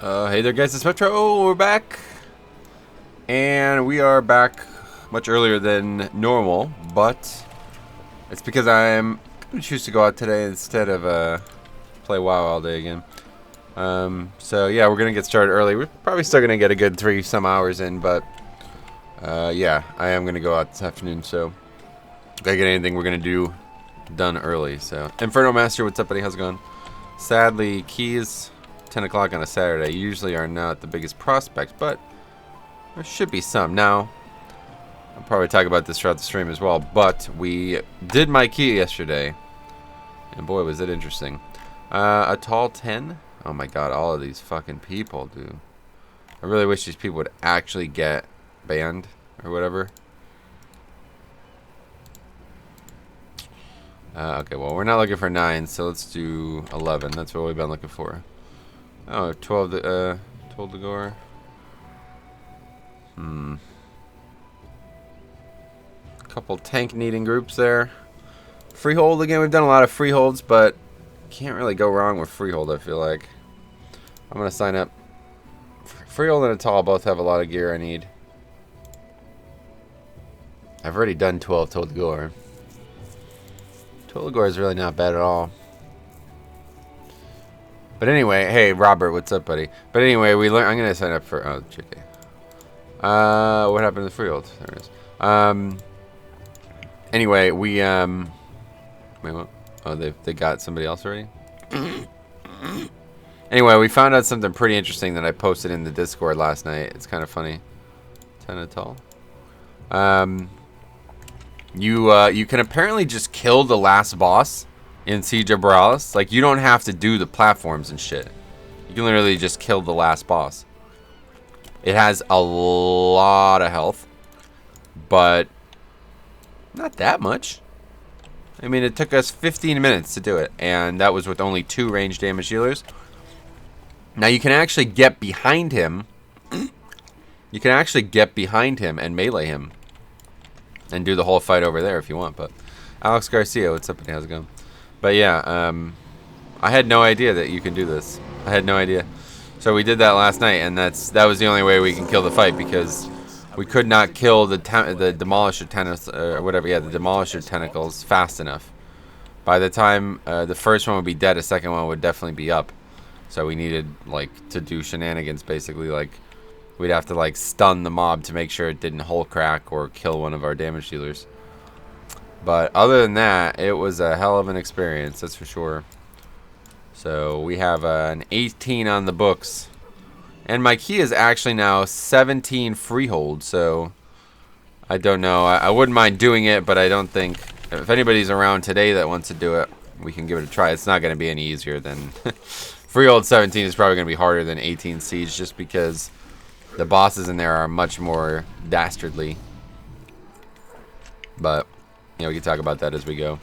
Hey there guys, it's Metro, we're back. And we are back much earlier than normal, but it's because I'm going to choose to go out today instead of play WoW all day again. So yeah, we're going to get started early. We're probably still going to get a good 3 some hours in, but yeah, I am going to go out this afternoon, so gotta get anything we're going to do done early. So Inferno Master, what's up buddy, how's it going? Sadly, keys 10 o'clock on a Saturday usually are not the biggest prospects, but there should be some. Now, I'll probably talk about this throughout the stream as well, but we did my key yesterday, and boy, was it interesting. A tall 10? Oh my god, all of these fucking people, dude. I really wish these people would actually get banned, or whatever. Okay, well, we're not looking for 9, so let's do 11. That's what we've been looking for. Oh, 12 to go. Couple tank needing groups there. Freehold again. We've done a lot of freeholds, but can't really go wrong with freehold, I feel like. I'm gonna sign up. Freehold and a tall both have a lot of gear I need. I've already done 12 Told to Gore. Told to Gore is really not bad at all. But anyway, hey Robert, what's up, buddy? But anyway, we learn. I'm gonna sign up for. Oh, JK. What happened to the freehold? There it is. Anyway, we wait, what? Oh, they got somebody else already. Anyway, we found out something pretty interesting that I posted in the Discord last night. It's kind of funny. 10 at tall. You can apparently just kill the last boss in Siege of Boralus. Like, you don't have to do the platforms and shit. You can literally just kill the last boss. It has a lot of health, but not that much. I mean, it took us 15 minutes to do it, and that was with only 2 range damage dealers. Now, you can actually get behind him. You can actually get behind him and melee him and do the whole fight over there if you want. But Alex Garcia, what's up, buddy? How's it going? But yeah, I had no idea that you can do this. I had no idea. So we did that last night, and that was the only way we can kill the fight, because we could not kill the demolisher tentacles, or whatever. Yeah, the demolisher tentacles fast enough. By the time the first one would be dead, a second one would definitely be up. So we needed like to do shenanigans, basically. Like we'd have to like stun the mob to make sure it didn't hull crack or kill one of our damage dealers. But other than that, it was a hell of an experience, that's for sure. So we have an 18 on the books. And my key is actually now 17 freehold, so I don't know. I wouldn't mind doing it, but I don't think... If anybody's around today that wants to do it, we can give it a try. It's not going to be any easier than... Freehold 17 is probably going to be harder than 18 Siege, just because the bosses in there are much more dastardly. But, you know, we can talk about that as we go.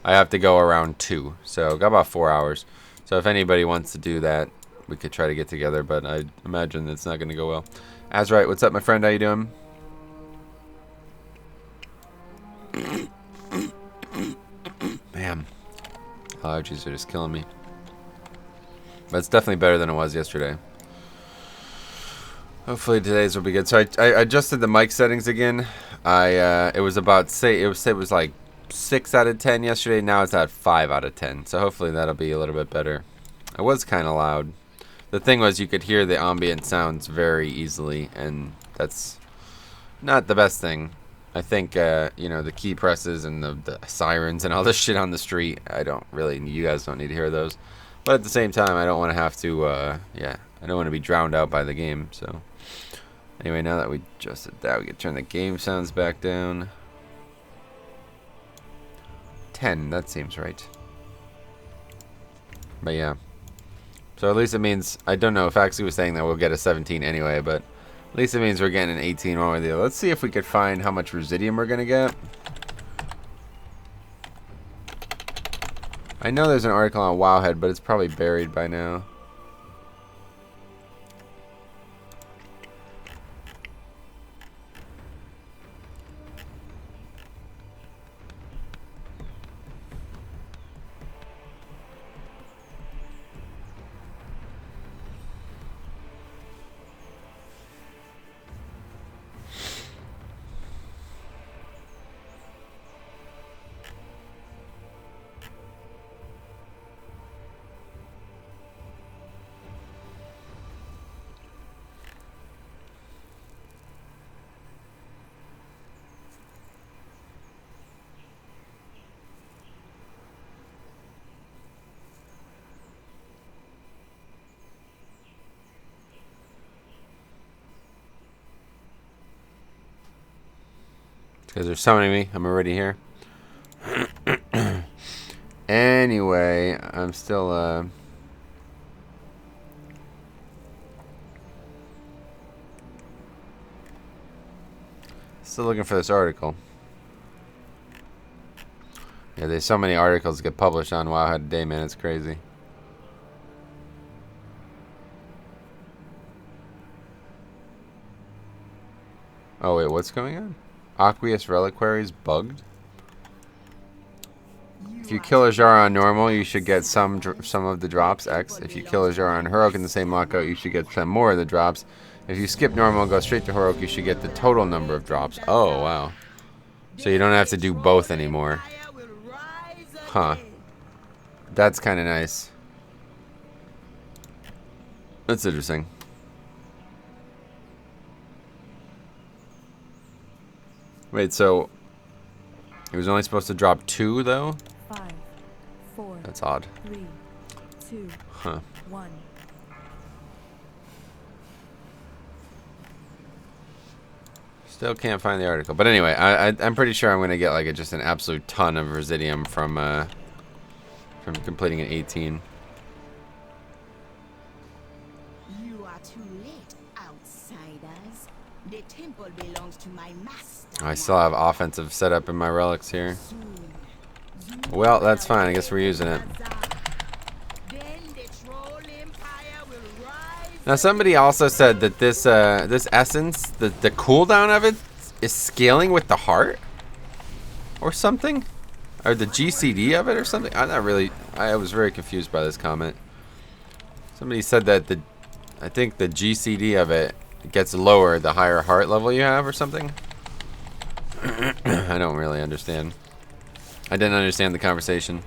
I have to go around 2, so got about 4 hours. So if anybody wants to do that, we could try to get together, but I imagine it's not going to go well. Azrite, what's up, my friend? How you doing? Man, allergies are just killing me. But it's definitely better than it was yesterday. Hopefully today's will be good. So I adjusted the mic settings again. It was about it was like 6 out of 10 yesterday. Now it's at 5 out of 10. So hopefully that'll be a little bit better. It was kind of loud. The thing was, you could hear the ambient sounds very easily, and that's not the best thing. I think, you know, the key presses and the sirens and all this shit on the street, you guys don't need to hear those. But at the same time, I don't want to have to, yeah, I don't want to be drowned out by the game, so. Anyway, now that we adjusted that, we can turn the game sounds back down. 10, that seems right. But yeah. So at least it means, I don't know if Axie was saying that we'll get a 17 anyway, but at least it means we're getting an 18 one way or the other. Let's see if we could find how much Residium we're going to get. I know there's an article on Wowhead, but it's probably buried by now. Because they're summoning me. I'm already here. Anyway, I'm still, still looking for this article. Yeah, there's so many articles get published on WoW Had a Day, man. It's crazy. Oh, wait, what's going on? Aqueous Reliquaries bugged? If you kill a Jara on normal, you should get some of the drops, X. If you kill a Jara on Heroic in the same lockout, you should get some more of the drops. If you skip normal and go straight to Heroic, you should get the total number of drops. Oh, wow. So you don't have to do both anymore. Huh. That's kind of nice. That's interesting. Wait, so it was only supposed to drop 2, though? 5, 4. That's odd. 3, 2. Huh. 1. Still can't find the article. But anyway, I'm pretty sure I'm going to get like just an absolute ton of Residium from completing an 18. You are too late, outsiders. The temple belongs to my master. I still have offensive setup in my relics here. Well, that's fine. I guess we're using it. Now, somebody also said that this this essence, the cooldown of it, is scaling with the heart, or something, or the GCD of it, or something. I'm not really. I was very confused by this comment. Somebody said that I think the GCD of it gets lower the higher heart level you have, or something. I don't really understand. I didn't understand the conversation.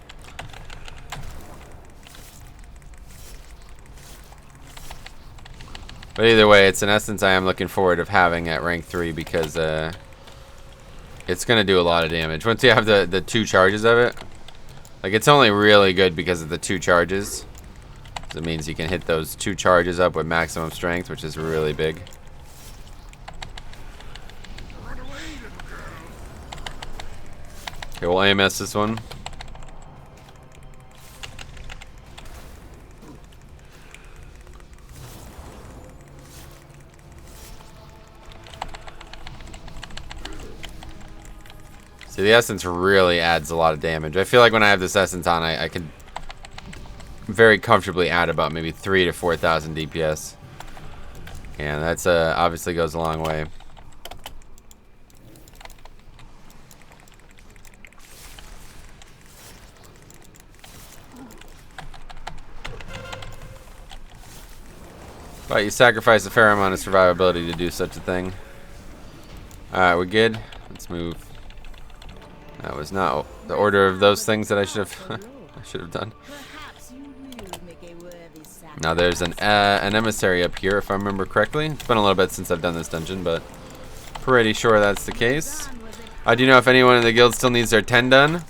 But either way, it's an essence I am looking forward of having at rank 3 because it's going to do a lot of damage. Once you have the 2 charges of it, like it's only really good because of the 2 charges. So it means you can hit those 2 charges up with maximum strength, which is really big. Okay, we'll AMS this one. See, the essence really adds a lot of damage. I feel like when I have this essence on, I can very comfortably add about maybe 3,000 to 4,000 DPS. And that's obviously goes a long way. But you sacrifice a fair amount of survivability to do such a thing. Alright, we're good. Let's move. That was not the order of those things that I should have done. Now there's an emissary up here, if I remember correctly. It's been a little bit since I've done this dungeon, but pretty sure that's the case. Do you know if anyone in the guild still needs their 10 done?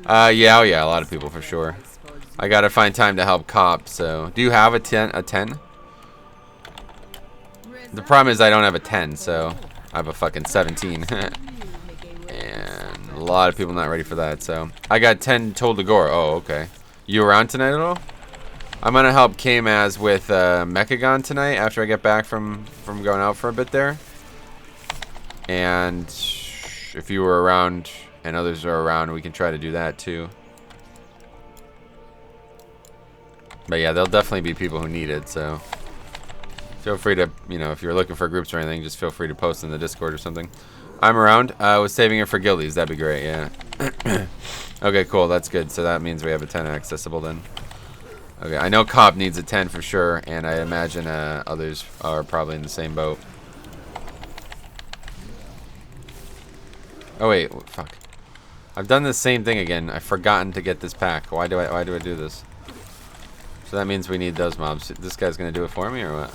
Yeah, oh yeah, a lot of people for sure. I gotta find time to help cop. So, do you have a 10? A 10? The problem is I don't have a 10, so I have a fucking 17. And a lot of people not ready for that, so I got 10 told to gore. Oh, okay. You around tonight at all? I'm gonna help K-Maz with Mechagon tonight after I get back from going out for a bit there. And if you were around and others are around, we can try to do that too. But yeah, there'll definitely be people who need it, so feel free to, you know, if you're looking for groups or anything, just feel free to post in the Discord or something. I'm around. I was saving it for guildies. That'd be great, yeah. Okay, cool. That's good. So that means we have a 10 accessible then. Okay, I know Cobb needs a 10 for sure, and I imagine others are probably in the same boat. Oh wait, fuck. I've done the same thing again. I've forgotten to get this pack. Why do I do this? So that means we need those mobs. This guy's gonna do it for me or what?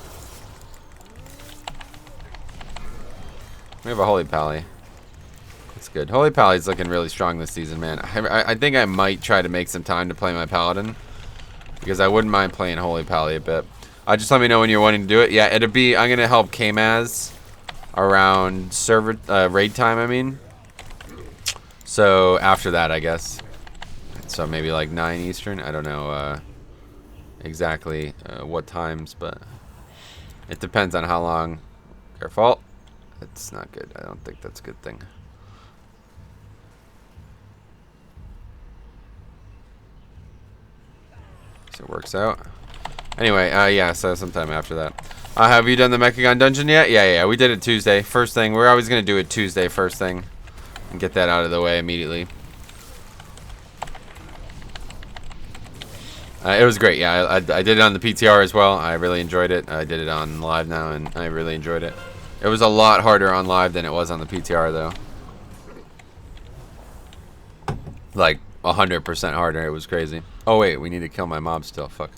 We have a Holy Pally. That's good. Holy Pally's looking really strong this season, man. I think I might try to make some time to play my Paladin, because I wouldn't mind playing Holy Pally a bit. Just let me know when you're wanting to do it. Yeah, it'll be. I'm gonna help K-Maz around server raid time. I mean, So after that, I guess. So maybe like 9 Eastern. I don't know exactly what times, but it depends on how long. Careful. It's not good. I don't think that's a good thing. So it works out. Anyway, yeah, so sometime after that. Have you done the Mechagon dungeon yet? Yeah, we did it Tuesday. First thing. We're always going to do it Tuesday first thing. And get that out of the way immediately. It was great. Yeah, I did it on the PTR as well. I really enjoyed it. I did it on live now, and I really enjoyed it. It was a lot harder on live than it was on the PTR, though. Like 100% harder. It was crazy. Oh wait, we need to kill my mob still. Fuck.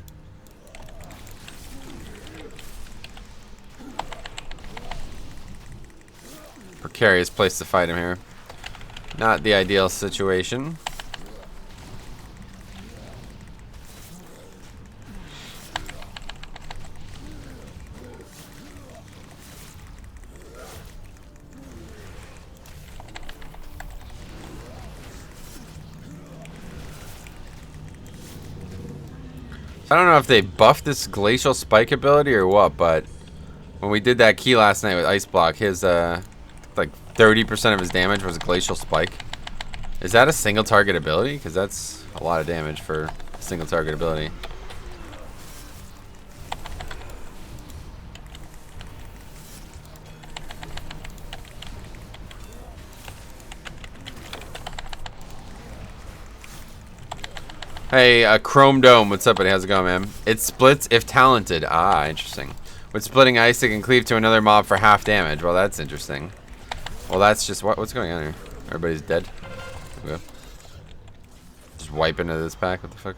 Precarious place to fight him here. Not the ideal situation. I don't know if they buffed this glacial spike ability or what, but when we did that key last night with Ice Block, his like 30% of his damage was a glacial spike. Is that a single target ability? Because that's a lot of damage for a single target ability. Hey, Chrome Dome, what's up, buddy? How's it going, man? It splits if talented. Ah, interesting. With splitting ice, it can cleave to another mob for half damage. Well, that's interesting. Well, that's just what's going on here? Everybody's dead. Okay. Just wipe into this pack. What the fuck?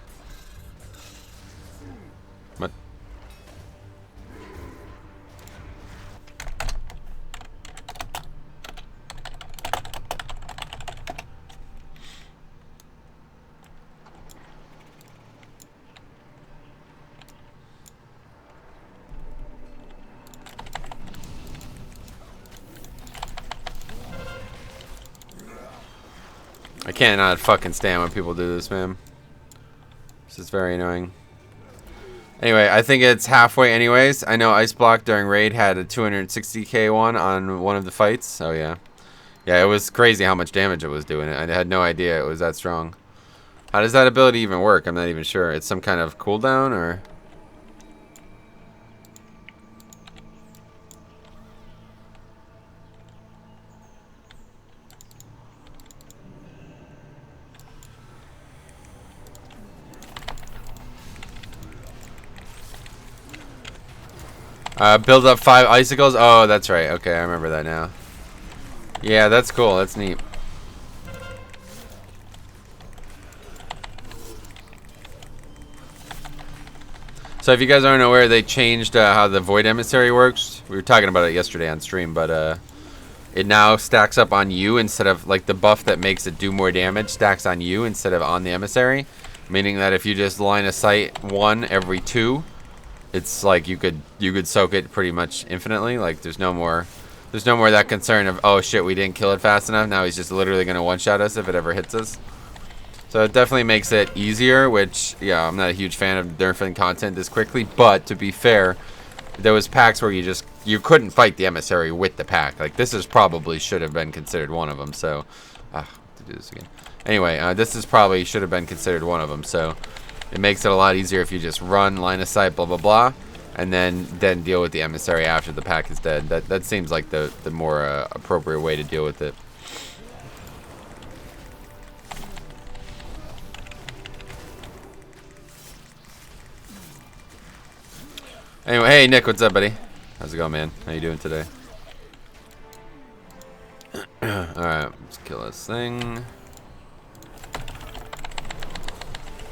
What? I cannot fucking stand when people do this, man. This is very annoying. Anyway, I think it's halfway anyways. I know Ice Block during Raid had a 260k one on one of the fights. Oh, yeah. Yeah, it was crazy how much damage it was doing. I had no idea it was that strong. How does that ability even work? I'm not even sure. It's some kind of cooldown or... build up 5 icicles. Oh, that's right. Okay, I remember that now. Yeah, that's cool. That's neat. So if you guys aren't aware, they changed how the Void Emissary works. We were talking about it yesterday on stream, but it now stacks up on you instead of, like, the buff that makes it do more damage stacks on you instead of on the Emissary. Meaning that if you just line of sight 1 every 2, it's like you could soak it pretty much infinitely. Like there's no more that concern of, oh shit, we didn't kill it fast enough. Now he's just literally gonna one-shot us if it ever hits us. So it definitely makes it easier, which, yeah, I'm not a huge fan of nerfing content this quickly, but to be fair, there was packs where you couldn't fight the Emissary with the pack. Like this probably should have been considered one of them. So to do this again. Anyway, this probably should have been considered one of them. So it makes it a lot easier if you just run line of sight, blah blah blah, and then deal with the Emissary after the pack is dead. That seems like the more appropriate way to deal with it. Anyway, hey Nick, what's up, buddy? How's it going, man? How you doing today? Alright, let's kill this thing.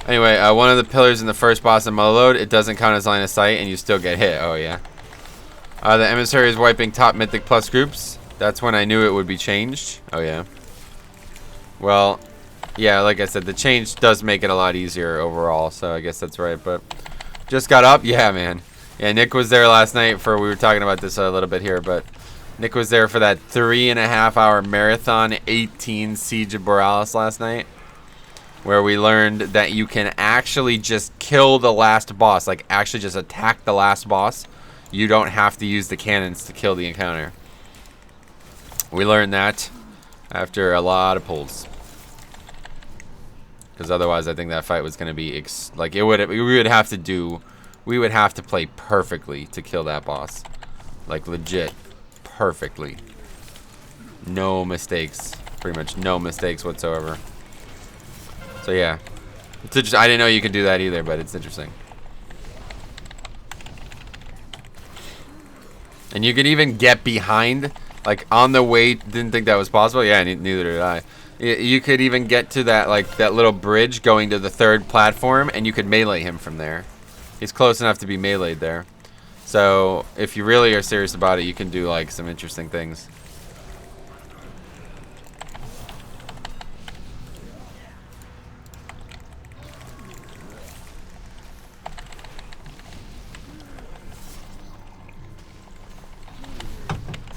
Anyway, one of the pillars in the first boss in Motherload, it doesn't count as line of sight and you still get hit. Oh, yeah. The Emissary is wiping top Mythic plus groups. That's when I knew it would be changed. Oh, yeah. Well, yeah, like I said, the change does make it a lot easier overall, so I guess that's right. But just got up? Yeah, man. Yeah, Nick was there last night we were talking about this a little bit here, but Nick was there for that 3.5-hour marathon 18 Siege of Boralus last night, where we learned that you can actually just kill the last boss, like actually just attack the last boss. You don't have to use the cannons to kill the encounter. We learned that after a lot of pulls, because otherwise I think that fight was going to be like we would have to play perfectly to kill that boss, like legit perfectly, no mistakes, pretty much no mistakes whatsoever. So yeah, I didn't know you could do that either, but it's interesting. And you could even get behind, like on the way. Didn't think that was possible. Yeah, neither did I. You could even get to that, like that little bridge going to the 3rd platform, and you could melee him from there. He's close enough to be meleeed there. So if you really are serious about it, you can do like some interesting things.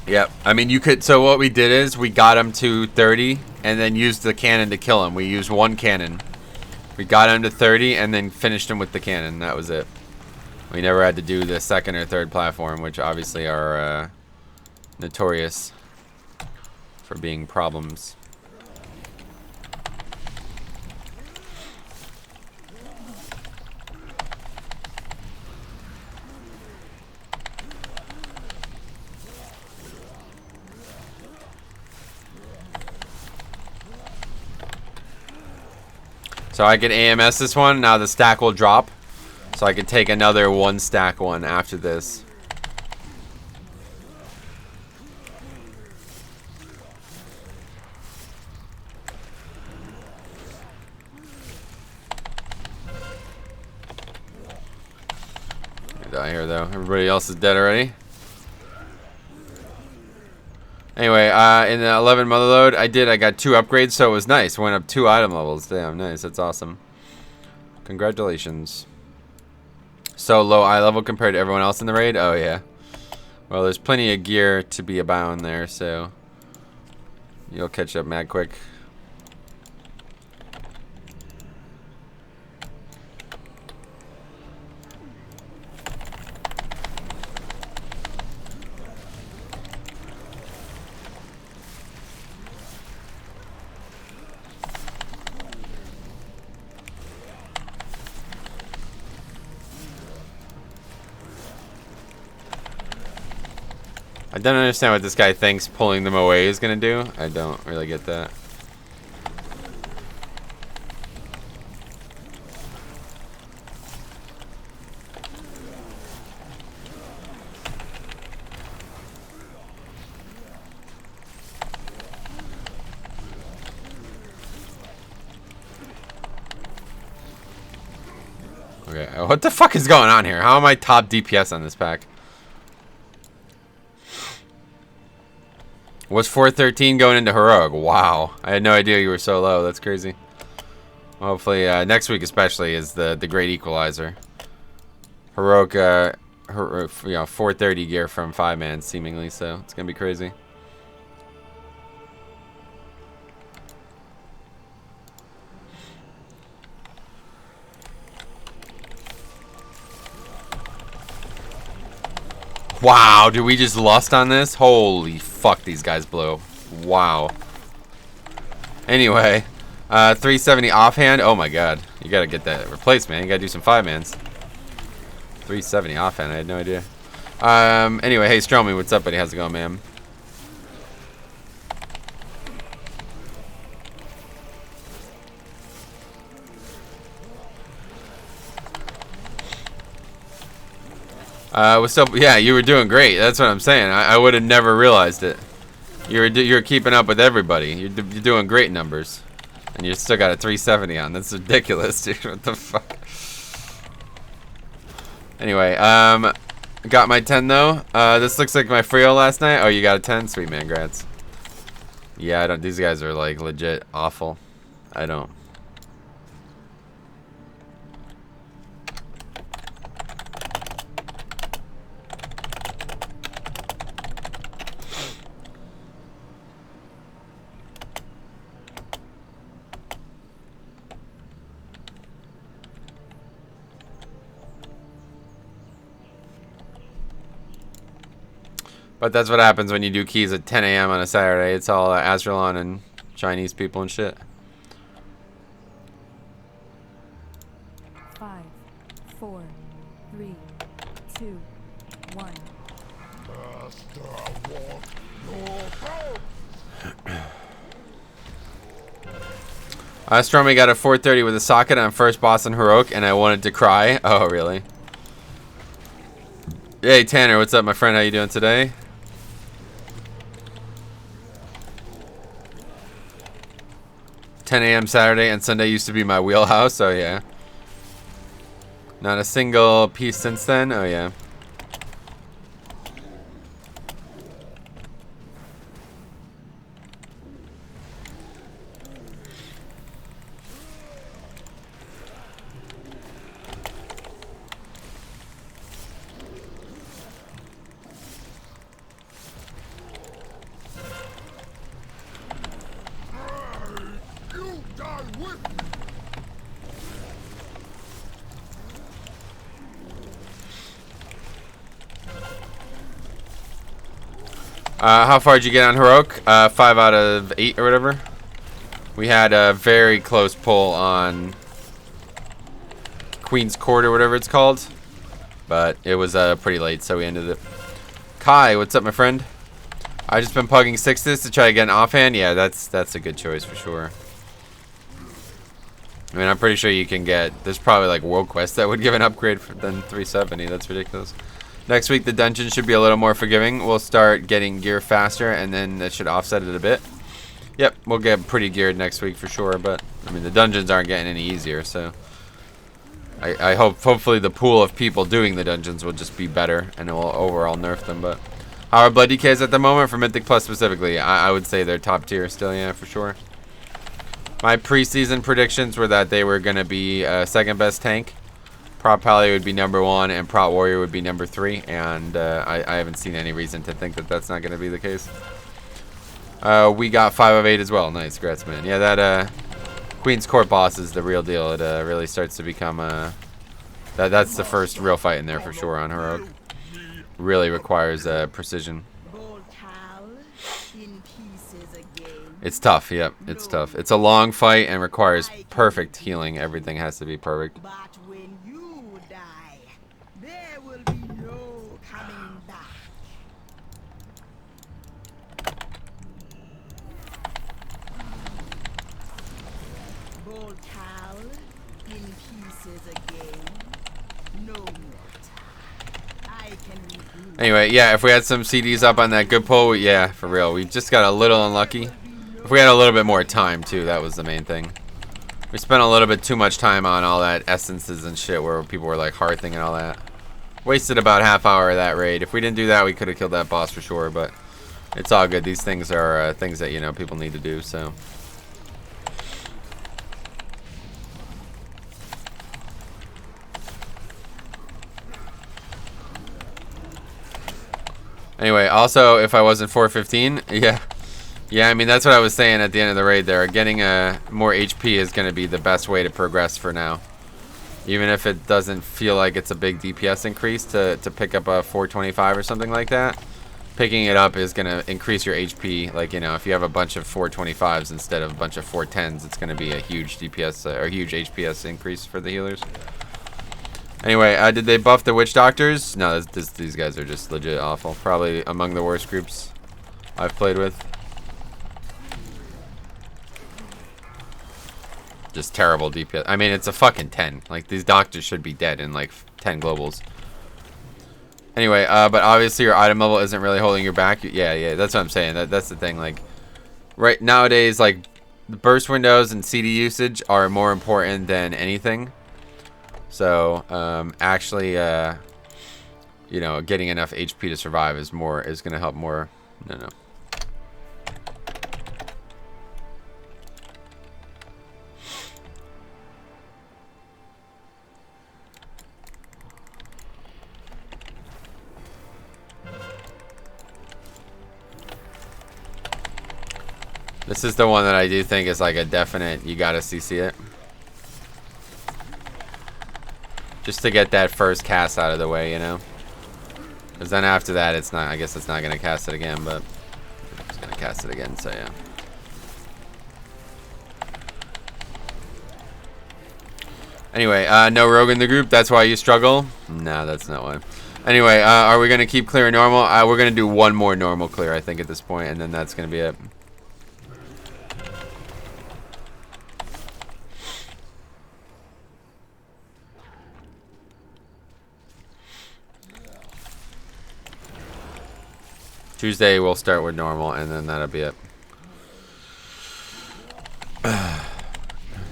Yep. I mean, you could. So what we did is we got him to 30 and then used the cannon to kill him. We used one cannon. We got him to 30 and then finished him with the cannon. That was it. We never had to do the 2nd or 3rd platform, which obviously are notorious for being problems. So I can AMS this one. Now the stack will drop. So I can take another 1-stack one after this. I die here though. Everybody else is dead already. Anyway, in the 11 motherload, I got 2 upgrades, so it was nice. Went up 2 item levels. Damn, nice. That's awesome. Congratulations. So low eye level compared to everyone else in the raid? Oh, yeah. Well, there's plenty of gear to be abound there, so you'll catch up mad quick. I don't understand what this guy thinks pulling them away is gonna do. I don't really get that. Okay, what the fuck is going on here? How am I top DPS on this pack? Was 413 going into heroic? Wow, I had no idea you were so low. That's crazy. Well, hopefully next week especially is the great equalizer. Heroic, you know, 430 gear from 5-man seemingly, so it's gonna be crazy. Wow, did we just lust on this? Holy fuck, these guys blow. Wow. Anyway, 370 offhand. Oh my god, you gotta get that replaced, man. You gotta do some 5-mans. 370 offhand, I had no idea. Anyway, hey Stromy, what's up, buddy? How's it going, man? Yeah, you were doing great. That's what I'm saying. I would have never realized it. You're keeping up with everybody. You're doing great numbers, and you still got a 370 on. That's ridiculous, dude. What the fuck? Anyway, got my 10 though. This looks like my Frio last night. Oh, you got a 10? Sweet, man. Grats. Yeah, I don't. These guys are like legit awful. I don't. But that's what happens when you do keys at 10 a.m. on a Saturday. It's all Azralon and Chinese people and shit. 5, 4, 3, 2, 1. Stormy got a 430 with a socket on first boss on Heroic, and I wanted to cry. Oh, really? Hey, Tanner, what's up, my friend? How you doing today? $10 a.m. Saturday and Sunday used to be my wheelhouse. Oh, yeah. Not a single piece since then. Oh, yeah. How far did you get on Heroic? 5 out of 8 or whatever. We had a very close pull on Queen's Court or whatever it's called. But it was pretty late, so we ended it. Kai, what's up, my friend? I just been pugging sixes to try to get an offhand. Yeah, that's a good choice for sure. I mean, I'm pretty sure you can get... There's probably like World Quest that would give an upgrade than 370. That's ridiculous. Next week, the dungeon should be a little more forgiving. We'll start getting gear faster, and then that should offset it a bit. Yep, we'll get pretty geared next week for sure, but, I mean, the dungeons aren't getting any easier, so... I hope, hopefully the pool of people doing the dungeons will just be better, and it will overall nerf them, but... How are Blood DKs at the moment, for Mythic Plus specifically? I would say they're top tier still, yeah, for sure. My preseason predictions were that they were going to be second best tank. Prop Pally would be number 1 and Prop Warrior would be number 3, and I haven't seen any reason to think that that's not going to be the case. We got 5 of 8 as well. Nice, congrats, man. Yeah, that Queen's Court boss is the real deal. It really starts to become that's the first real fight in there for sure on Heroic. Really requires precision. It's tough, yep, it's tough. It's a long fight and requires perfect healing. Everything has to be perfect. Anyway, yeah, if we had some CDs up on that good pull, yeah, for real. We just got a little unlucky. If we had a little bit more time, too, that was the main thing. We spent a little bit too much time on all that essences and shit where people were, like, hearthing and all that. Wasted about half hour of that raid. If we didn't do that, we could have killed that boss for sure, but it's all good. These things are things that, you know, people need to do, so... Anyway, also, if I wasn't 415, yeah, I mean, that's what I was saying at the end of the raid there. Getting more HP is going to be the best way to progress for now. Even if it doesn't feel like it's a big DPS increase to pick up a 425 or something like that. Picking it up is going to increase your HP. Like, you know, if you have a bunch of 425s instead of a bunch of 410s, it's going to be a huge DPS or huge HPS increase for the healers. Anyway, did they buff the witch doctors? No, these guys are just legit awful. Probably among the worst groups I've played with. Just terrible DPS. I mean, it's a fucking 10. Like, these doctors should be dead in like 10 globals. Anyway, but obviously your item level isn't really holding you back. Yeah, that's what I'm saying. That's the thing. Like, right nowadays, like, the burst windows and CD usage are more important than anything. So, actually, you know, getting enough HP to survive is going to help more. No. This is the one that I do think is like a definite, you gotta CC it. Just to get that first cast out of the way, you know? Because then after that, it's not. I guess it's not gonna cast it again, but it's gonna cast it again. So yeah. Anyway, no rogue in the group. That's why you struggle. No, that's not why. Anyway, are we gonna keep clearing normal? We're gonna do one more normal clear, I think, at this point, and then that's gonna be it. Tuesday we'll start with normal, and then that'll be it.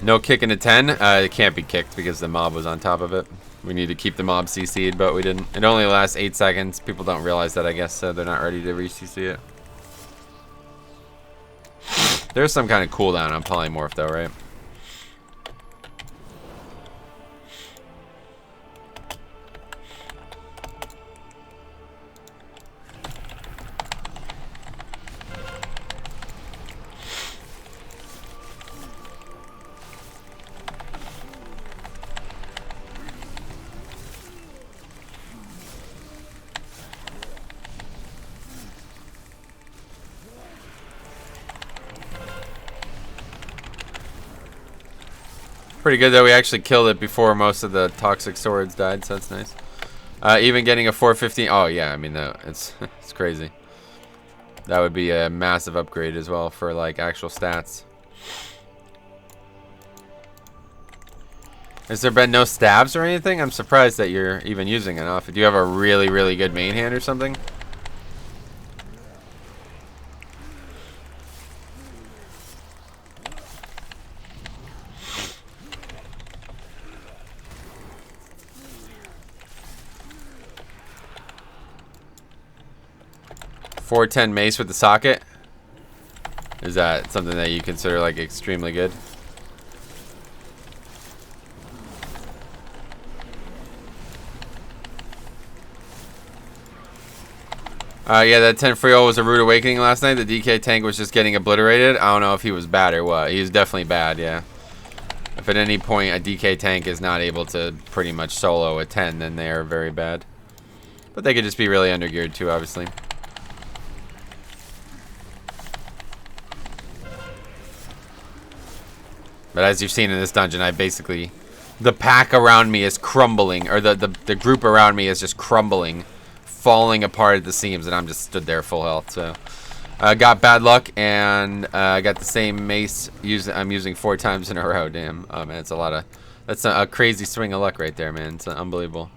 No kick into 10. It can't be kicked because the mob was on top of it. We need to keep the mob CC'd, but we didn't. It only lasts 8 seconds. People don't realize that, I guess, so they're not ready to re-CC it. There's some kind of cooldown on polymorph, though, right? Pretty good though, we actually killed it before most of the toxic swords died, so that's nice. Even getting a 415, oh yeah, I mean, no, it's it's crazy. That would be a massive upgrade as well for like actual stats. Has there been no stabs or anything? I'm surprised that you're even using enough. Do you have a really, really good main hand or something? .410 mace with the socket. Is that something that you consider like extremely good? Yeah, that 10 Freol was a rude awakening last night. The DK tank was just getting obliterated. I don't know if he was bad or what. He was definitely bad, yeah. If at any point a DK tank is not able to pretty much solo a 10, then they are very bad. But they could just be really undergeared too, obviously. But as you've seen in this dungeon, I basically... The pack around me is crumbling, or the group around me is just crumbling, falling apart at the seams, and I'm just stood there full health, so... got bad luck, and I got the same mace I'm using 4 times in a row, damn. Oh man, it's a lot of... That's a crazy swing of luck right there, man. It's unbelievable.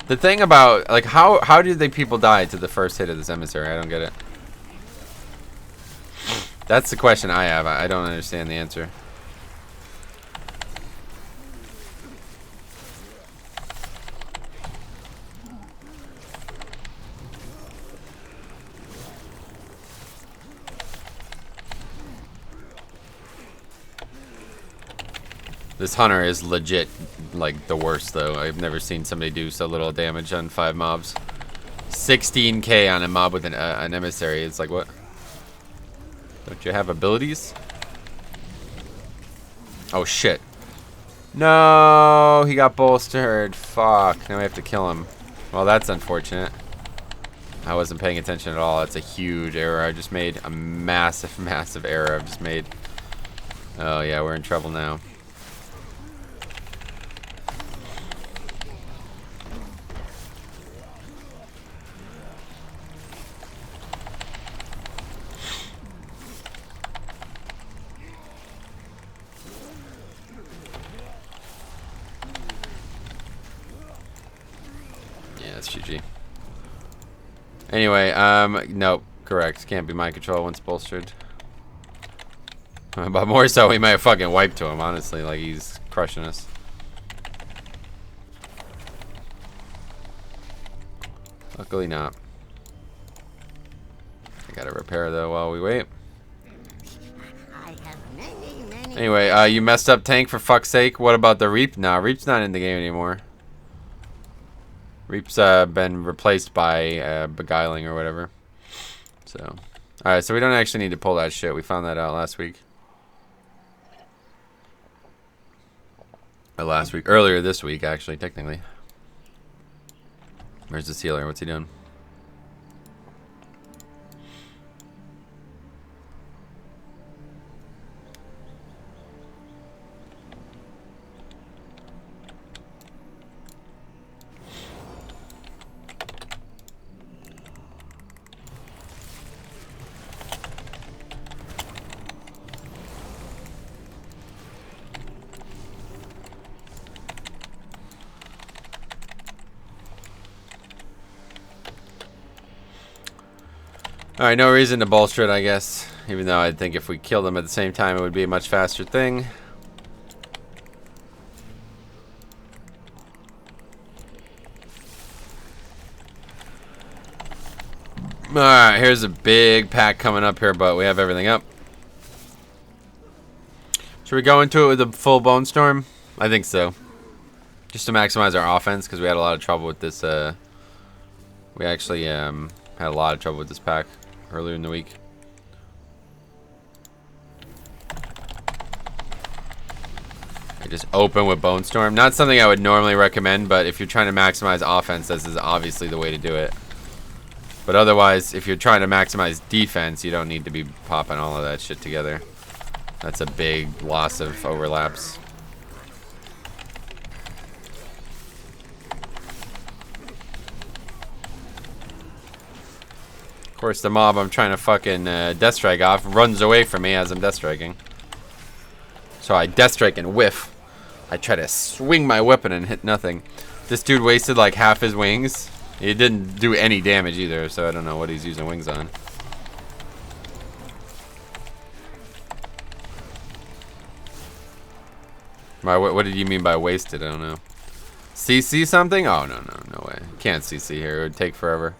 The thing about, like, how did the people die to the first hit of this emissary? I don't get it. That's the question I have. I don't understand the answer. This hunter is legit, like, the worst, though. I've never seen somebody do so little damage on 5 mobs. 16k on a mob with an emissary. It's like, what? Don't you have abilities? Oh, shit. No, he got bolstered. Fuck. Now we have to kill him. Well, that's unfortunate. I wasn't paying attention at all. That's a huge error I just made. A massive, massive error I've just made. Oh, yeah, we're in trouble now. GG. Anyway, nope, correct. Can't be mind control once bolstered. But more so, we might have fucking wiped to him, honestly. Like, he's crushing us. Luckily not. I gotta repair, though, while we wait. Anyway, you messed up tank for fuck's sake. What about the Reap? Nah, Reap's not in the game anymore. Reap's been replaced by Beguiling or whatever. So, Alright, so we don't actually need to pull that shit. We found that out last week. Earlier this week, actually, technically. Where's the sealer? What's he doing? Alright, no reason to bolster it, I guess. Even though I think if we killed them at the same time, it would be a much faster thing. Alright, here's a big pack coming up here, but we have everything up. Should we go into it with a full bone storm? I think so. Just to maximize our offense, because we had a lot of trouble with this. We actually had a lot of trouble with this pack earlier in the week. I just open with Bone Storm. Not something I would normally recommend, but if you're trying to maximize offense, this is obviously the way to do it. But otherwise, if you're trying to maximize defense, you don't need to be popping all of that shit together. That's a big loss of overlaps. Of course, the mob I'm trying to fucking death strike off runs away from me as I'm death striking. So I death strike and whiff. I try to swing my weapon and hit nothing. This dude wasted like half his wings. He didn't do any damage either, so I don't know what he's using wings on. What did you mean by wasted? I don't know. CC something? Oh, no way. Can't CC here. It would take forever.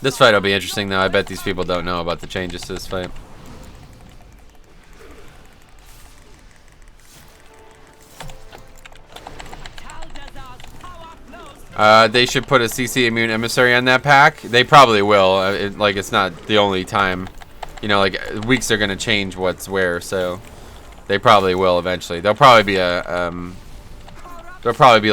This fight will be interesting, though. I bet these people don't know about the changes to this fight. They should put a CC immune emissary on that pack. They probably will. It's not the only time. You know, like, weeks are going to change what's where, so they probably will eventually. There'll probably be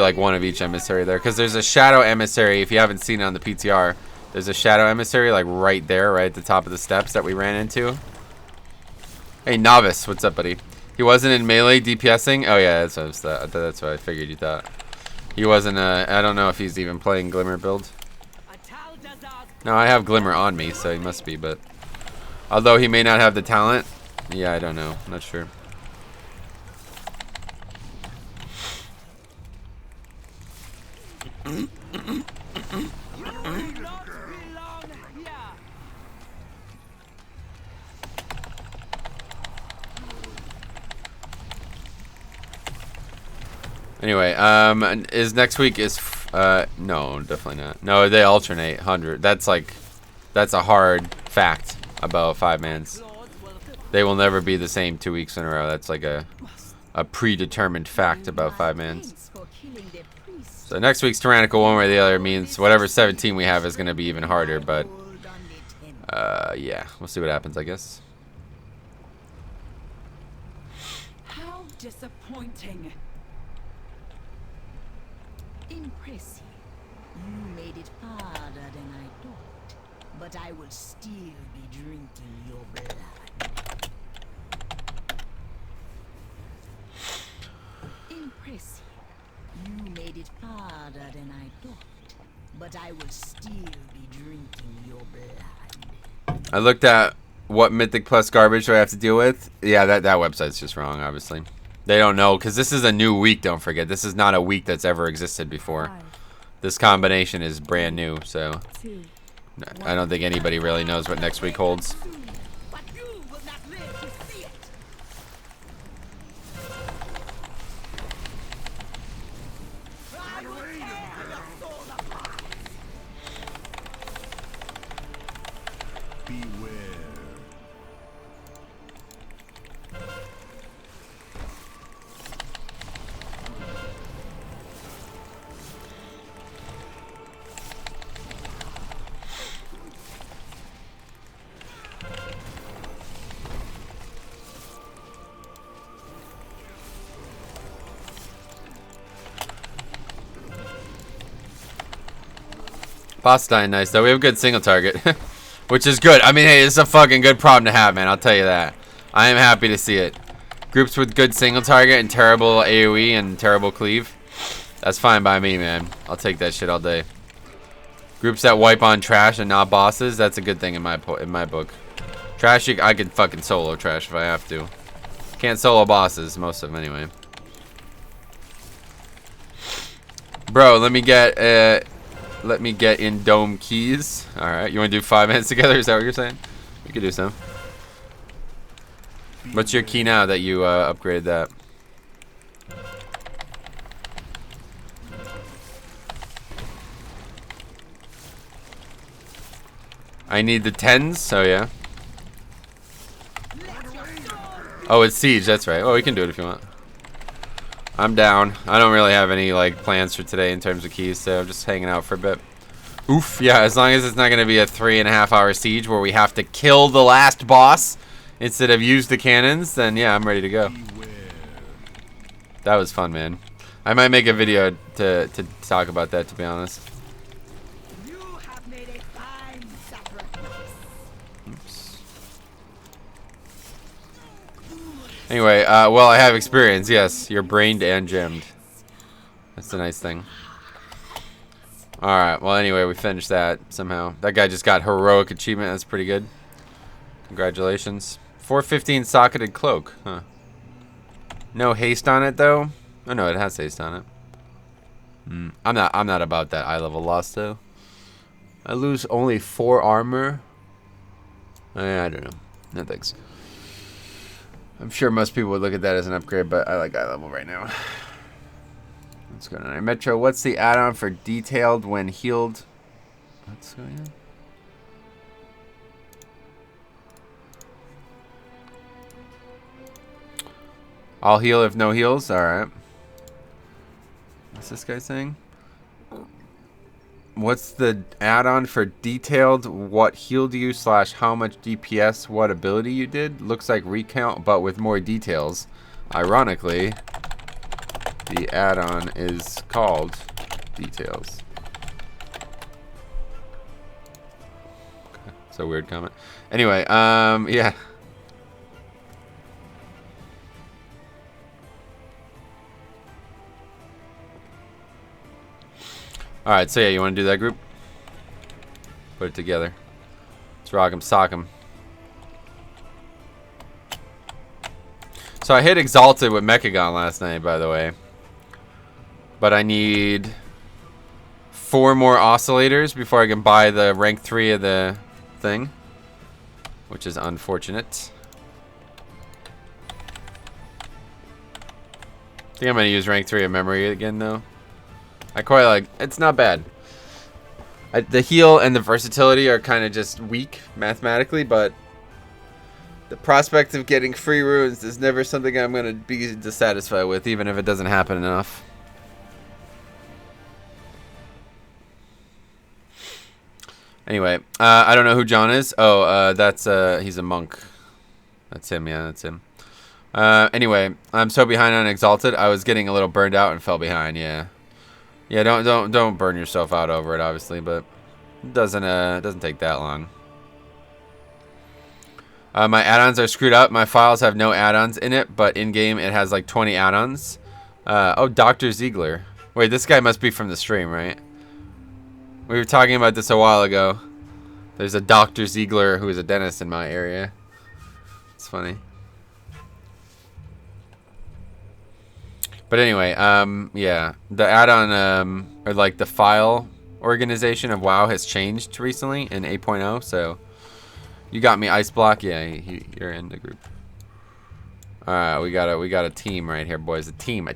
like one of each emissary there, because there's a shadow emissary. If you haven't seen it on the PTR, there's a shadow emissary like right there, right at the top of the steps that we ran into. Hey, Novice, what's up, buddy? He wasn't in melee DPSing? Oh yeah, that's what I figured you thought. He wasn't. I don't know if he's even playing Glimmer build. No, I have Glimmer on me, so he must be, but although he may not have the talent, yeah, I don't know. I'm not sure. Anyway, is next week no, definitely not. No, they alternate 100. That's a hard fact about 5-mans. They will never be the same 2 weeks in a row. That's like a predetermined fact about 5-mans. So next week's tyrannical one way or the other means whatever 17 we have is going to be even harder, but yeah, we'll see what happens, I guess. How disappointing. Impressive. You made it harder than I thought, but I will still be drinking your blood. Impressive. You made it harder than I thought, but I will still be drinking your blood. I looked at what Mythic Plus garbage do I have to deal with. Yeah, that website's just wrong, obviously. They don't know, because this is a new week, don't forget. This is not a week that's ever existed before. This combination is brand new, so I don't think anybody really knows what next week holds. But you will not live to see it. I will tear your soul apart. Beware. Boss dying nice though. We have a good single target, which is good. I mean, hey, it's a fucking good problem to have, man. I'll tell you that. I am happy to see it. Groups with good single target and terrible AoE and terrible cleave. That's fine by me, man. I'll take that shit all day. Groups that wipe on trash and not bosses. That's a good thing in my book. Trash, I could fucking solo trash if I have to. Can't solo bosses, most of them anyway. Bro, let me get in dome keys. All right, you want to do 5 minutes together? Is that what you're saying? We could do some. What's your key now that you upgraded that? I need the 10s, so yeah. Oh, it's siege, that's right. Oh, we can do it if you want. I'm down. I don't really have any like plans for today in terms of keys, so I'm just hanging out for a bit. Oof, yeah, as long as it's not going to be a 3.5 hour siege where we have to kill the last boss instead of use the cannons, then yeah, I'm ready to go. That was fun, man. I might make a video to talk about that, to be honest. You have made a fine sacrifice. Oops. Anyway, well, I have experience, yes. You're brained and gemmed. That's the nice thing. Alright, well, anyway, we finished that somehow. That guy just got heroic achievement. That's pretty good. Congratulations. 415 socketed cloak. Huh. No haste on it, though. Oh, no, it has haste on it. I'm not about that eye level loss, though. I lose only 4 armor. I don't know. No thanks. I'm sure most people would look at that as an upgrade, but I like eye level right now. What's going on here? Metro, what's the add-on for detailed when healed? What's going on? I'll heal if no heals? Alright. What's this guy saying? What's the add-on for detailed what healed you / how much DPS what ability you did? Looks like recount but with more details. Ironically, the add-on is called details. Okay, so weird comment. Anyway, yeah. Alright, so yeah, you want to do that group? Put it together. Let's rock 'em, sock 'em. So I hit Exalted with Mechagon last night, by the way. But I need 4 more oscillators before I can buy the rank 3 of the thing. Which is unfortunate. I think I'm going to use rank 3 of memory again, though. I quite like, it's not bad. The heal and the versatility are kind of just weak mathematically, but the prospect of getting free runes is never something I'm going to be dissatisfied with, even if it doesn't happen enough. Anyway, I don't know who John is. Oh, that's, he's a monk. That's him, yeah, that's him. Anyway, I'm so behind on Exalted, I was getting a little burned out and fell behind, yeah. Yeah, don't burn yourself out over it, obviously, but it doesn't take that long. My add-ons are screwed up. My files have no add-ons in it, but in-game it has like 20 add-ons. Oh, Dr. Ziegler. Wait, this guy must be from the stream, right? We were talking about this a while ago. There's a Dr. Ziegler who is a dentist in my area. It's funny. But anyway, yeah, the add-on, or like the file organization of WoW has changed recently in 8.0, so you got me, Ice Block. Yeah, you're in the group. All right, we got a team right here, boys. A team.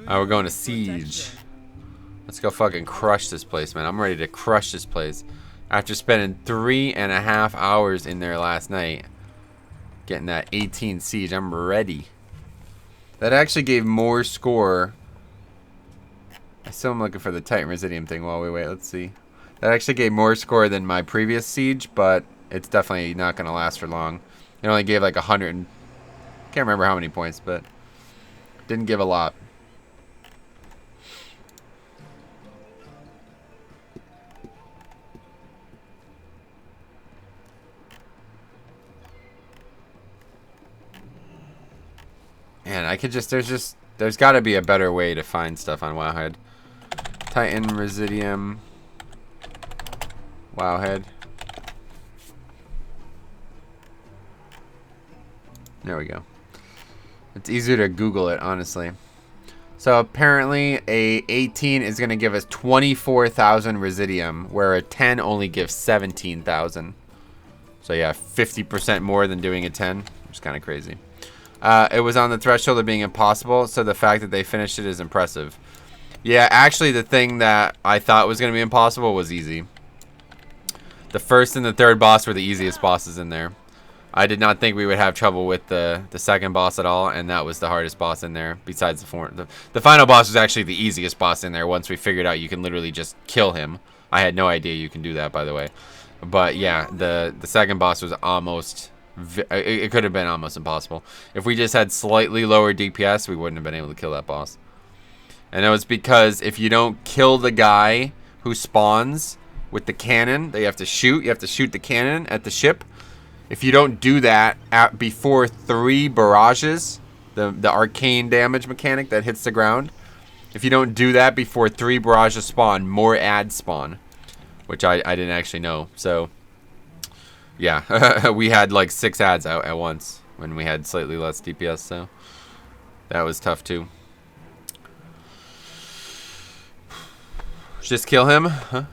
We're going to Siege. Let's go fucking crush this place, man. I'm ready to crush this place. After spending 3.5 hours in there last night, getting that 18 Siege, I'm ready. That actually gave more score. I still am looking for the Titan Residium thing while we wait. Let's see. That actually gave more score than my previous Siege, but it's definitely not going to last for long. It only gave like 100. Can't remember how many points, but didn't give a lot. I could just there's got to be a better way to find stuff on Wowhead. Titan Residium. Wowhead. There we go. It's easier to Google it, honestly. So apparently a 18 is going to give us 24,000 Residium, where a 10 only gives 17,000. So yeah, 50% more than doing a 10, which is kind of crazy. It was on the threshold of being impossible, so the fact that they finished it is impressive. Yeah, actually the thing that I thought was going to be impossible was easy. The first and the third boss were the easiest bosses in there. I did not think we would have trouble with the second boss at all, and that was the hardest boss in there, besides the final boss was actually the easiest boss in there once we figured out you can literally just kill him. I had no idea you can do that, by the way. But yeah, the second boss was almost... It could have been almost impossible. If we just had slightly lower DPS, we wouldn't have been able to kill that boss. And it was because if you don't kill the guy who spawns with the cannon that you have to shoot the cannon at the ship. If you don't do that before 3 barrages, the arcane damage mechanic that hits the ground, if you don't do that before 3 barrages spawn, more ads spawn, which I didn't actually know. So, yeah, we had like 6 ads out at once when we had slightly less DPS, so that was tough too. Just kill him? Huh?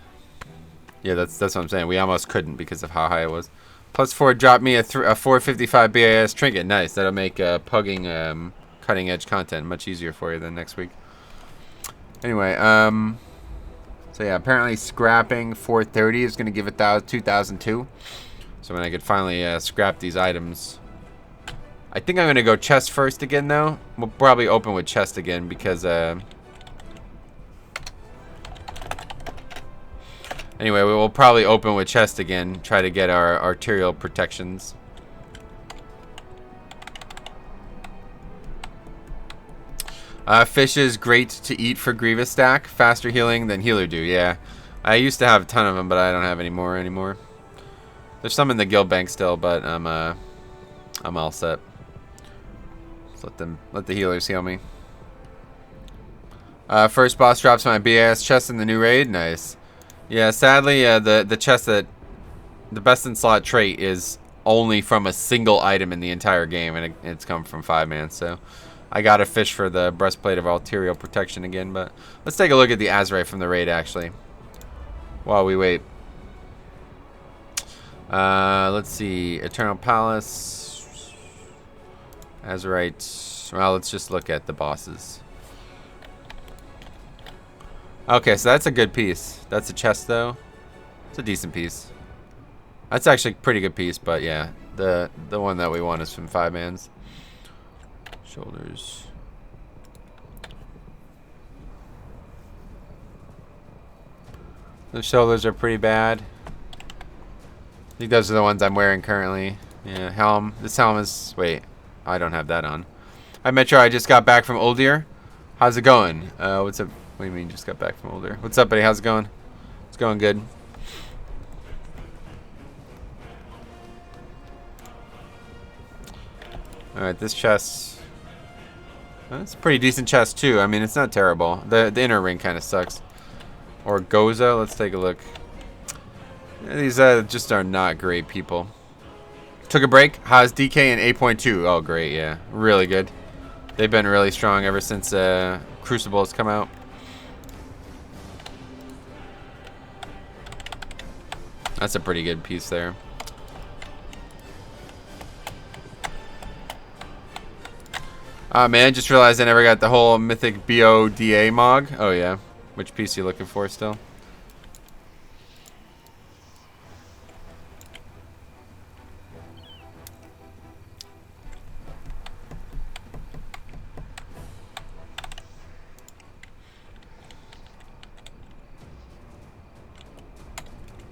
Yeah, that's what I'm saying. We almost couldn't because of how high it was. +4 dropped me a 455 BAS trinket. Nice. That'll make pugging cutting edge content much easier for you than next week. Anyway, so yeah, apparently scrapping 430 is going to give it 2002. So when I could finally scrap these items, I think I'm going to go chest first again though. We'll probably open with chest again because anyway, we will probably open with chest again, try to get our arterial protections. Fish is great to eat for Grievous stack. Faster healing than healer do, yeah. I used to have a ton of them, but I don't have any more anymore. There's some in the guild bank still, but I'm all set. Just let the healers heal me. First boss drops my BAS chest in the new raid. Nice. Yeah, sadly, the chest that the best in slot trait is only from a single item in the entire game, and it's come from 5-man. So I got a fish for the breastplate of arterial protection again. But let's take a look at the Azerite from the raid actually, while we wait. Let's see, Eternal Palace, Azerite. Well, let's just look at the bosses. Okay, so that's a good piece. That's a chest, though. It's a decent piece. That's actually a pretty good piece, but yeah, the one that we want is from 5-man's. Shoulders. The shoulders are pretty bad. I think those are the ones I'm wearing currently. Yeah, helm. This helm is... Wait, I don't have that on. Hi, Metro. I just got back from Oldir. How's it going? What's up? What do you mean just got back from Oldir? What's up, buddy? How's it going? It's going good. Alright, this chest... That's a pretty decent chest, too. I mean, it's not terrible. The inner ring kind of sucks. Or Goza. Let's take a look. These just are not great people. Took a break. How's DK and 8.2? Oh, great, yeah. Really good. They've been really strong ever since Crucible has come out. That's a pretty good piece there. Ah, man, just realized I never got the whole Mythic BODA mog. Oh, yeah. Which piece are you looking for still?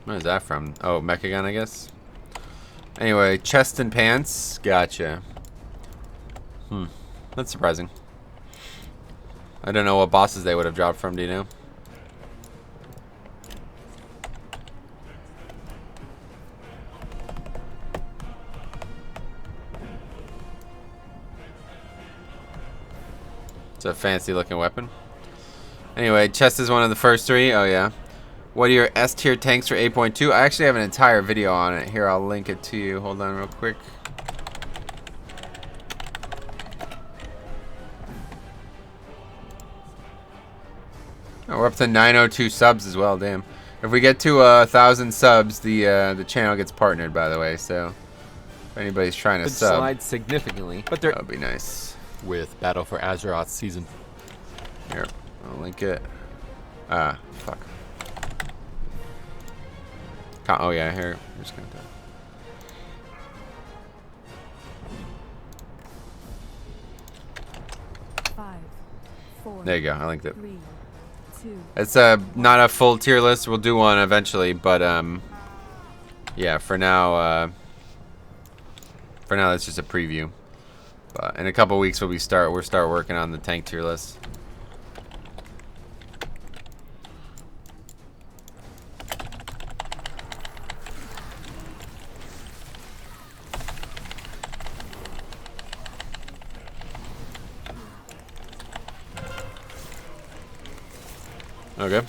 What is that from? Oh, Mechagon, I guess. Anyway, chest and pants. Gotcha. That's surprising. I don't know what bosses they would have dropped from, do you know? It's a fancy looking weapon. Anyway, chest is one of the first 3. Oh yeah. What are your S tier tanks for 8.2? I actually have an entire video on it. Here, I'll link it to you. Hold on real quick. Oh, we're up to 902 subs as well. Damn. If we get to 1,000 subs, the channel gets partnered. By the way, so if anybody's trying to sub, slide significantly, but there that would be nice. with Battle for Azeroth season. Here, I'll link it. Ah, fuck. Oh yeah, here. We're just gonna do it. 5, 4, There you go. I linked it. 3, 2, It's not a full tier list. We'll do one eventually, but yeah. For now, that's just a preview. But in a couple weeks, we'll start working on the tank tier list. Okay.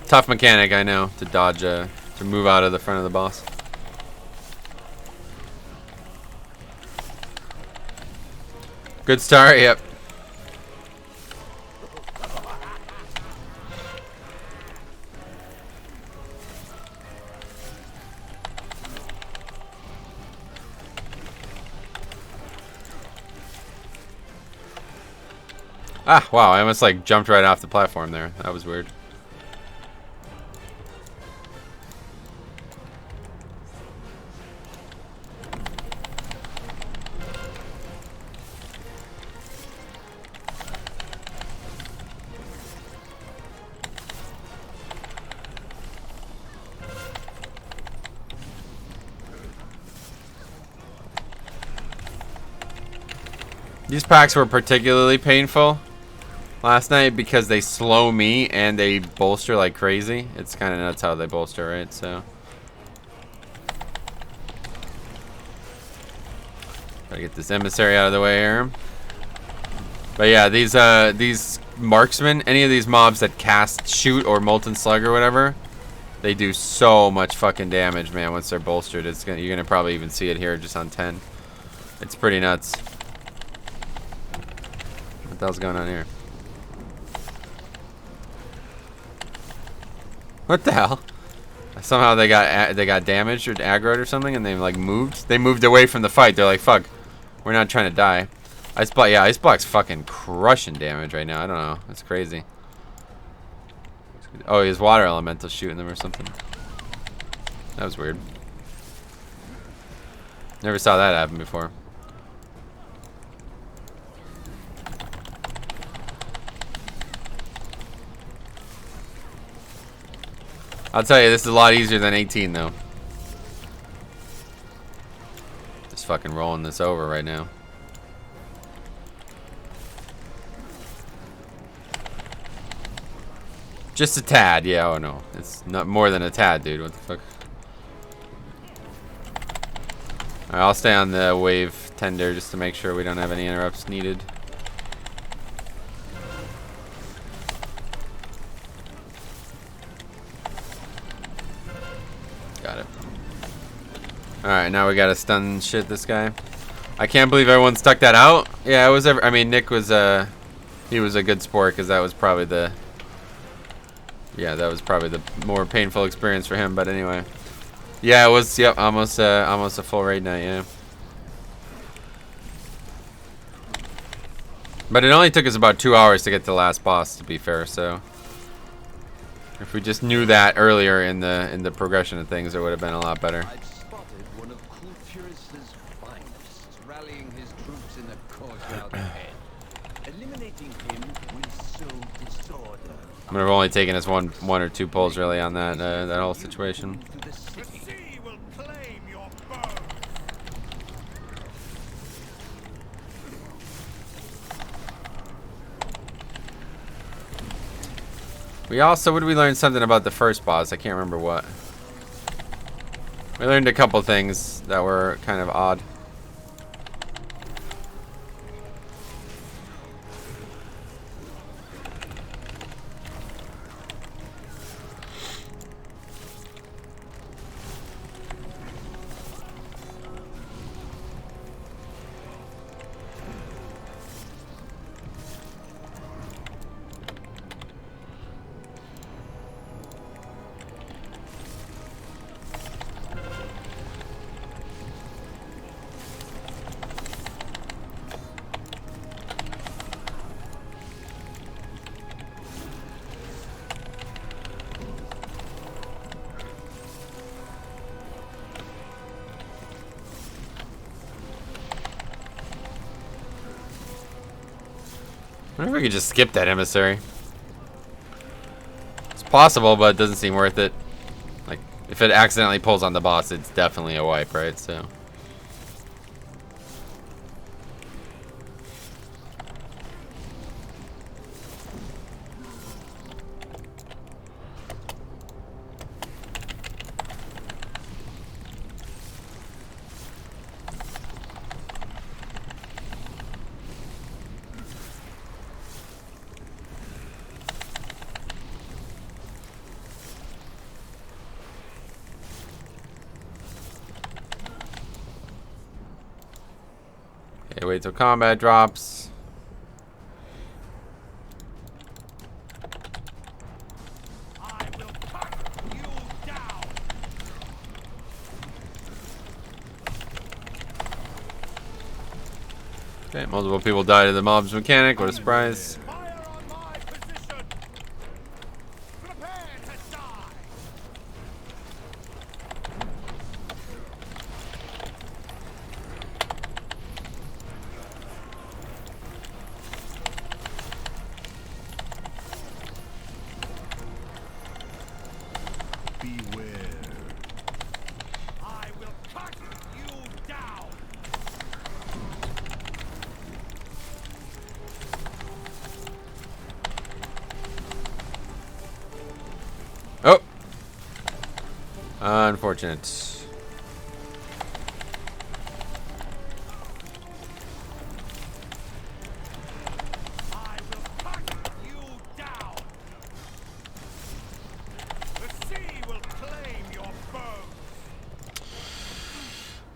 Tough mechanic, I know, to dodge, to move out of the front of the boss. Good start, yep. Ah, wow, I almost like jumped right off the platform there. That was weird. These packs were particularly painful last night because they slow me and they bolster like crazy. It's kind of nuts how they bolster, right? So gotta get this emissary out of the way here. But yeah, these marksmen, any of these mobs that cast shoot or molten slug or whatever, they do so much fucking damage, man. Once they're bolstered, you're gonna probably even see it here just on 10. It's pretty nuts. What the hell's going on here? What the hell? Somehow they got damaged or aggroed or something, and they like moved. They moved away from the fight. They're like, "Fuck, we're not trying to die." Ice block, yeah, ice block's fucking crushing damage right now. I don't know, it's crazy. Oh, his water elemental shooting them or something. That was weird. Never saw that happen before. I'll tell you, this is a lot easier than 18, though. Just fucking rolling this over right now. Just a tad, yeah, oh no. It's not more than a tad, dude. What the fuck? Alright, I'll stay on the wave tender just to make sure we don't have any interrupts needed. Got it. Alright, now we gotta stun shit this guy. I can't believe everyone stuck that out. Yeah, it was I mean, Nick was he was a good sport because that was probably the more painful experience for him, but anyway. Yeah, it was, yep, almost a full raid night, yeah. But it only took us about 2 hours to get to the last boss, to be fair, so if we just knew that earlier in the progression of things, it would have been a lot better. I've spotted one of Kulturus's finest, rallying his troops in the courtyard ahead. Eliminating him will sow disorder. I mean, we've only taken us one or two pulls really on that that whole situation. To the city. The sea will claim your bones. We also, what did we learn something about the first boss? I can't remember what. We learned a couple things that were kind of odd. wonder if we could just skip that emissary. It's possible, but it doesn't seem worth it. Like, if it accidentally pulls on the boss, it's definitely a wipe, right? So. Okay, wait till combat drops. I will cut you down. Okay, multiple people died to the mob's mechanic. What a surprise. Fire on my position. Prepare to die. Beware. I will cut you down. Oh! Unfortunate. I will cut you down. The sea will claim your bones.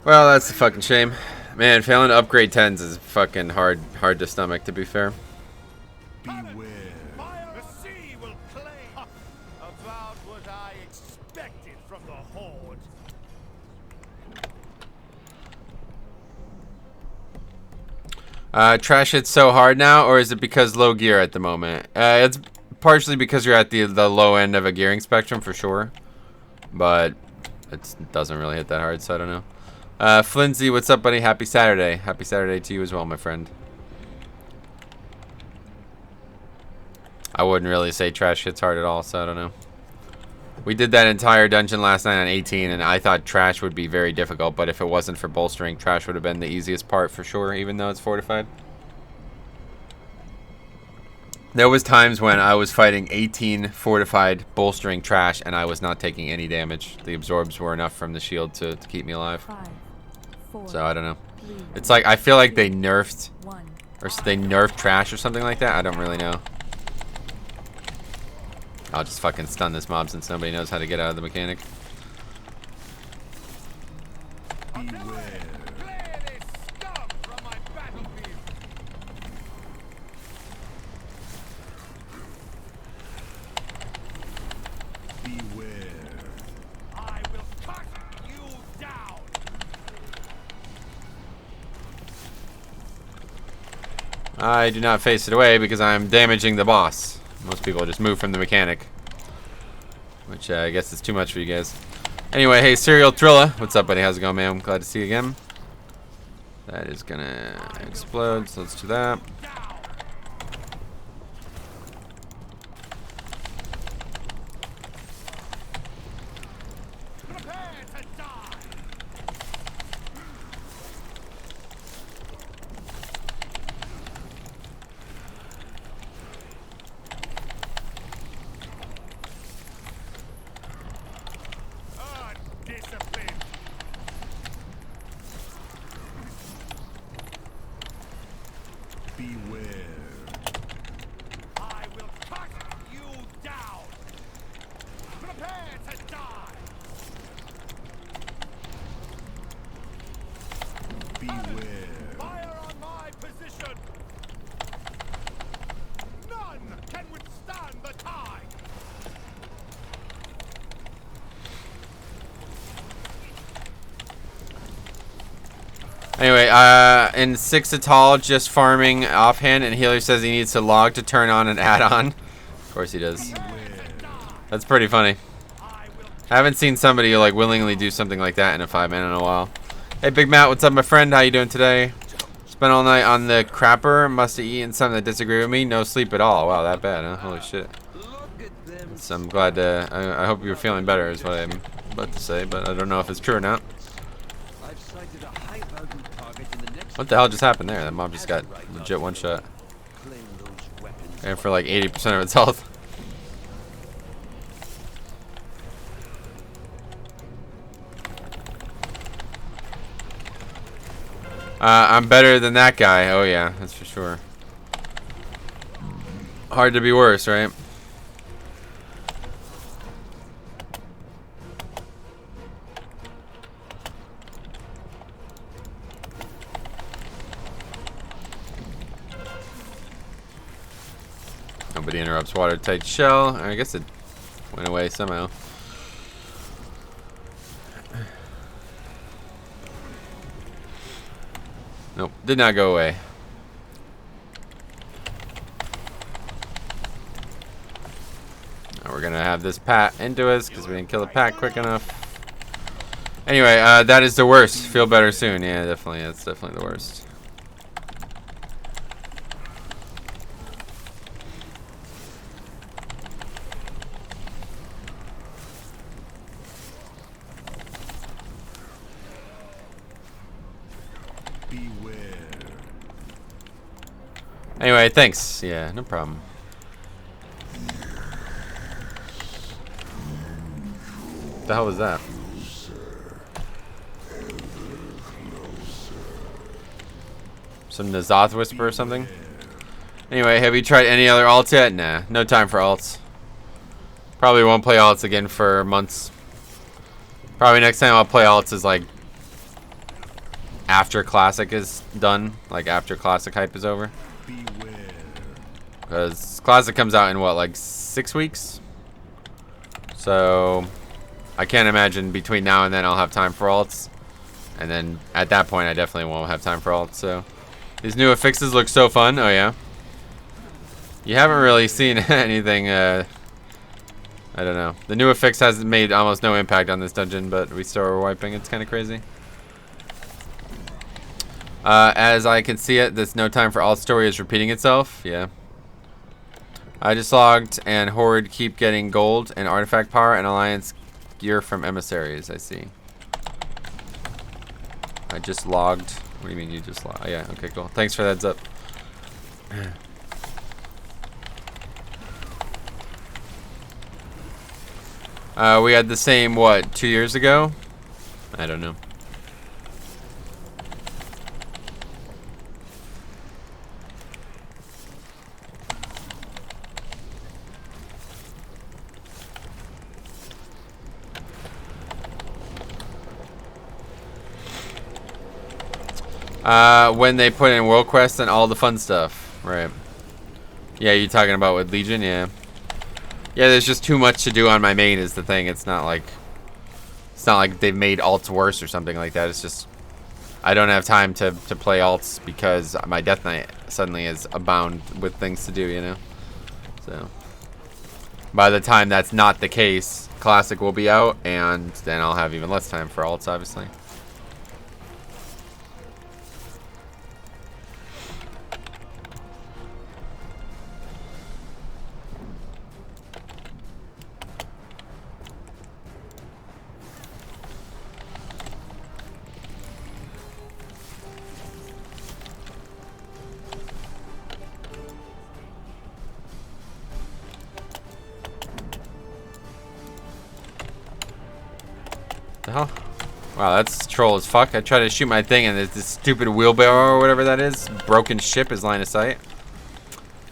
Well, that's a fucking shame. Man, failing to upgrade 10s is fucking hard to stomach, to be fair. Beware. Fire. The sea will claim. About what I expected from the Horde. Trash hits so hard now, or is it because low gear at the moment? It's partially because you're at the low end of a gearing spectrum for sure, but it doesn't really hit that hard, so I don't know. Flinzy, what's up, buddy? Happy Saturday. Happy Saturday to you as well, my friend. I wouldn't really say trash hits hard at all, so I don't know. We did that entire dungeon last night on 18, and I thought trash would be very difficult, but if it wasn't for bolstering, trash would have been the easiest part for sure, even though it's fortified. There was times when I was fighting 18 fortified bolstering trash, and I was not taking any damage. The absorbs were enough from the shield to keep me alive. 5, 4, So I don't know. 3, It's like, I feel like they nerfed, 1. or they nerfed trash or something like that. I don't really know. I'll just fucking stun this mob since nobody knows how to get out of the mechanic. Beware. Clear this scum from my battlefield. Beware. I will cut you down. I do not face it away because I'm damaging the boss. Most people just move from the mechanic, which I guess is too much for you guys. Anyway, hey, Serial Trilla. What's up, buddy? How's it going, man? I'm glad to see you again. That is gonna explode, so let's do that. Prepare to die. Discipline. Beware. I will cut you down. Prepare to die. Beware. Fire on my position. None can withstand the tide. Anyway, in 6 Atal, just farming offhand, and Healer says he needs to log to turn on an add-on. Of course he does. That's pretty funny. I haven't seen somebody like willingly do something like that in a 5-man in a while. Hey, Big Matt, what's up, my friend? How you doing today? Spent all night on the crapper. Must have eaten something that disagree with me. No sleep at all. Wow, that bad, huh? Holy shit. So I'm glad to... I hope you're feeling better is what I'm about to say, but I don't know if it's true or not. What the hell just happened there? That mob just got legit one shot. And for like 80% of its health. I'm better than that guy. Oh yeah, that's for sure. Hard to be worse, right? Nobody interrupts watertight shell. I guess it went away somehow. Nope, did not go away. Now we're gonna have this pat into us because we didn't kill the pat quick enough. Anyway, that is the worst. Feel better soon. Yeah, definitely. That's definitely the worst. Anyway, thanks. Yeah, no problem. What the hell was that? Some Nazoth whisper or something? Anyway, have you tried any other alts yet? Nah, no time for alts. Probably won't play alts again for months. Probably next time I'll play alts is like after Classic is done. Like after Classic hype is over. Because Classic comes out in what, like 6 weeks? So I can't imagine between now and then I'll have time for alts. And then at that point I definitely won't have time for alts. So these new affixes look so fun. Oh yeah. You haven't really seen anything, I don't know. The new affix has made almost no impact on this dungeon, but we still are wiping. It's kind of crazy. As I can see it, this no time for alt story is repeating itself. Yeah. I just logged and Horde keep getting gold and artifact power and alliance gear from emissaries. I see. I just logged. What do you mean you just logged? Oh, yeah, okay, cool. Thanks for the heads up. We had the same, what, 2 years ago? I don't know. When they put in World Quest and all the fun stuff, right? Yeah, you talking about with Legion? Yeah. Yeah, there's just too much to do on my main is the thing. It's not like they've made alts worse or something like that. It's just I don't have time to play alts because my Death Knight suddenly is abound with things to do, you know? So by the time that's not the case, Classic will be out and then I'll have even less time for alts, obviously. The hell? Wow, that's troll as fuck. I tried to shoot my thing and there's this stupid wheelbarrow or whatever that is. Broken ship is line of sight.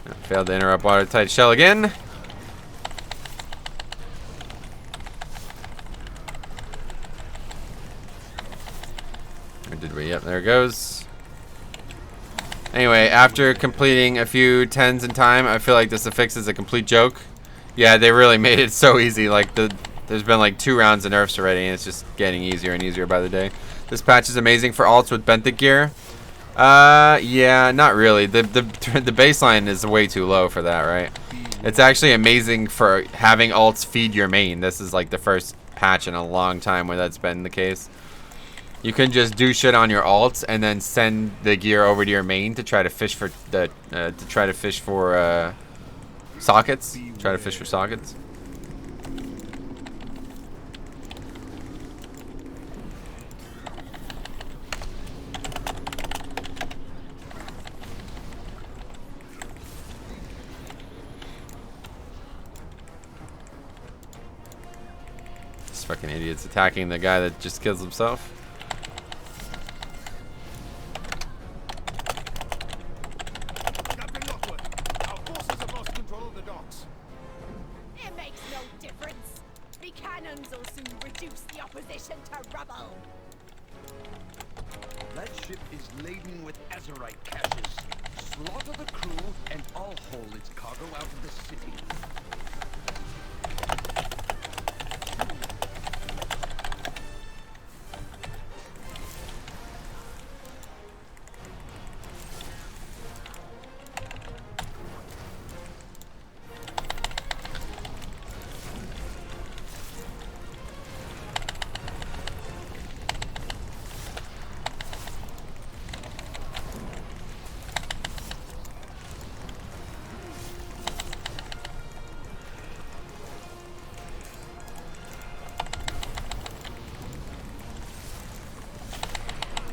I failed to interrupt watertight shell again. Or did we? Yep, there it goes. Anyway, after completing a few 10s in time, I feel like this affix is a complete joke. Yeah, they really made it so easy. Like there's been like 2 rounds of nerfs already, and it's just getting easier and easier by the day. This patch is amazing for alts with benthic gear. Yeah, not really. The baseline is way too low for that, right? It's actually amazing for having alts feed your main. This is like the first patch in a long time where that's been the case. You can just do shit on your alts and then send the gear over to your main to try to fish for sockets. Try to fish for sockets. This fucking idiot's attacking the guy that just kills himself. Captain Lockwood, our forces have lost control of the docks. It makes no difference. The cannons will soon reduce the opposition to rubble. That ship is laden with Azerite caches. Slaughter the crew, and I'll haul its cargo out of the city.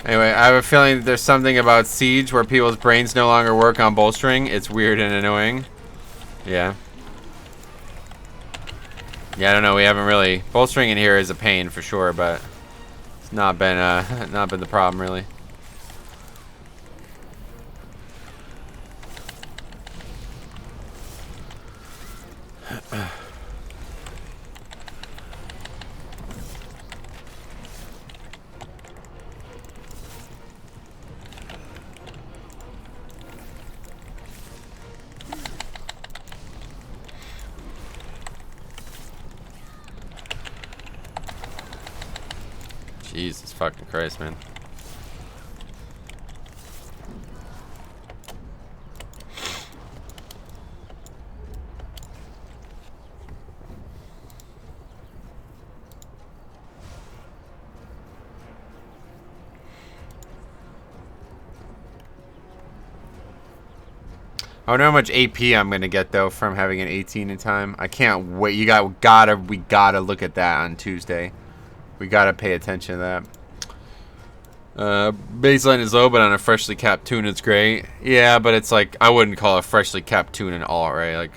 Anyway, I have a feeling that there's something about Siege where people's brains no longer work on bolstering. It's weird and annoying. Yeah. Yeah, I don't know. We haven't really... Bolstering in here is a pain for sure, but it's not been the problem, really. Jesus fucking Christ, man. I wonder how much AP I'm gonna get though from having an 18 in time. I can't wait. We gotta look at that on Tuesday. We gotta pay attention to that. Baseline is low, but on a freshly capped tune, it's great. Yeah, but it's like I wouldn't call a freshly capped tune an alt, right? Like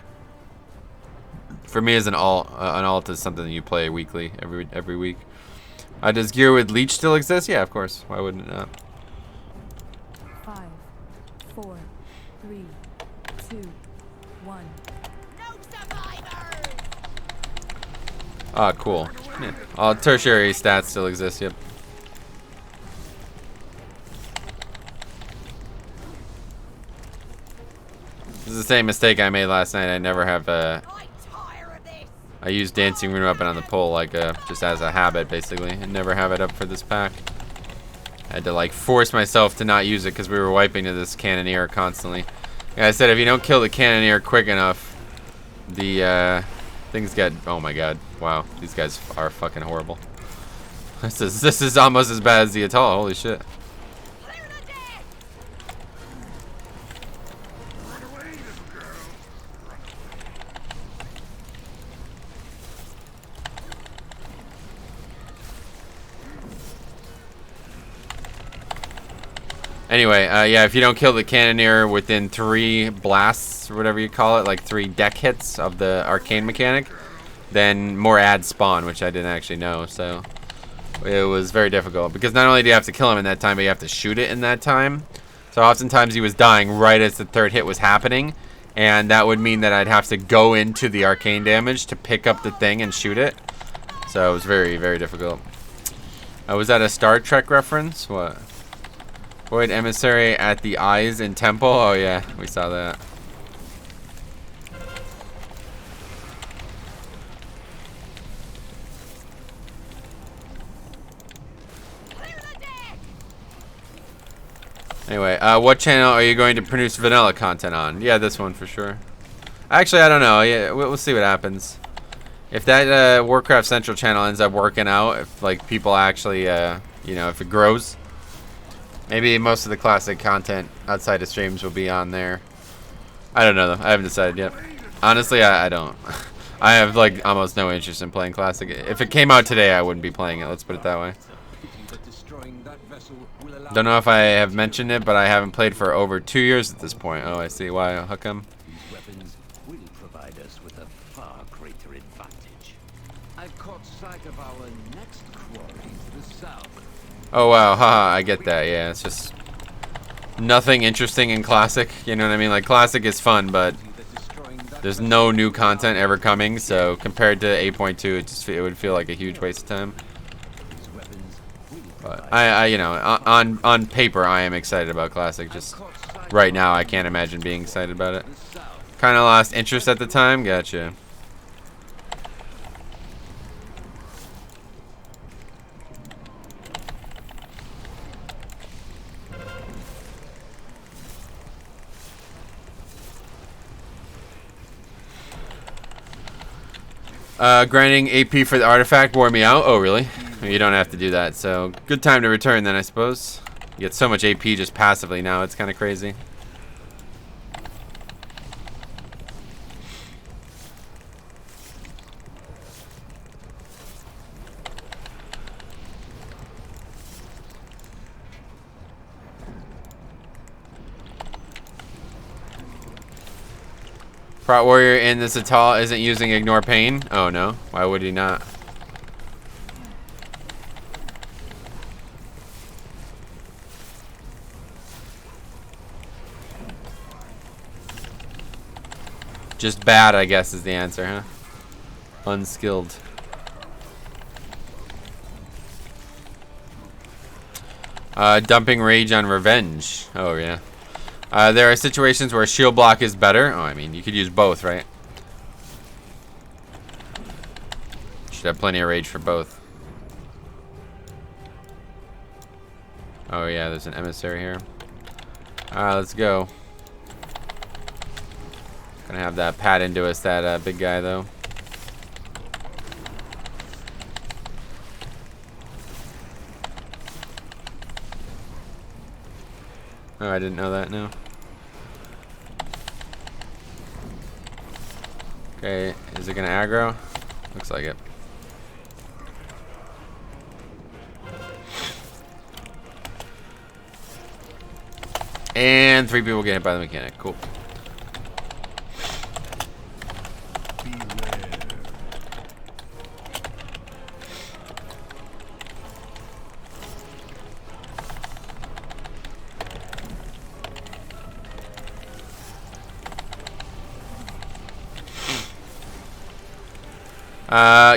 for me, as an alt is something that you play weekly, every week. Does gear with leech still exist? Yeah, of course. Why wouldn't it not? 5, 4, 3, 2, 1. No survivors! Ah, cool. Yeah. All tertiary stats still exist, yep. This is the same mistake I made last night. I never have I tire of this! I use Dancing Rune Weapon on the pull like just as a habit basically, and never have it up for this pack. I had to like force myself to not use it because we were wiping to this Cannoneer constantly. Yeah, I said if you don't kill the Cannoneer quick enough, the things get... Oh my god. Wow. These guys are fucking horrible. This is almost as bad as the Atoll. Holy shit. Clear the deck! Anyway, yeah, if you don't kill the Cannoneer within 3 blasts, or whatever you call it, like 3 deck hits of the arcane mechanic, then more ads spawn, which I didn't actually know, so it was very difficult. Because not only do you have to kill him in that time, but you have to shoot it in that time. So oftentimes he was dying right as the 3rd hit was happening, and that would mean that I'd have to go into the arcane damage to pick up the thing and shoot it. So it was very, very difficult. Was that a Star Trek reference? What? Void Emissary at the eyes in Temple? Oh yeah, we saw that. Anyway, what channel are you going to produce vanilla content on? Yeah, this one for sure. Actually, I don't know. Yeah, we'll see what happens. If that Warcraft Central channel ends up working out, if like people actually, you know, if it grows, maybe most of the classic content outside of streams will be on there. I don't know though. I haven't decided yet. Honestly, I don't. I have like almost no interest in playing classic. If it came out today, I wouldn't be playing it. Let's put it that way. Don't know if I have mentioned it, but I haven't played for over 2 years at this point. Oh, I see why. How come? These weapons will provide us with a far greater advantage. I've caught sight of our next quarry to the south. Oh wow, haha, I get that. Yeah, it's just nothing interesting in classic. You know what I mean? Like classic is fun, but there's no new content ever coming. So compared to 8.2, it would feel like a huge waste of time. But I you know, on paper, I am excited about classic. Just right now, I can't imagine being excited about it. Kind of lost interest at the time. Gotcha. Grinding AP for the artifact wore me out. Oh, really? You don't have to do that. So, good time to return then, I suppose. You get so much AP just passively now. It's kind of crazy. Prot Warrior in this Atal isn't using Ignore Pain? Oh no, why would he not? Just bad, I guess, is the answer, huh? Unskilled. Dumping Rage on Revenge. Oh yeah. There are situations where shield block is better. Oh, I mean, you could use both, right? Should have plenty of rage for both. Oh yeah, there's an emissary here. Let's go. Gonna have that pat into us, that big guy though. Oh, I didn't know that, no. Okay, is it gonna aggro? Looks like it. And 3 people get hit by the mechanic. Cool.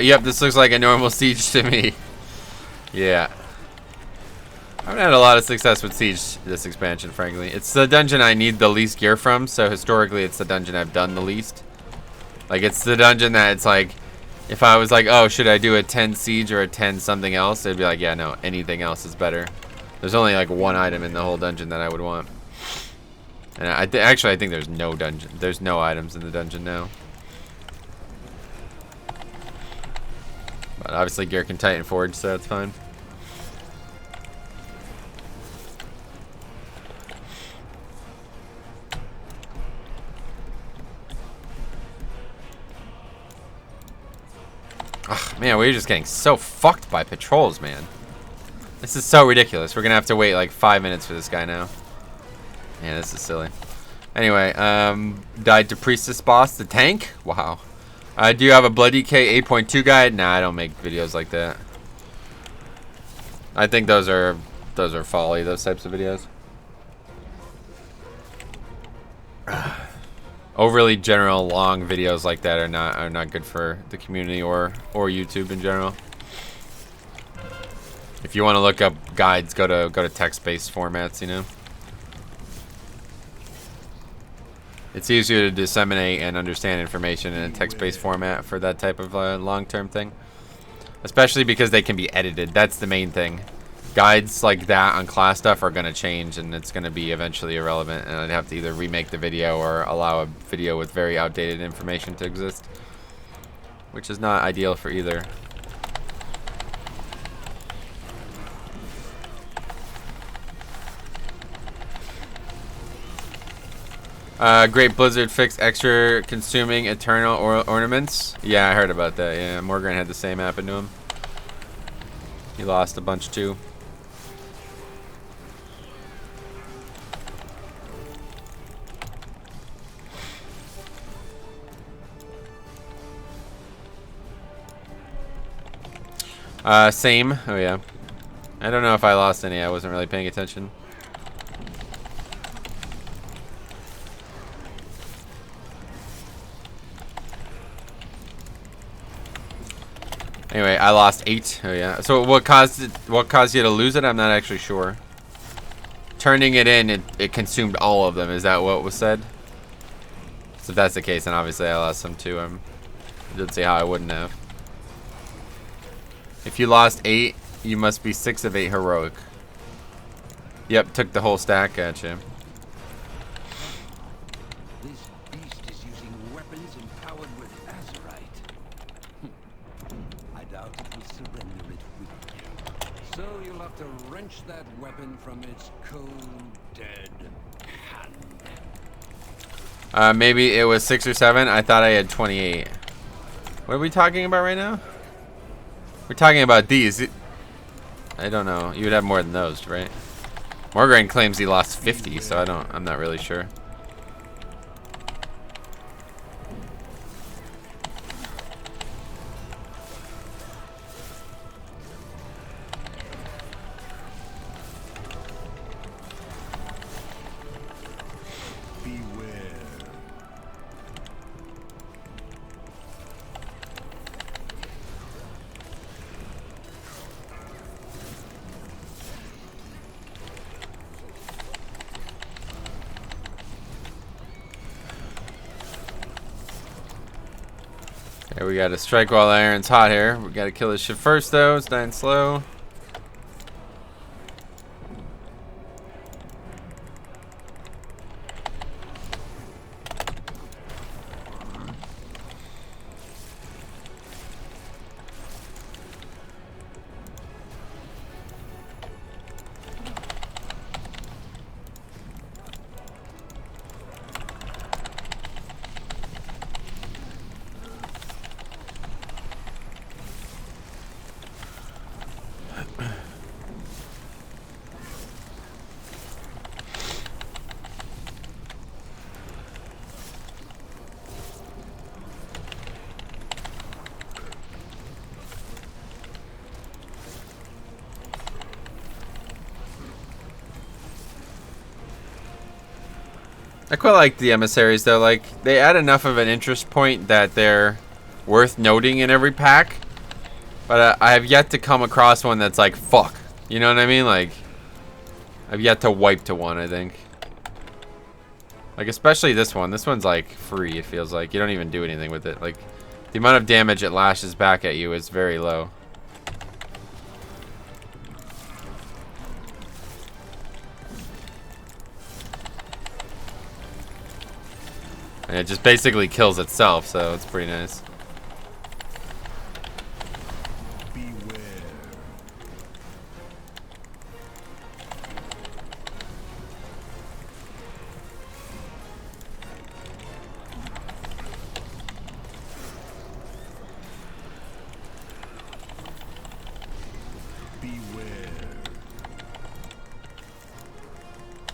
Yep, this looks like a normal siege to me. Yeah. I haven't had a lot of success with siege this expansion, frankly. It's the dungeon I need the least gear from, so historically it's the dungeon I've done the least. Like, it's the dungeon that it's like, if I was like, oh, should I do a 10 siege or a 10 something else? It'd be like, yeah, no, anything else is better. There's only like one item in the whole dungeon that I would want. And actually, I think there's no dungeon. There's no items in the dungeon now. But obviously gear can Titan Forge, so that's fine. Ugh, man, we're just getting so fucked by patrols, man. This is so ridiculous. We're gonna have to wait like 5 minutes for this guy now. Man, this is silly. Anyway, died to Priestess boss, the tank? Wow. Do you have a Bloody K 8.2 guide? Nah, I don't make videos like that. I think those are folly, those types of videos. Overly general, long videos like that are not good for the community or YouTube in general. If you want to look up guides, go to text-based formats, you know. It's easier to disseminate and understand information in a text-based format for that type of long-term thing. Especially because they can be edited. That's the main thing. Guides like that on class stuff are going to change, and it's going to be eventually irrelevant. And I'd have to either remake the video or allow a video with very outdated information to exist. which is not ideal for either. Great Blizzard fixed extra consuming eternal ornaments. Yeah, I heard about that. Yeah, Morgan had the same happen to him. He lost a bunch too. Same. Oh yeah. I don't know if I lost any. I wasn't really paying attention. Anyway, I lost 8. Oh yeah. So what caused it? What caused you to lose it? I'm not actually sure. Turning it in, it consumed all of them. Is that what was said? So if that's the case, then obviously I lost some too. I didn't see how I wouldn't have. If you lost 8, you must be 6 of 8 heroic. Yep, took the whole stack at you. This beast is using weapons empowered with azurite. I doubt it will surrender it weak. So you'll have to wrench that weapon from its cold, dead hand. Maybe it was 6 or 7. I thought I had 28. What are we talking about right now? We're talking about these. I don't know. You would have more than those, right? Morgan claims he lost 50, so I'm not really sure. Okay, we gotta strike while the iron's hot here. We gotta kill this shit first though. It's dying slow. I quite like the emissaries though. Like, they add enough of an interest point that they're worth noting in every pack. But I have yet to come across one that's like, fuck. You know what I mean? Like, I've yet to wipe to one, I think. Like, especially this one. This one's like free, it feels like. You don't even do anything with it. Like, the amount of damage it lashes back at you is very low. And it just basically kills itself, so it's pretty nice.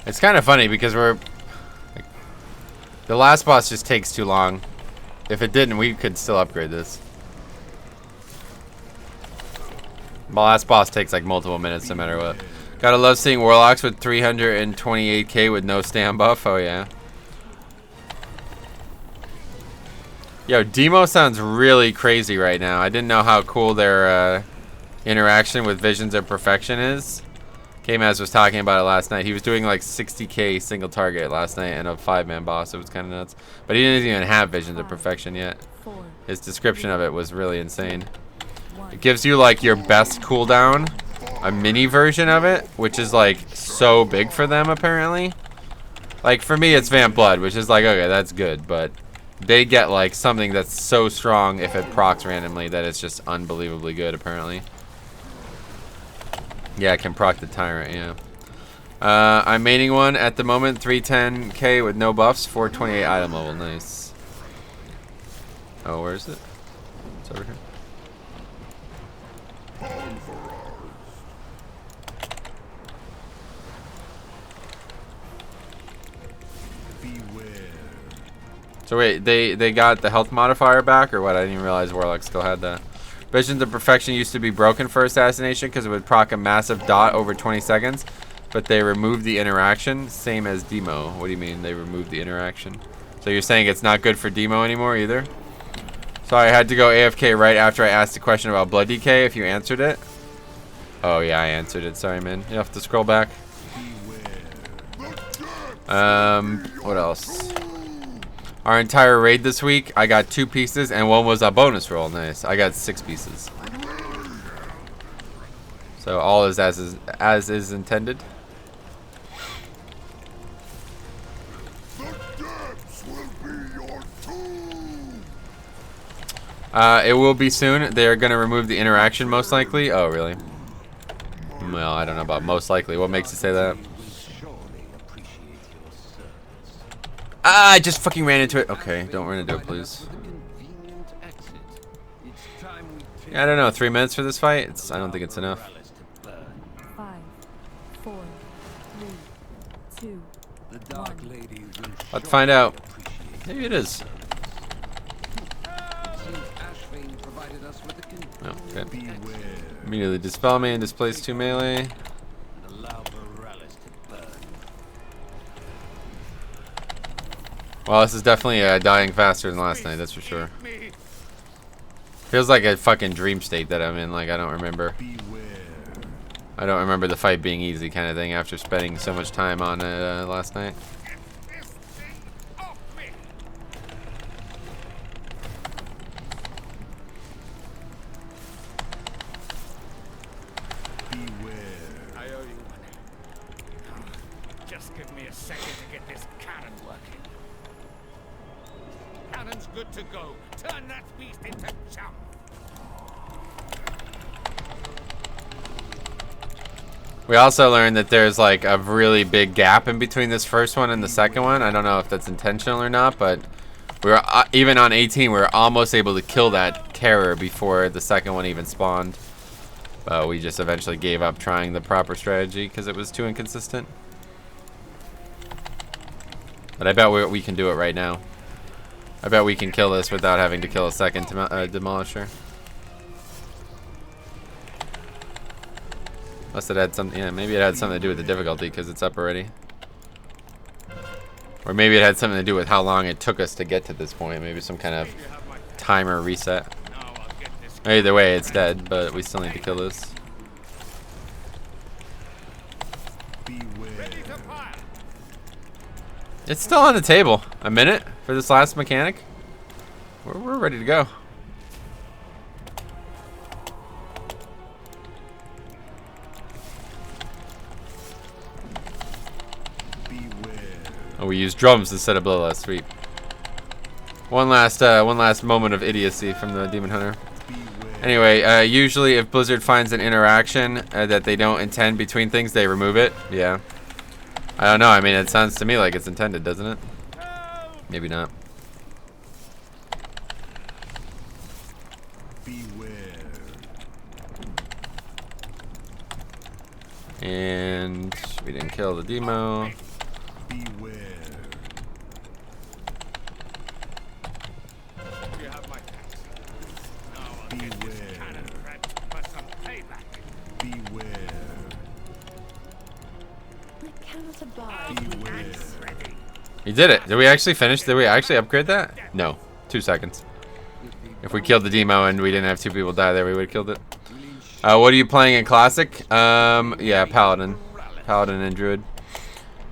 It's kind of funny because the last boss just takes too long. If it didn't, we could still upgrade this. The last boss takes like multiple minutes no matter what. Gotta love seeing warlocks with 328k with no stand buff. Oh yeah. Yo, Demo sounds really crazy right now. I didn't know how cool their interaction with Visions of Perfection is. K-Maz was talking about it last night. He was doing like 60k single target last night and a 5-man boss. It was kind of nuts. But he didn't even have Visions of Perfection yet. His description of it was really insane. It gives you like your best cooldown, a mini version of it, which is like so big for them apparently. Like for me it's Vamp Blood, which is like, okay, that's good, but They get like something that's so strong if it procs randomly that it's just unbelievably good apparently. Yeah, it can proc the tyrant, yeah. I'm maining one at the moment, 310k with no buffs, 428 item level, nice. Oh, where is it? It's over here. So wait, they got the health modifier back or what? I didn't even realize Warlock still had that. Visions of Perfection used to be broken for Assassination because it would proc a massive dot over 20 seconds, but they removed the interaction, same as Demo. What do you mean they removed the interaction? So you're saying it's not good for Demo anymore either? So I had to go AFK right after I asked the question about blood decay if you answered it. Oh yeah, I answered it. Sorry, man. You have to scroll back. What else? Our entire raid this week, I got 2 pieces and one was a bonus roll. Nice. I got 6 pieces. So all is as is intended. It will be soon. They are going to remove the interaction most likely. Oh, really? Well, I don't know about most likely. What makes you say that? Ah, I just fucking ran into it. Okay, don't run into it, please. Yeah, I don't know. 3 minutes for this fight? I don't think it's enough. 5, 4, 3, 2, 1. Let's find out. Maybe it is. Oh, okay. Immediately dispel me and displace 2 melee. Well, this is definitely dying faster than last night, that's for sure. Feels like a fucking dream state that I'm in, like I don't remember. I don't remember the fight being easy kind of thing after spending so much time on it last night. I owe you one. Just give me a second to get this cannon working. Cannon's good to go. Turn that beast into chum. We also learned that there's like a really big gap in between this first one and the second one. I don't know if that's intentional or not, but we were even on 18, we were almost able to kill that terror before the second one even spawned. But we just eventually gave up trying the proper strategy because it was too inconsistent. But I bet we can do it right now. I bet we can kill this without having to kill a second demolisher. Unless it had something, yeah, maybe it had something to do with the difficulty because it's up already. Or maybe it had something to do with how long it took us to get to this point. Maybe some kind of timer reset. Either way, it's dead, but we still need to kill this. It's still on the table. A minute for this last mechanic. We're ready to go. Oh, we used drums instead of bloodlust. Sweet. One last moment of idiocy from the Demon Hunter. Anyway, usually if Blizzard finds an interaction that they don't intend between things, they remove it. Yeah. I don't know. I mean, it sounds to me like it's intended, doesn't it? Maybe not. And we didn't kill the demo. He did it. Did we actually finish? Did we actually upgrade that? No. 2 seconds. If we killed the demo and we didn't have 2 people die there, we would have killed it. What are you playing in Classic? Yeah, Paladin. Paladin and Druid.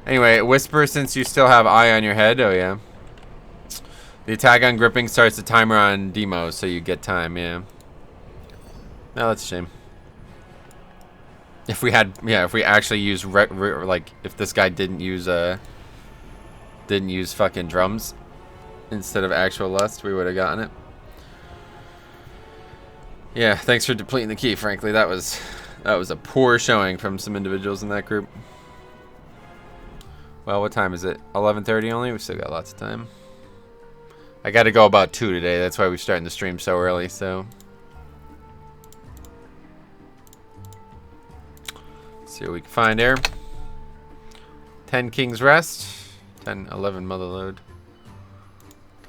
Anyway, Whisper since you still have eye on your head. Oh, yeah. The attack on gripping starts the timer on demo, so you get time, yeah. No, that's a shame. If we had, yeah, if we actually used, like, if this guy didn't use fucking drums, instead of actual lust, we would have gotten it. Yeah, thanks for depleting the key, frankly. That was a poor showing from some individuals in that group. Well, what time is it? 11:30 only? We still got lots of time. I got to go about 2 today. That's why we're starting the stream so early, so. Let's see what we can find here. 10 King's Rest. 10, 11 Motherload.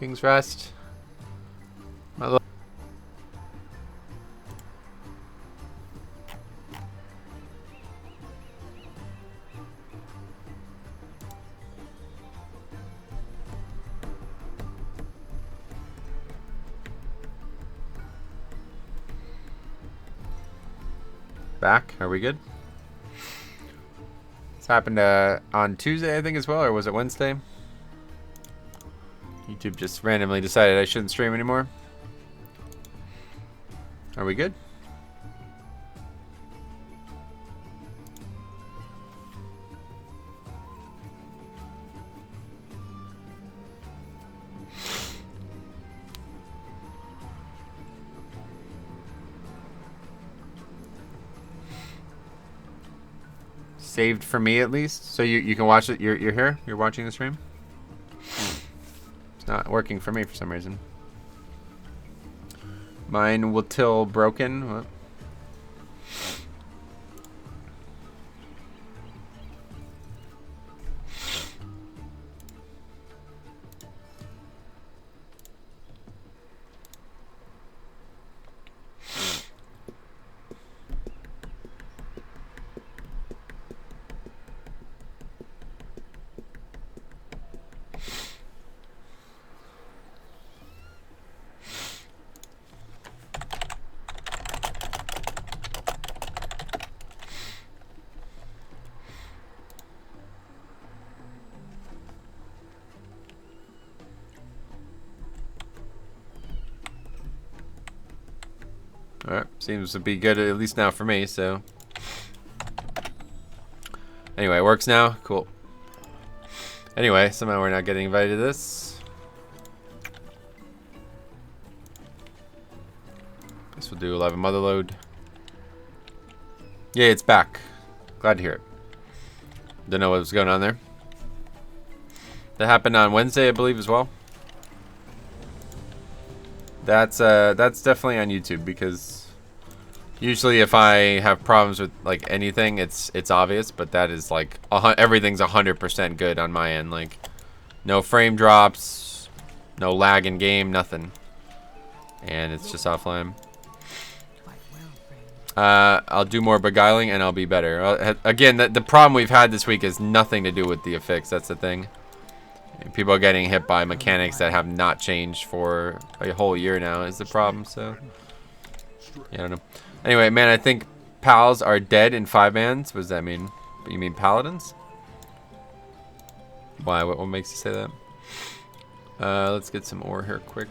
King's Rest. Motherload. Back. Are we good? This happened on Tuesday, I think, as well, or was it Wednesday? YouTube just randomly decided I shouldn't stream anymore. Are we good? Saved for me at least, so you can watch it. You're here. You're watching the stream. It's not working for me for some reason. Mine will till broken. What? Alright, seems to be good at least now for me, so. Anyway, it works now? Cool. Anyway, somehow we're not getting invited to this. Guess we'll do 11 Motherload. Yeah, it's back. Glad to hear it. Don't know what was going on there. That happened on Wednesday, I believe, as well. That's definitely on YouTube, because usually if I have problems with like anything, it's obvious, but that is like everything's 100% good on my end. Like no frame drops, no lag in game, nothing, and it's just offline. I'll do more Beguiling and I'll be better. Again, the problem we've had this week is nothing to do with the affix. That's the thing. People are getting hit by mechanics that have not changed for a whole year now is the problem, so. Yeah, I don't know. Anyway, man, I think pals are dead in 5-mans. What does that mean? You mean paladins? Why? What makes you say that? Let's get some ore here quick.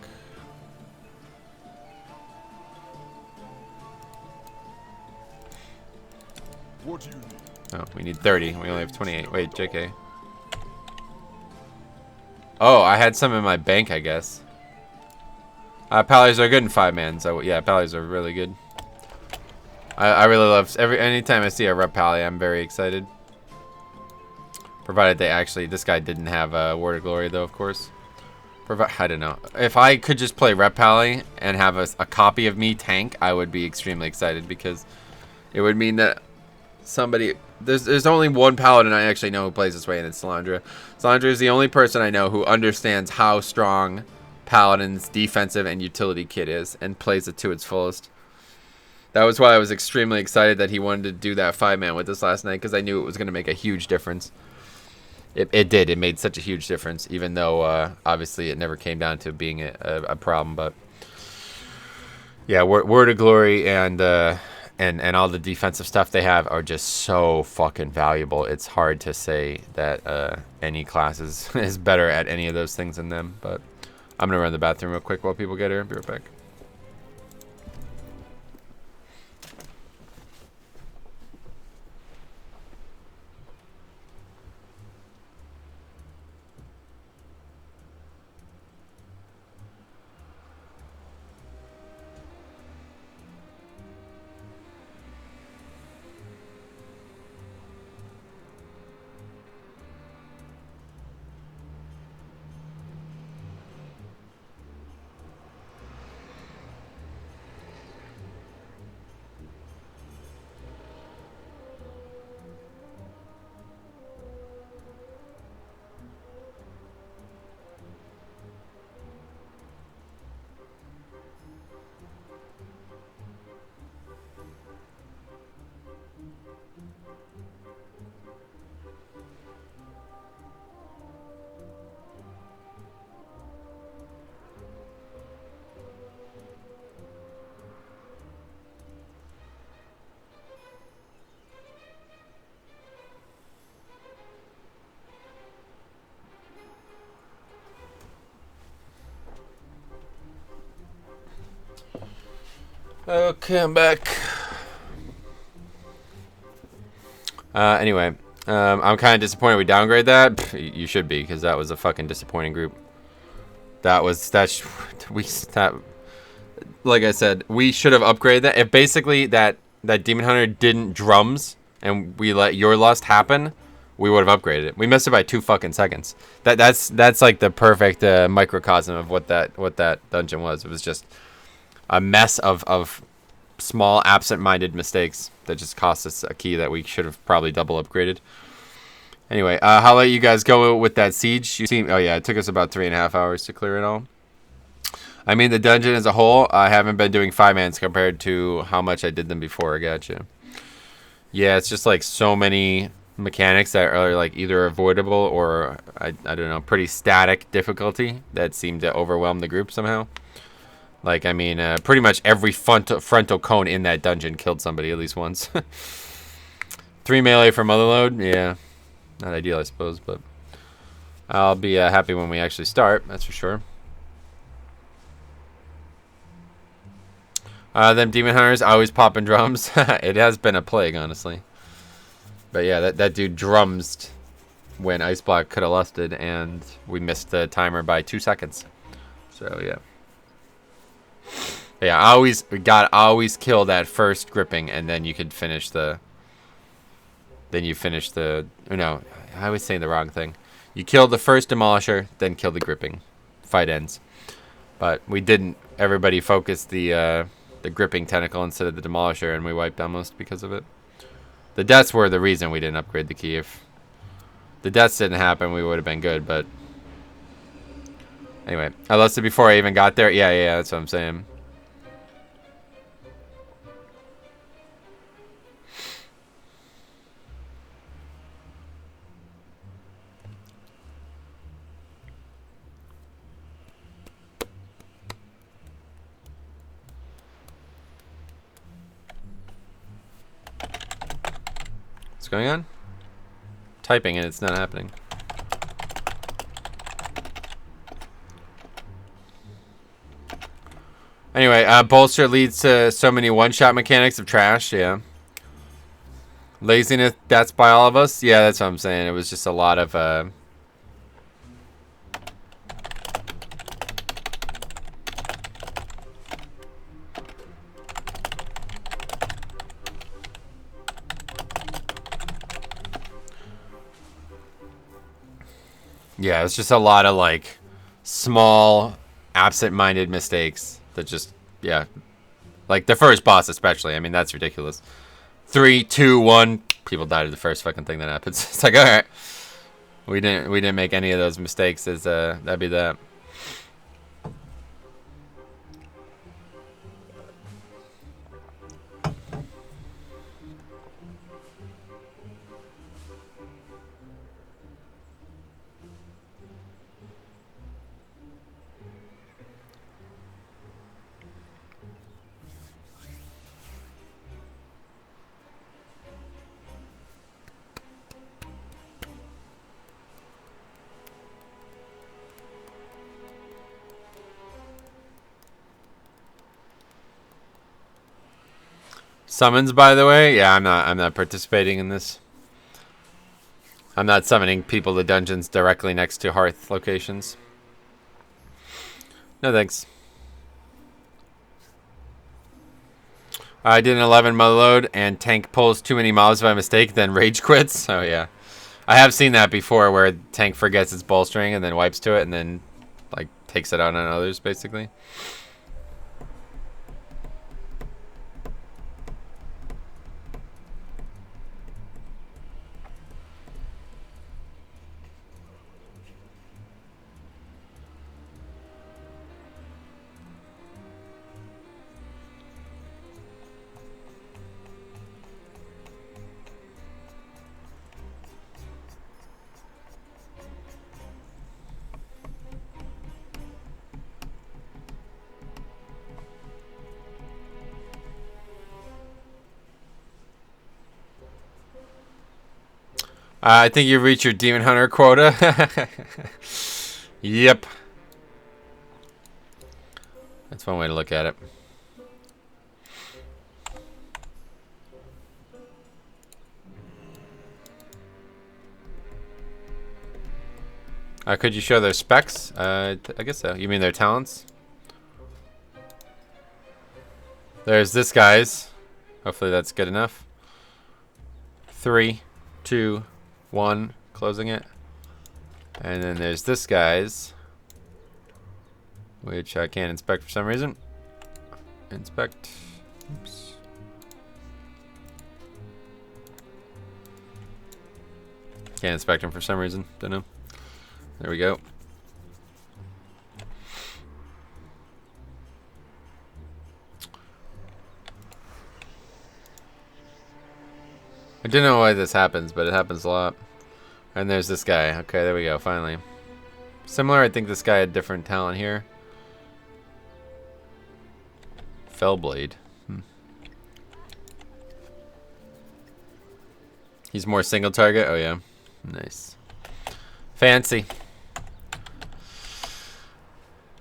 What do you need? Oh, we need 30. We only have 28. Wait, JK. Oh, I had some in my bank, I guess. Pallies are good in 5-man, so yeah, pallies are really good. I really love anytime I see a rep pally, I'm very excited. Provided they actually, this guy didn't have a Word of Glory though, of course. I don't know. If I could just play rep pally and have a copy of me tank, I would be extremely excited, because it would mean that somebody. There's only one paladin I actually know who plays this way, and it's Salandra. Salandra is the only person I know who understands how strong Paladin's defensive and utility kit is, and plays it to its fullest. That was why I was extremely excited that he wanted to do that 5-man with us last night, because I knew it was going to make a huge difference. It did. It made such a huge difference, even though obviously it never came down to being a problem. But yeah, Word of Glory and all the defensive stuff they have are just so fucking valuable. It's hard to say that any class is better at any of those things than them. But I'm gonna run to the bathroom real quick while people get here. Be right back. Okay, I'm back. Anyway, I'm kind of disappointed we downgrade that. Pff, you should be, because that was a fucking disappointing group. Like I said, we should have upgraded that. If basically that Demon Hunter didn't drums and we let Your Lust happen, we would have upgraded it. We missed it by 2 fucking seconds. That's like the perfect microcosm of what that dungeon was. It was just a mess of small absent-minded mistakes that just cost us a key that we should have probably double upgraded. Anyway, how let you guys go with that siege? Oh yeah, it took us about 3.5 hours to clear it all. I mean, the dungeon as a whole, I haven't been doing 5-mans compared to how much I did them before. I gotcha. Yeah, it's just like so many mechanics that are like either avoidable or I don't know, pretty static difficulty that seem to overwhelm the group somehow. Like, I mean, pretty much every frontal cone in that dungeon killed somebody at least once. 3 melee for Motherload? Yeah. Not ideal, I suppose, but I'll be happy when we actually start, that's for sure. Them Demon Hunters always popping drums. It has been a plague, honestly. But yeah, that dude drumsed when Ice Block could have lusted, and we missed the timer by 2 seconds. So, yeah. Yeah, always kill that first gripping, and then you could finish the. Oh no, I was saying the wrong thing. You kill the first demolisher, then kill the gripping. Fight ends. But we didn't. Everybody focused the gripping tentacle instead of the demolisher, and we wiped almost because of it. The deaths were the reason we didn't upgrade the key. If the deaths didn't happen, we would have been good. But anyway, I lost it before I even got there. Yeah, that's what I'm saying. What's going on? Typing and it's not happening. Anyway, bolster leads to so many one-shot mechanics of trash, yeah. Laziness, that's by all of us? Yeah, that's what I'm saying. It was just a lot of... Yeah, it's just a lot of, like, small, absent-minded mistakes that just, yeah. Like, the first boss especially. I mean, that's ridiculous. 3, 2, 1. People died at the first fucking thing that happens. It's like, alright. We didn't make any of those mistakes. That'd be that. Summons, by the way, yeah, I'm not participating in this. I'm not summoning people to dungeons directly next to hearth locations. No thanks. I did an 11 motherload and tank pulls too many mobs by mistake, then rage quits. Oh yeah, I have seen that before where tank forgets its bolstering and then wipes to it and then like takes it out on others basically. I think you've reached your Demon Hunter quota. Yep. That's one way to look at it. Could you show their specs? I guess so. You mean their talents? There's this guy's. Hopefully that's good enough. 3, 2, 1. Closing it. And then there's this guy's, which I can't inspect for some reason. Inspect. Oops. Can't inspect him for some reason. Don't know. There we go. I don't know why this happens, but it happens a lot. And there's this guy. Okay, there we go, finally. Similar, I think this guy had different talent here. Fellblade. He's more single target? Oh, yeah. Nice. Fancy.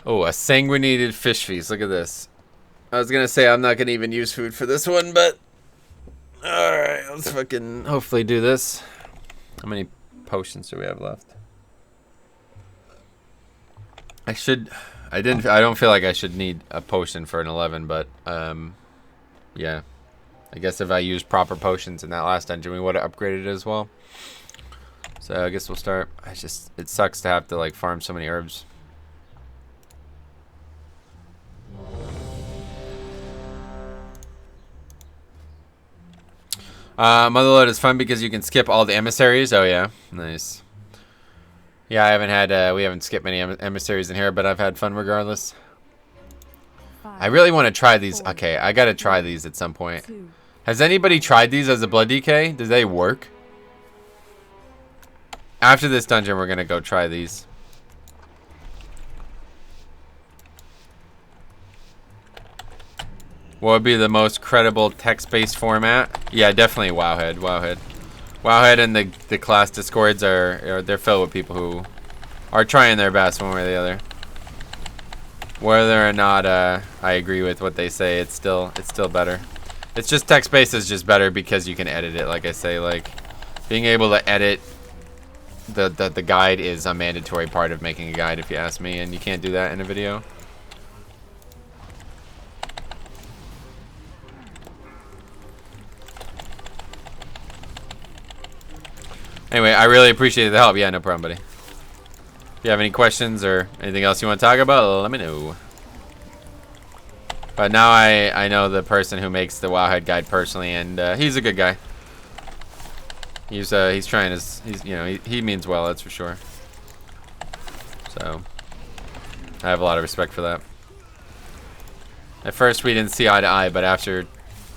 Oh, a sanguinated fish feast. Look at this. I was going to say I'm not going to even use food for this one, but... Alright, let's fucking hopefully do this. How many potions do we have left? I don't feel like I should need a potion for an 11, but yeah. I guess if I used proper potions in that last dungeon, we would have upgraded it as well. So I guess we'll start. It sucks to have to like farm so many herbs. Motherload is fun because you can skip all the emissaries. Oh yeah, nice. Yeah, I haven't had we haven't skipped many emissaries in here, but I've had fun regardless. 5, I really want to try these. 4, Okay, I gotta try these at some point. 2, Has anybody tried these as a blood DK? Do they work? After this dungeon, we're gonna go try these. What would be the most credible text-based format? Yeah, definitely Wowhead. Wowhead and the class discords they're filled with people who are trying their best one way or the other. Whether or not I agree with what they say, it's still better. It's just text-based is just better because you can edit it. Like I say, like being able to edit the guide is a mandatory part of making a guide, if you ask me, and you can't do that in a video. Anyway, I really appreciate the help. Yeah, no problem, buddy. If you have any questions or anything else you want to talk about, let me know. But now I know the person who makes the Wowhead guide personally, and he's a good guy. He's trying his, he means well, that's for sure. So I have a lot of respect for that. At first we didn't see eye to eye, but after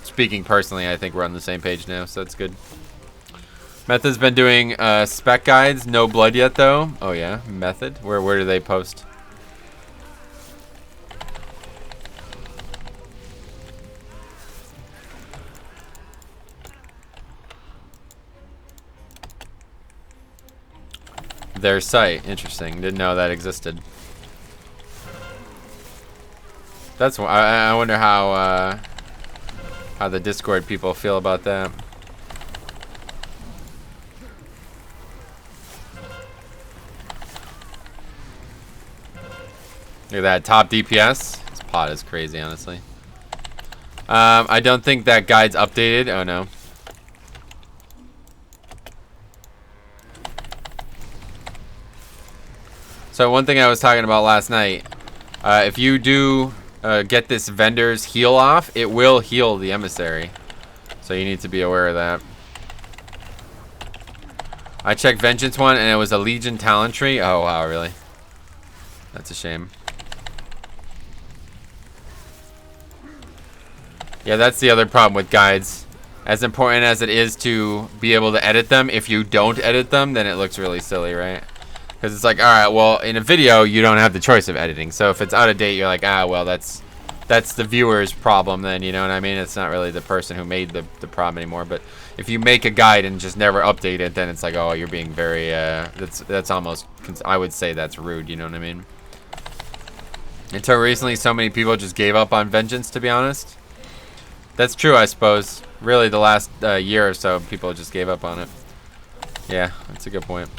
speaking personally, I think we're on the same page now, so that's good. Method's been doing spec guides. No blood yet, though. Oh yeah, Method. Where do they post? Their site. Interesting. Didn't know that existed. That's I wonder how the Discord people feel about that. Look at that, top DPS. This pot is crazy, honestly. I don't think that guide's updated. Oh no. So one thing I was talking about last night, if you do get this vendor's heal off, it will heal the emissary. So you need to be aware of that. I checked Vengeance one and it was a Legion talent tree. Oh wow, really? That's a shame. Yeah, that's the other problem with guides. As important as it is to be able to edit them, if you don't edit them, then it looks really silly, right? Because it's like, alright, well, in a video, you don't have the choice of editing. So if it's out of date, you're like, ah, well, that's the viewer's problem then, you know what I mean? It's not really the person who made the problem anymore. But if you make a guide and just never update it, then it's like, oh, you're being very, that's almost, I would say that's rude, you know what I mean? Until recently, so many people just gave up on Vengeance, to be honest. That's true, I suppose. Really, the last year or so, people just gave up on it. Yeah, that's a good point.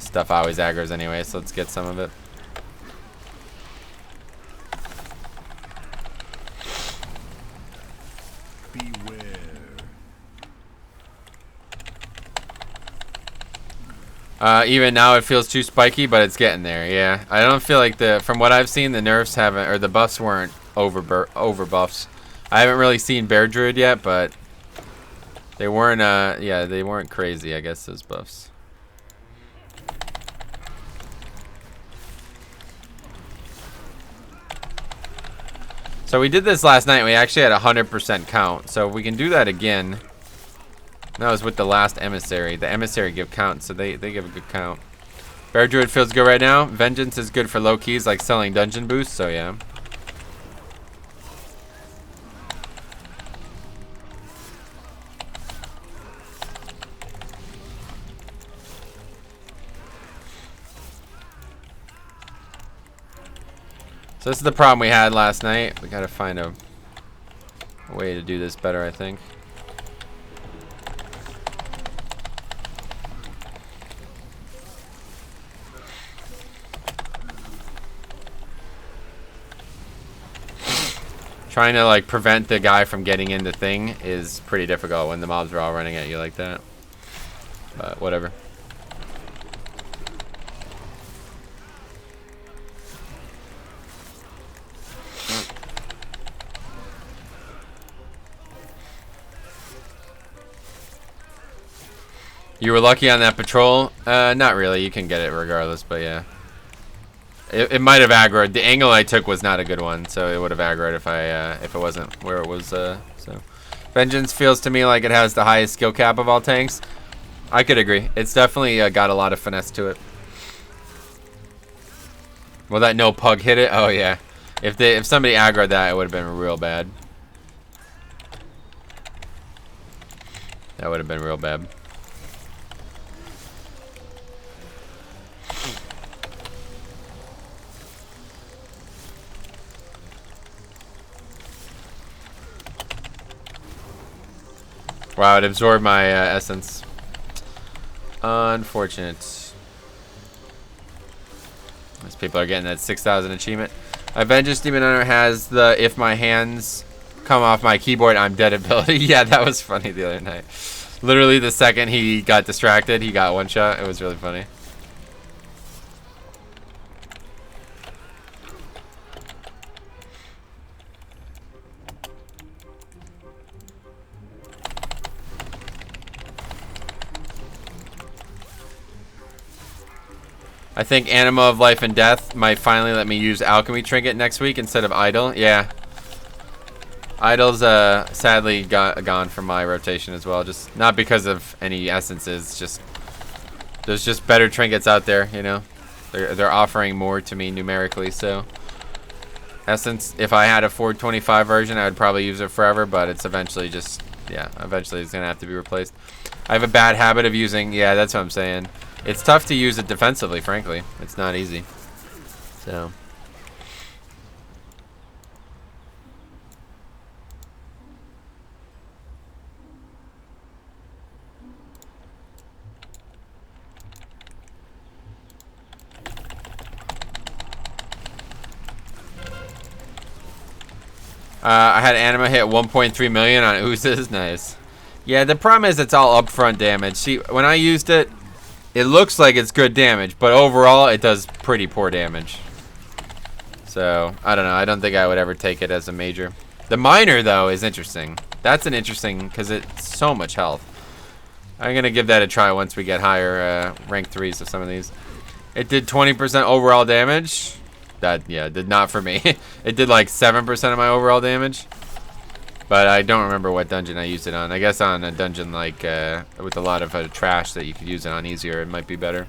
stuff always aggroes anyway, so let's get some of it. Beware. Even now it feels too spiky, but it's getting there. Yeah, I don't feel like from what I've seen, the nerfs haven't, or the buffs weren't over buffs. I haven't really seen Bear Druid yet, but they weren't. Yeah, they weren't crazy. I guess those buffs. So we did this last night. We actually had 100% count. So we can do that again. That was with the last Emissary. The Emissary give count, so they give a good count. Bear Druid feels good right now. Vengeance is good for low keys, like selling dungeon boosts, so yeah. So this is the problem we had last night. We gotta find a way to do this better, I think. Trying to like prevent the guy from getting in the thing is pretty difficult when the mobs are all running at you like that. But whatever. You were lucky on that patrol? Not really. You can get it regardless, but yeah. It might have aggroed. The angle I took was not a good one, so it would have aggroed if it wasn't where it was. So Vengeance feels to me like it has the highest skill cap of all tanks. I could agree. It's definitely got a lot of finesse to it. Will that no pug hit it? Oh yeah. If somebody aggroed that, it would have been real bad. That would have been real bad. Wow, it absorbed my essence. Unfortunate. These people are getting that 6,000 achievement. Vengeance Demon Hunter has the if my hands come off my keyboard, I'm dead ability. Yeah, that was funny the other night. Literally the second he got distracted, he got one shot. It was really funny. I think Anima of Life and Death might finally let me use Alchemy Trinket next week instead of Idol. Yeah. Idol's sadly gone from my rotation as well. Just not because of any essences. Just there's just better trinkets out there, you know. They're offering more to me numerically. So Essence, if I had a 425 version, I would probably use it forever. But it's eventually just eventually it's gonna have to be replaced. I have a bad habit of using. Yeah, that's what I'm saying. It's tough to use it defensively, frankly. It's not easy. So. I had Anima hit 1.3 million on oozes. Nice. Yeah, the problem is it's all upfront damage. See, when I used it, it looks like it's good damage, but overall it does pretty poor damage. So, I don't know. I don't think I would ever take it as a major. The minor, though, is interesting. That's an interesting, because it's so much health. I'm going to give that a try once we get higher rank 3s of some of these. It did 20% overall damage. That, yeah, did not for me. It did like 7% of my overall damage. But I don't remember what dungeon I used it on. I guess on a dungeon like with a lot of trash that you could use it on easier, it might be better.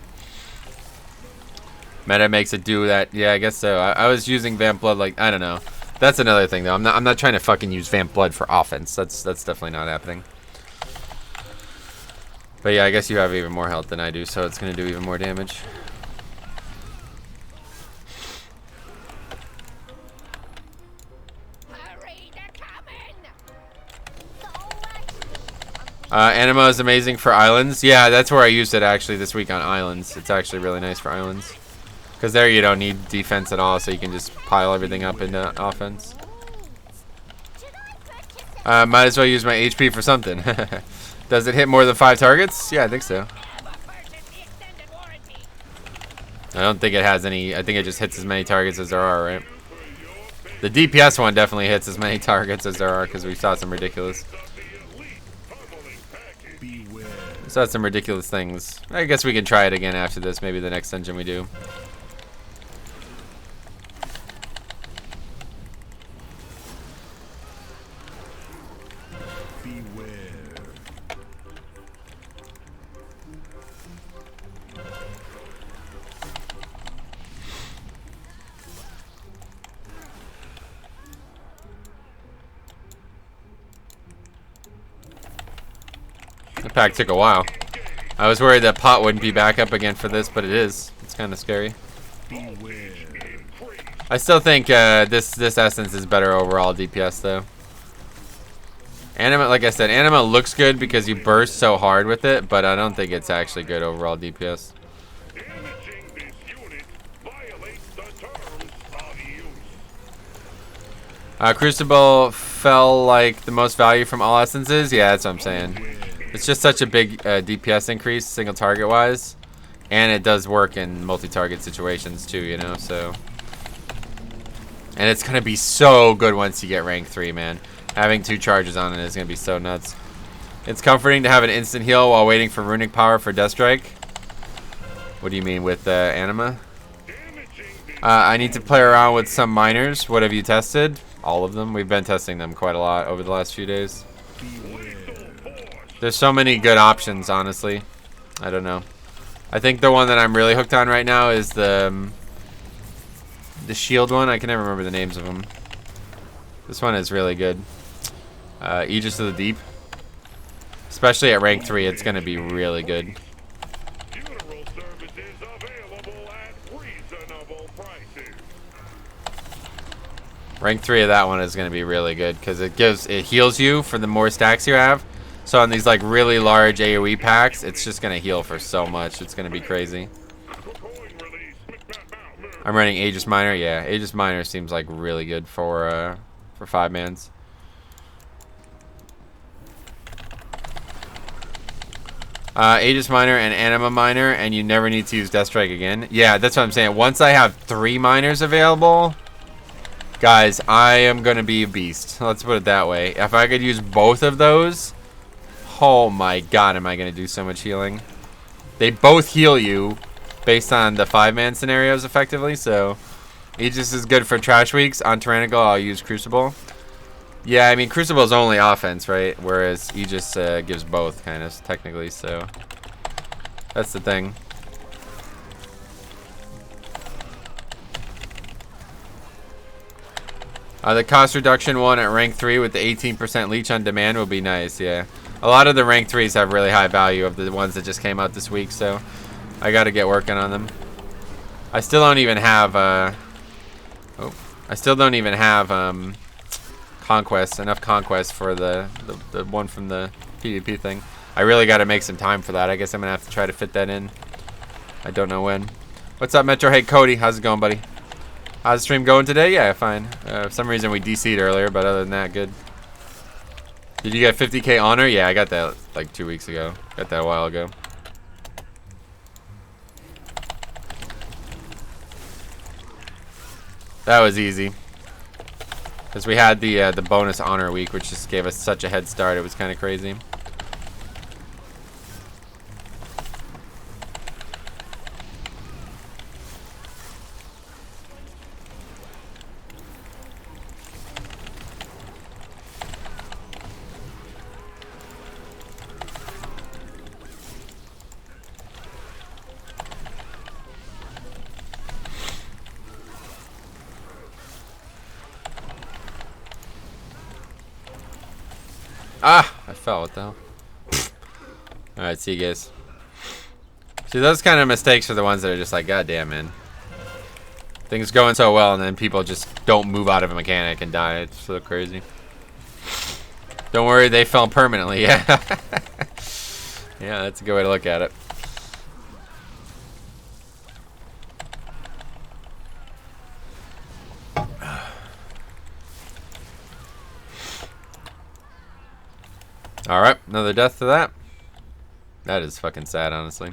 Meta makes it do that. Yeah, I guess so. I was using Vamp Blood like, I don't know. That's another thing though. I'm not trying to fucking use Vamp Blood for offense. That's definitely not happening. But yeah, I guess you have even more health than I do, so it's gonna do even more damage. Anima is amazing for islands. Yeah, that's where I used it actually this week on islands. It's actually really nice for islands. Because there you don't need defense at all, so you can just pile everything up into offense. Might as well use my HP for something. Does it hit more than 5 targets? Yeah, I think so. I don't think it has any. I think it just hits as many targets as there are, right? The DPS one definitely hits as many targets as there are because we saw some ridiculous. We saw some ridiculous things. I guess we can try it again after this. Maybe the next dungeon we do. The pack took a while. I was worried that pot wouldn't be back up again for this, but it is. It's kind of scary. I still think this essence is better overall DPS though. Anima, like I said, Anima looks good because you burst so hard with it, but I don't think it's actually good overall DPS. Crucible fell like the most value from all essences. Yeah, that's what I'm saying. It's just such a big DPS increase, single target wise, and it does work in multi-target situations too, you know. So, and it's gonna be so good once you get rank 3, man. Having 2 charges on it is gonna be so nuts. It's comforting to have an instant heal while waiting for runic power for Death Strike. What do you mean with Anima? I need to play around with some miners. What have you tested? All of them. We've been testing them quite a lot over the last few days. There's so many good options, honestly. I don't know. I think the one that I'm really hooked on right now is the shield one. I can never remember the names of them. This one is really good. Aegis of the Deep. Especially at rank 3, it's going to be really good. Rank 3 of that one is going to be really good because it heals you for the more stacks you have. So on these like really large AoE packs, it's just gonna heal for so much. It's gonna be crazy. I'm running Aegis Miner. Yeah, Aegis Miner seems like really good for 5-mans. Aegis Miner and Anima Miner, and you never need to use Death Strike again. Yeah, that's what I'm saying. Once I have 3 miners available, guys, I am gonna be a beast. Let's put it that way. If I could use both of those. Oh my god, am I going to do so much healing. They both heal you based on the 5-man scenarios effectively, so Aegis is good for trash weeks. On Tyrannical, I'll use Crucible. Yeah, I mean, Crucible is only offense, right? Whereas Aegis gives both, kind of, technically, so that's the thing. The cost reduction one at rank 3 with the 18% leech on demand will be nice, yeah. A lot of the rank 3s have really high value of the ones that just came out this week, so I got to get working on them. I still don't even have enough conquest for the one from the PvP thing. I really got to make some time for that. I guess I'm gonna have to try to fit that in. I don't know when. What's up, Metro? Hey, Cody, how's it going, buddy? How's the stream going today? Yeah, fine. For some reason we DC'd earlier, but other than that, good. Did you get 50k honor? Yeah, I got that like 2 weeks ago. Got that a while ago. That was easy. Because we had the bonus honor week, which just gave us such a head start. It was kind of crazy. Ah, I fell. What the hell? Alright, see you guys. See, those kind of mistakes are the ones that are just like, god damn, man. Things going so well, and then people just don't move out of a mechanic and die. It's so crazy. Don't worry, they fell permanently. Yeah. Yeah, that's a good way to look at it. Alright, another death to that. That is fucking sad, honestly.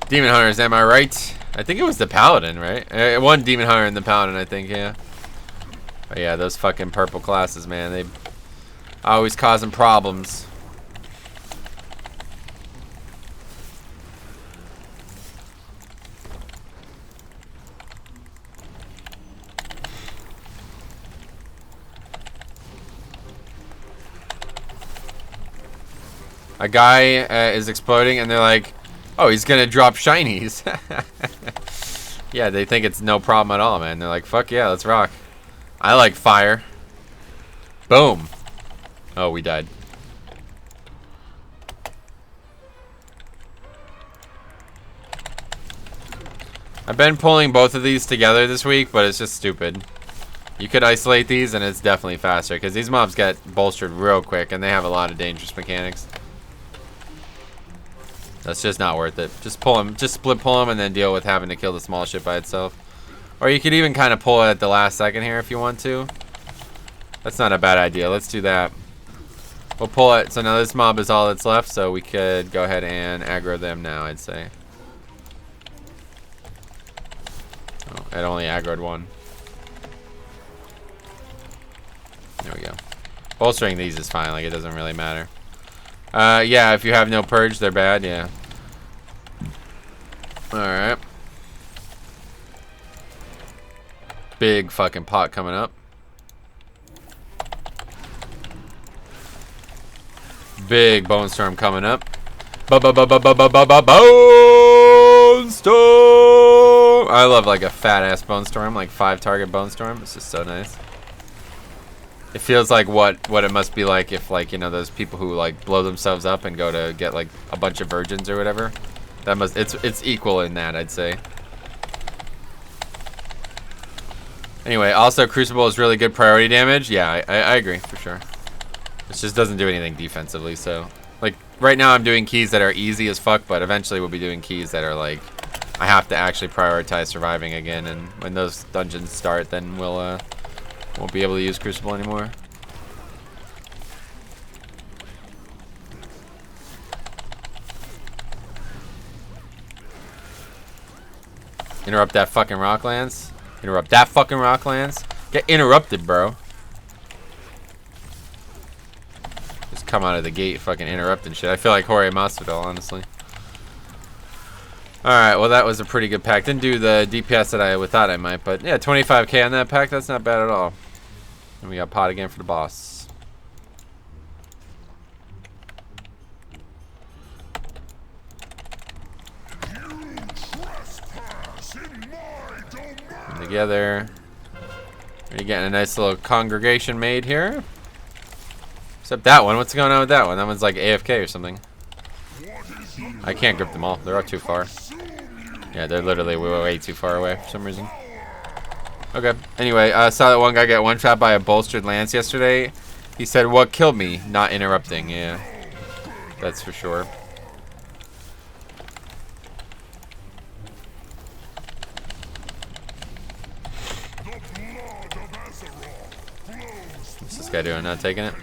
Demon Hunters, am I right? I think it was the Paladin, right? One Demon Hunter and the Paladin, I think, yeah. But yeah, those fucking purple classes, man. They always causing problems. A guy is exploding and they're like, oh, he's gonna drop shinies. Yeah, they think it's no problem at all, man. They're like, fuck yeah, let's rock. I like fire. Boom. Oh, we died. I've been pulling both of these together this week, but it's just stupid. You could isolate these and it's definitely faster because these mobs get bolstered real quick and they have a lot of dangerous mechanics. That's just not worth it. Just pull them, just split pull them and then deal with having to kill the small ship by itself. Or you could even kind of pull it at the last second here if you want to. That's not a bad idea. Let's do that. We'll pull it. So now this mob is all that's left, so we could go ahead and aggro them now, I'd say. Oh, it only aggroed one. There we go. Bolstering these is fine, like it doesn't really matter. Yeah, if you have no purge, they're bad, yeah. Alright. Big fucking pot coming up. Big bone storm coming up. Bone storm! I love like a fat ass bone storm, like 5 target bone storm. It's just so nice. It feels like what it must be like if, like, you know, those people who like blow themselves up and go to get like a bunch of virgins or whatever. That must it's equal in that, I'd say. Anyway, also Crucible is really good priority damage. Yeah, I agree for sure. It just doesn't do anything defensively. So like right now I'm doing keys that are easy as fuck, but eventually we'll be doing keys that are like I have to actually prioritize surviving again. And when those dungeons start, then we'll won't be able to use Crucible anymore. Interrupt that fucking Rocklands. Interrupt that fucking Rocklands. Get interrupted, bro. Just come out of the gate fucking interrupting shit. I feel like Jorge Masvidal, honestly. Alright, well that was a pretty good pack. Didn't do the DPS that I thought I might, but yeah, 25k on that pack, that's not bad at all. And we got pot again for the boss. And together. We're getting a nice little congregation made here. Except that one. What's going on with that one? That one's like AFK or something. I can't grip them all. They're all too far. Yeah, they're literally way too far away for some reason. Okay. Anyway, I saw that one guy get one-shot by a bolstered lance yesterday. He said, "What killed me? Not interrupting." Yeah, that's for sure. What's this guy doing? Not taking it?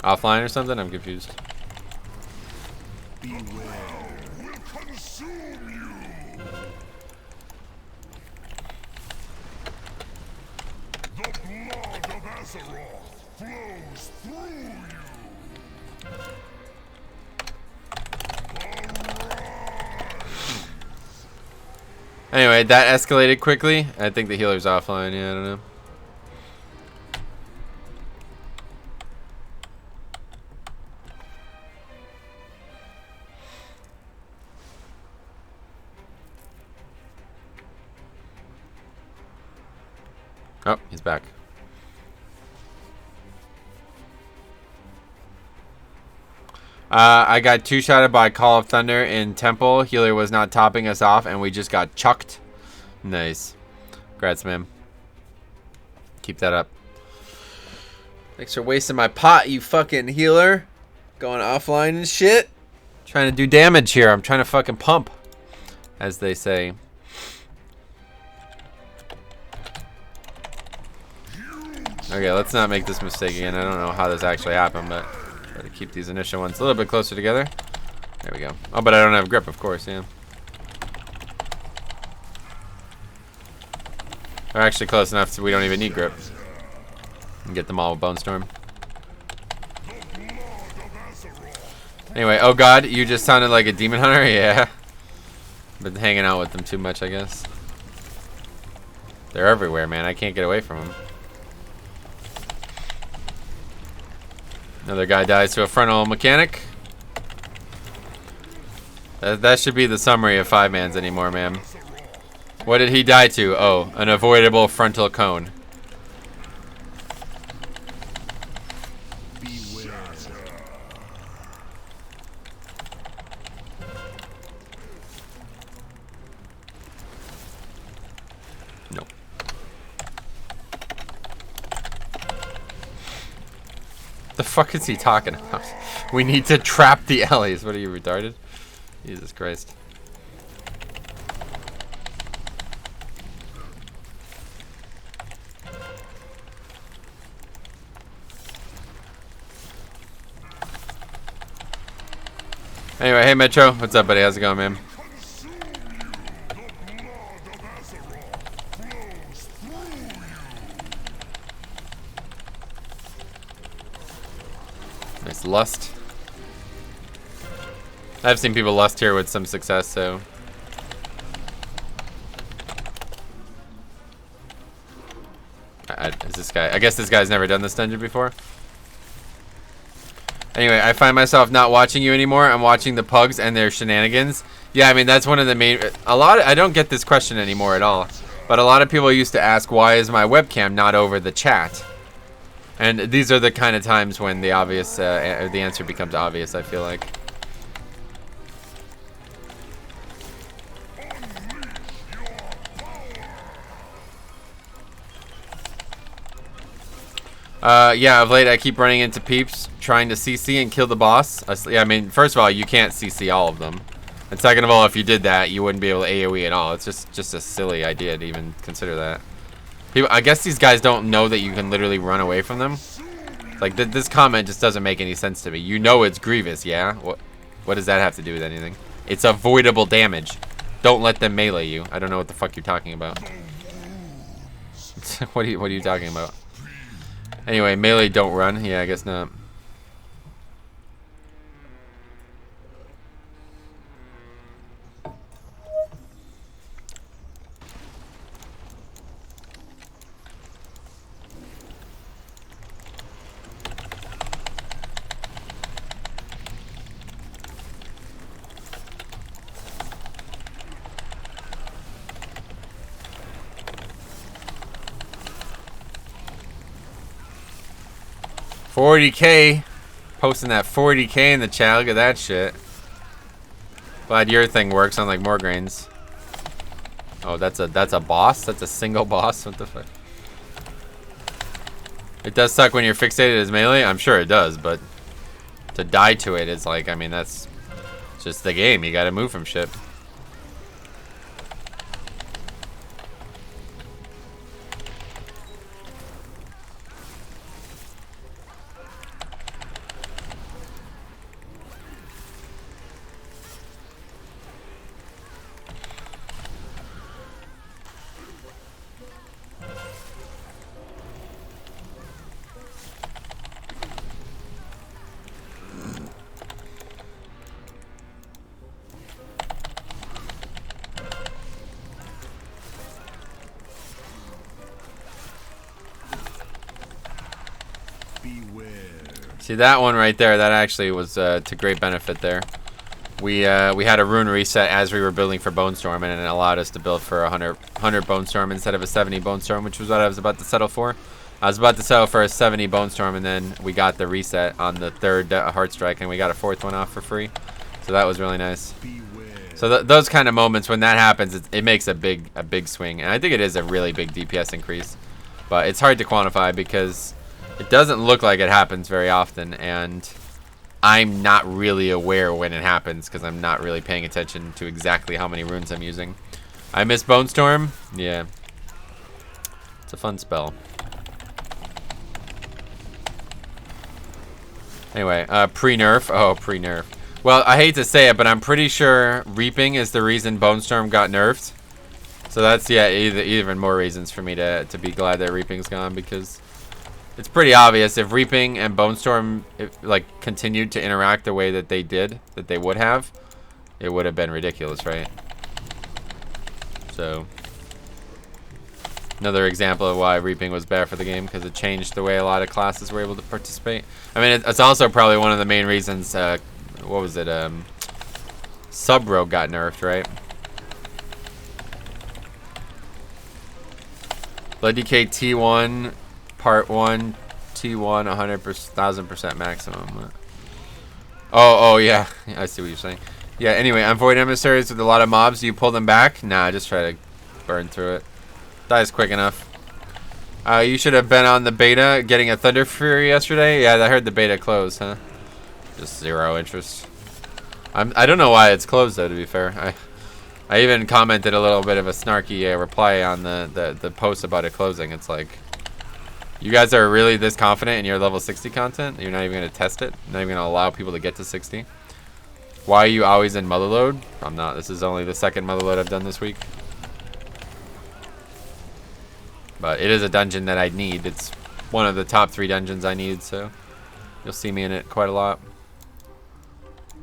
Offline or something? I'm confused. Anyway, that escalated quickly. I think the healer's offline. Yeah, I don't know. Oh, he's back. I got two-shotted by Call of Thunder in Temple. Healer was not topping us off, and we just got chucked. Nice. Congrats, man. Keep that up. Thanks for wasting my pot, you fucking healer. Going offline and shit. Trying to do damage here. I'm trying to fucking pump, as they say. Okay, let's not make this mistake again. I don't know how this actually happened, but try to keep these initial ones a little bit closer together. There we go. Oh, but I don't have grip, of course, yeah. They're actually close enough so we don't even need grip. And get them all with Bone Storm. Anyway, oh god, you just sounded like a demon hunter? Yeah. Been hanging out with them too much, I guess. They're everywhere, man. I can't get away from them. Another guy dies to a frontal mechanic. That should be the summary of 5-mans anymore, man. What did he die to? Oh, an avoidable frontal cone. Nope. The fuck is he talking about? We need to trap the Ellies. What are you, retarded? Jesus Christ. Anyway, hey Metro, what's up, buddy? How's it going, man? Nice lust. I've seen people lust here with some success, so. Is this guy? I guess this guy's never done this dungeon before. Anyway, I find myself not watching you anymore. I'm watching the pugs and their shenanigans. Yeah, I mean, that's one of the main... I don't get this question anymore at all. But a lot of people used to ask, why is my webcam not over the chat? And these are the kind of times when the obvious, the answer becomes obvious, I feel like. Yeah, of late I keep running into peeps trying to CC and kill the boss. Yeah, I mean, first of all, you can't CC all of them. And second of all, if you did that, you wouldn't be able to AoE at all. It's just a silly idea to even consider that. People, I guess these guys don't know that you can literally run away from them. Like, this comment just doesn't make any sense to me. You know it's grievous, yeah? What does that have to do with anything? It's avoidable damage. Don't let them melee you. I don't know what the fuck you're talking about. What are you talking about? Anyway, melee don't run. Yeah, I guess not. $40K, posting that $40K in the chat. Look at that shit. Glad your thing works, unlike Morgrain's. Oh, that's a boss. That's a single boss. What the fuck? It does suck when you're fixated as melee. I'm sure it does, but to die to it is like, I mean, that's just the game. You got to move from shit. See that one right there? That actually was to great benefit there. We had a rune reset as we were building for Bone Storm, and it allowed us to build for 100 Bone Storm instead of a 70 Bone Storm, which was what I was about to settle for. I was about to sell for a 70 Bone Storm, and then we got the reset on the third Heart Strike, and we got a fourth one off for free. So that was really nice. So those kind of moments, when that happens, it makes a big swing, and I think it is a really big DPS increase. But it's hard to quantify because it doesn't look like it happens very often, and I'm not really aware when it happens because I'm not really paying attention to exactly how many runes I'm using. I miss Bone Storm. Yeah, it's a fun spell. Anyway, pre-nerf. Oh, pre-nerf. Well, I hate to say it, but I'm pretty sure Reaping is the reason Bone Storm got nerfed. So that's, yeah, even more reasons for me to be glad that Reaping's gone, because it's pretty obvious if Reaping and Bone Storm like continued to interact the way that they did, that they would have, it would have been ridiculous, right? So another example of why Reaping was bad for the game, because it changed the way a lot of classes were able to participate. I mean, it's also probably one of the main reasons, what was it, Sub-Rogue got nerfed, right? Blood DK T1, Part 1, T1, 100,000% maximum. Oh, yeah, I see what you're saying. Yeah, anyway, on Void Emissaries with a lot of mobs, do you pull them back? Nah, just try to burn through it. Dies quick enough. You should have been on the beta getting a Thunder Fury yesterday. Yeah, I heard the beta closed, huh? Just zero interest. I don't know why it's closed, though, to be fair. I even commented a little bit of a snarky reply on the post about it closing. It's like, you guys are really this confident in your level 60 content? You're not even going to test it? Not even going to allow people to get to 60? Why are you always in Motherload? I'm not. This is only the second Motherload I've done this week. But it is a dungeon that I need. It's one of the top 3 dungeons I need, so you'll see me in it quite a lot.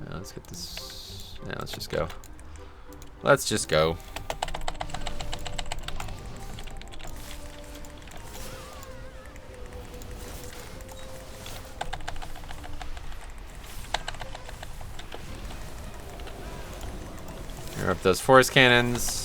Let's get this. Yeah, let's just go. Let's just go. Here up those force cannons.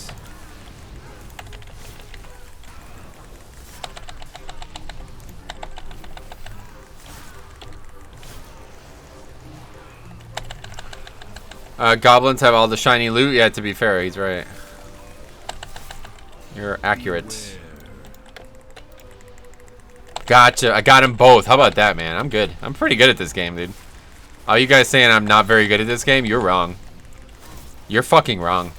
Goblins have all the shiny loot. Yeah, to be fair, he's right. You're accurate. Gotcha. I got them both. How about that, man? I'm good. I'm pretty good at this game, dude. All you guys saying I'm not very good at this game, you're wrong. You're fucking wrong.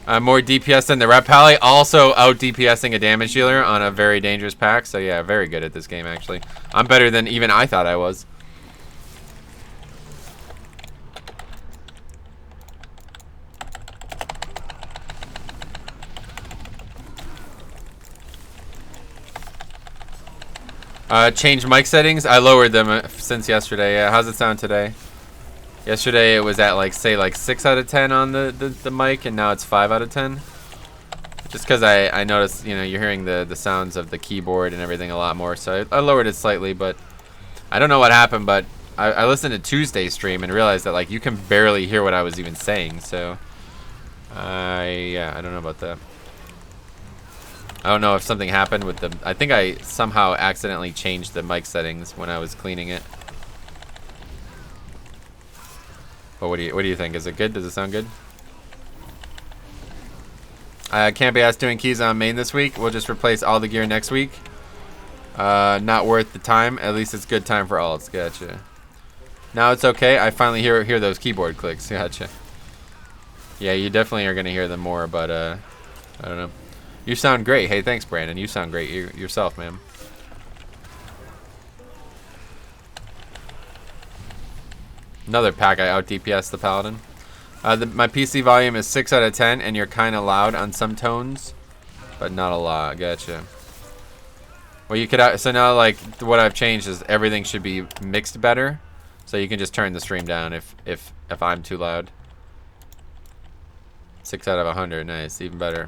More DPS than the Rep Pally. Also out DPSing a damage dealer on a very dangerous pack. So yeah, very good at this game, actually. I'm better than even I thought I was. Changed mic settings. I lowered them since yesterday. Yeah, how's it sound today? Yesterday it was at like, say, like 6 out of 10 on the mic, and now it's 5 out of 10. Just because I noticed, you know, you're hearing the sounds of the keyboard and everything a lot more, so I lowered it slightly. But I don't know what happened, but I listened to Tuesday's stream and realized that like you can barely hear what I was even saying. So yeah, I don't know about that. I don't know if something happened with the. I think I somehow accidentally changed the mic settings when I was cleaning it. But what do you think? Is it good? Does it sound good? I can't be asked doing keys on main this week. We'll just replace all the gear next week. Not worth the time. At least it's good time for alts. Gotcha. Now it's okay. I finally hear those keyboard clicks. Gotcha. Yeah, you definitely are gonna hear them more, but I don't know. You sound great. Hey, thanks, Brandon. You sound great yourself, man. Another pack I out DPS the Paladin. My PC volume is 6 out of 10, and you're kind of loud on some tones, but not a lot. Gotcha. Well, you could. So now, like, what I've changed is everything should be mixed better, so you can just turn the stream down if I'm too loud. 6 out of 100. Nice. Even better.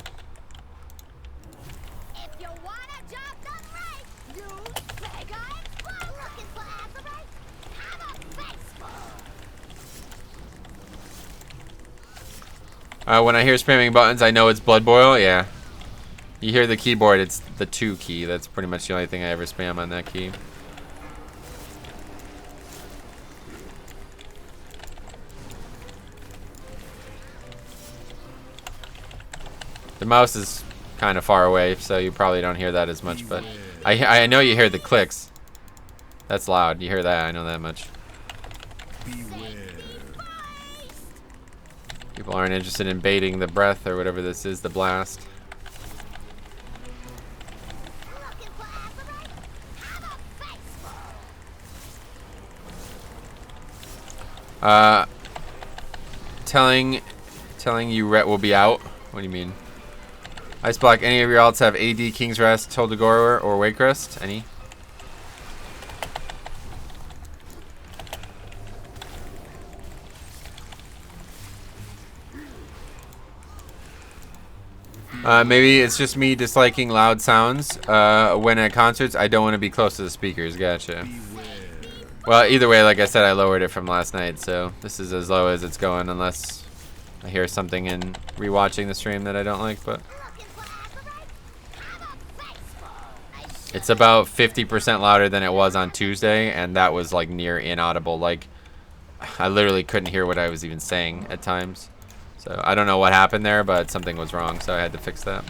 When I hear spamming buttons, I know it's Blood Boil. Yeah. You hear the keyboard, it's the 2 key. That's pretty much the only thing I ever spam on that key. The mouse is kind of far away, so you probably don't hear that as much, but I know you hear the clicks. That's loud. You hear that, I know that much. People aren't interested in baiting the breath or whatever this is, the blast. Telling you Rhett will be out. What do you mean? Ice Block, any of your alts have AD, King's Rest, Toldagora, or Wake Rest? Any? Maybe it's just me disliking loud sounds. When at concerts, I don't want to be close to the speakers. Gotcha. Well, either way, like I said, I lowered it from last night, so this is as low as it's going, unless I hear something in rewatching the stream that I don't like, but it's about 50% louder than it was on Tuesday, and that was like near inaudible. Like, I literally couldn't hear what I was even saying at times. So I don't know what happened there, but something was wrong, so I had to fix that.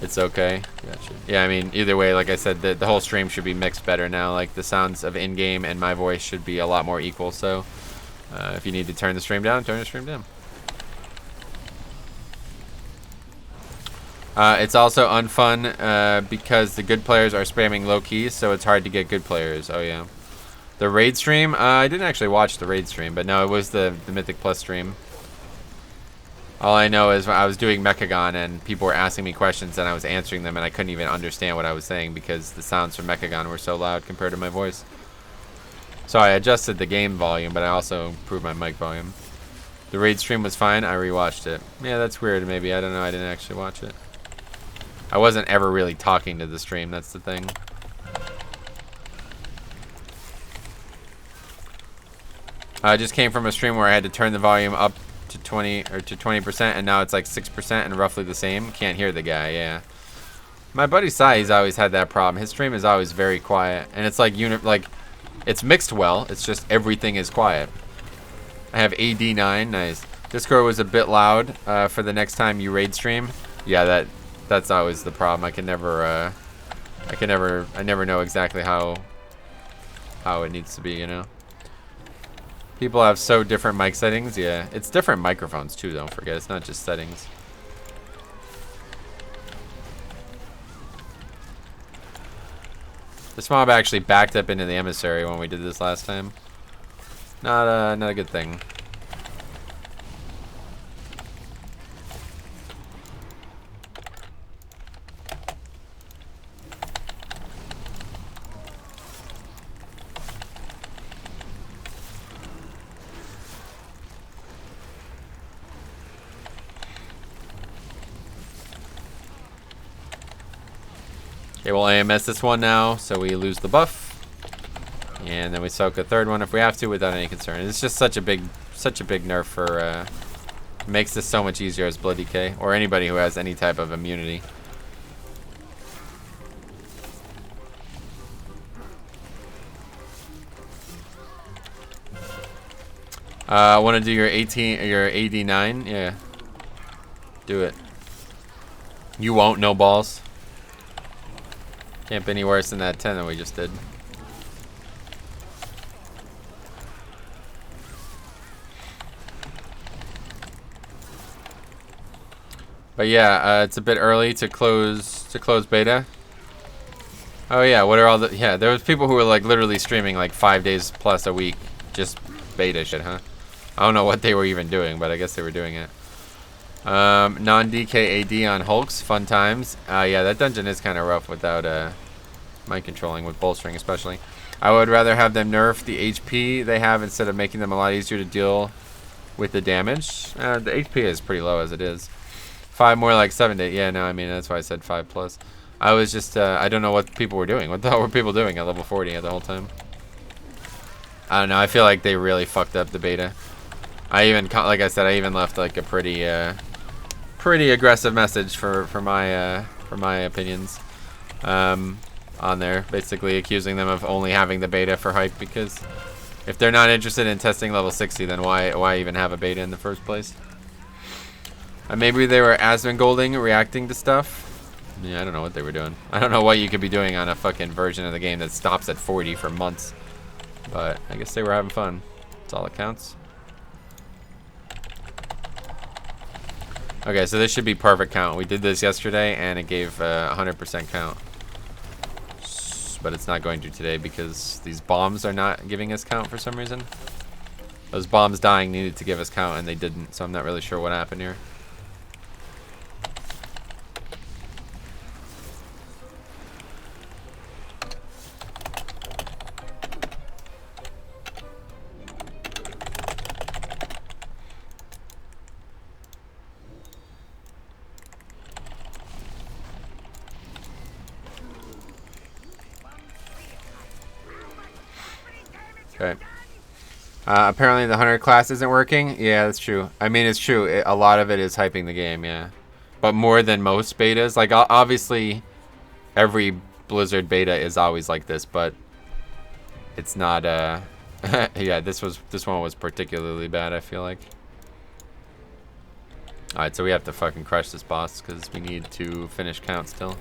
It's okay. Gotcha. Yeah, I mean, either way, like I said, the whole stream should be mixed better now. Like, the sounds of in-game and my voice should be a lot more equal, so if you need to turn the stream down, turn the stream down. It's also unfun because the good players are spamming low keys, so it's hard to get good players. Oh, yeah. The raid stream? I didn't actually watch the raid stream, but no, it was the Mythic Plus stream. All I know is I was doing Mechagon and people were asking me questions and I was answering them and I couldn't even understand what I was saying because the sounds from Mechagon were so loud compared to my voice. So I adjusted the game volume, but I also improved my mic volume. The raid stream was fine. I rewatched it. Yeah, that's weird maybe. I don't know. I didn't actually watch it. I wasn't ever really talking to the stream. That's the thing. I just came from a stream where I had to turn the volume up to 20% and now it's like 6% and roughly the same. Can't hear the guy. Yeah, my buddy Sai's always had that problem. His stream is always very quiet and it's like it's mixed well, it's just everything is quiet. I have AD9. Nice. Discord was a bit loud. For the next time you raid stream, yeah, that's always the problem. I never know exactly how it needs to be, you know. People have so different mic settings. Yeah, it's different microphones too, don't forget. It's not just settings. This mob actually backed up into the Emissary when we did this last time. Not a good thing. Okay, we'll AMS this one now, so we lose the buff, and then we soak a third one if we have to without any concern. It's just such a big nerf for. Makes this so much easier as Blood DK or anybody who has any type of immunity. Want to do your 18, your AD9? Yeah, do it. You won't, no balls. Can't be any worse than that 10 that we just did. But yeah, it's a bit early to close beta. Oh yeah, what are all the there was people who were like literally streaming like 5 days plus a week just beta shit, huh? I don't know what they were even doing, but I guess they were doing it. Non-DK AD on Hulks, fun times. Yeah, that dungeon is kind of rough without mind controlling, with bolstering especially. I would rather have them nerf the HP they have instead of making them a lot easier to deal with the damage. The HP is pretty low as it is. 5 more like 7 to 8. Yeah, no, I mean, that's why I said 5 plus. I was just, I don't know what people were doing. What the hell were people doing at level 40 the whole time? I don't know, I feel like they really fucked up the beta. like I said, I even left like a pretty aggressive message for my opinions on there, basically accusing them of only having the beta for hype, because if they're not interested in testing level 60, then why even have a beta in the first place? Maybe they were Asmongolding, reacting to stuff. Yeah, I don't know what they were doing. I don't know what you could be doing on a fucking version of the game that stops at 40 for months. But I guess they were having fun. That's all that counts. Okay, so this should be perfect count. We did this yesterday, and it gave 100% count. But it's not going to today because these bombs are not giving us count for some reason. Those bombs dying needed to give us count, and they didn't, so I'm not really sure what happened here. Okay. Apparently the 100 class isn't working. Yeah, that's true. I mean, it's true. A lot of it is hyping the game, yeah. But more than most betas. Like, obviously, every Blizzard beta is always like this, but it's not, yeah, this one was particularly bad, I feel like. Alright, so we have to fucking crush this boss, because we need to finish count still.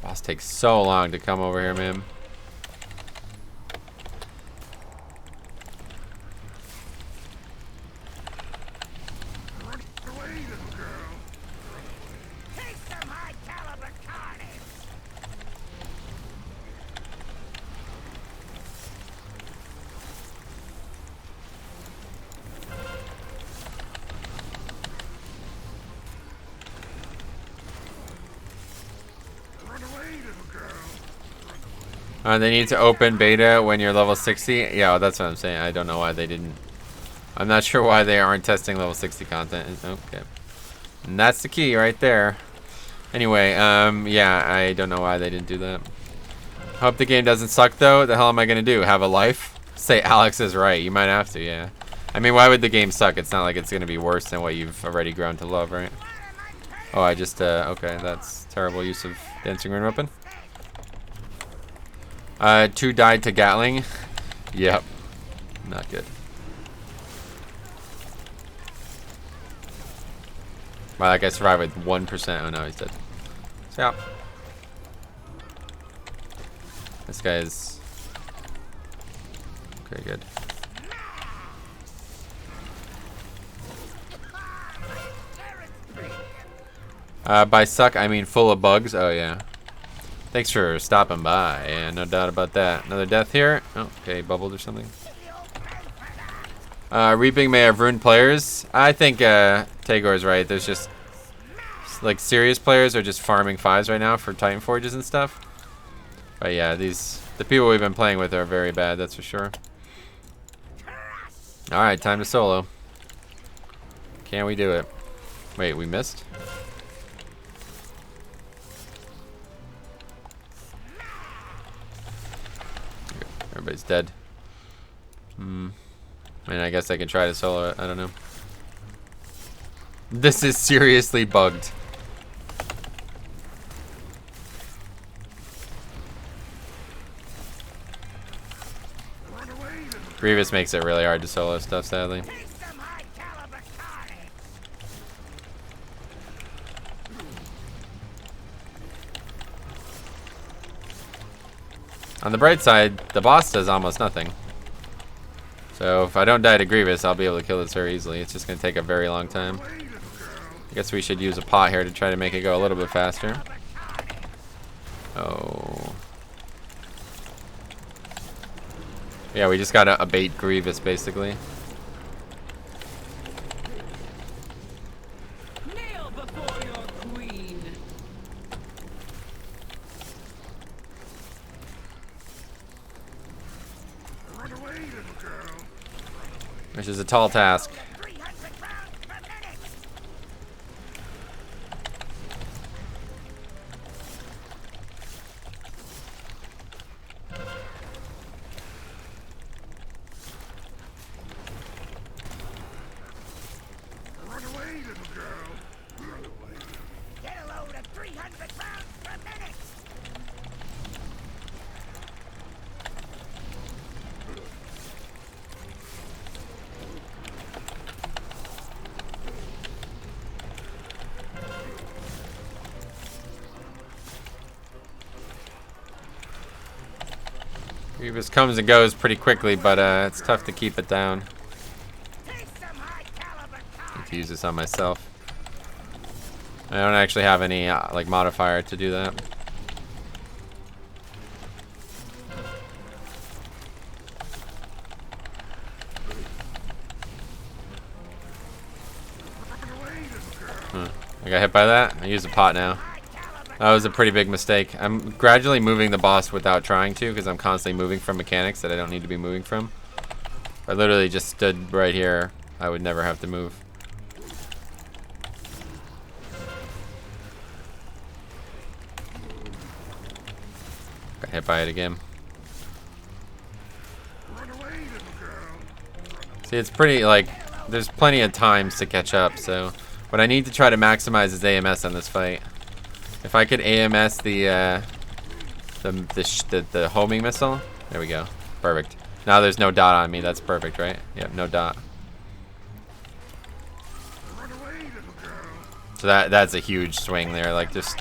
Boss takes so long to come over here, man. They need to open beta when you're level 60. Yeah, that's what I'm saying. I don't know why they didn't. I'm not sure why they aren't testing level 60 content. Okay. And that's the key right there. Anyway, yeah, I don't know why they didn't do that. Hope the game doesn't suck, though. What the hell am I going to do? Have a life? Say Alex is right. You might have to, yeah. I mean, why would the game suck? It's not like it's going to be worse than what you've already grown to love, right? Oh, I just, okay, that's terrible use of dancing rune weapon. 2 died to Gatling. Yep. Not good. Wow, that guy survived with 1%. Oh, no, he's dead. So, yeah. This guy is... okay, good. By suck, I mean full of bugs. Oh, yeah. Thanks for stopping by. Yeah, no doubt about that. Another death here. Oh, okay, bubbled or something. Reaping may have ruined players. I think Tagor's right. There's just like serious players are just farming 5s right now for Titan Forges and stuff. But yeah, the people we've been playing with are very bad, that's for sure. Alright, time to solo. Can we do it? Wait, we missed? Everybody's dead. I mean, I guess I can try to solo it. I don't know. This is seriously bugged. Grievous makes it really hard to solo stuff, sadly. On the bright side, the boss does almost nothing. So if I don't die to Grievous, I'll be able to kill this very easily. It's just going to take a very long time. I guess we should use a pot here to try to make it go a little bit faster. Oh. Yeah, we just got to abate Grievous, basically. Which is a tall task. Grievous comes and goes pretty quickly, but it's tough to keep it down. Need to use this on myself. I don't actually have any like modifier to do that. I got hit by that. I use a pot now. That was a pretty big mistake. I'm gradually moving the boss without trying to because I'm constantly moving from mechanics that I don't need to be moving from. If I literally just stood right here, I would never have to move. Got hit by it again. See, it's pretty, like, there's plenty of times to catch up, so what I need to try to maximize is AMS on this fight. If I could AMS the homing missile, there we go, perfect. Now there's no dot on me. That's perfect, right? Yep, no dot. So that's a huge swing there. Like, just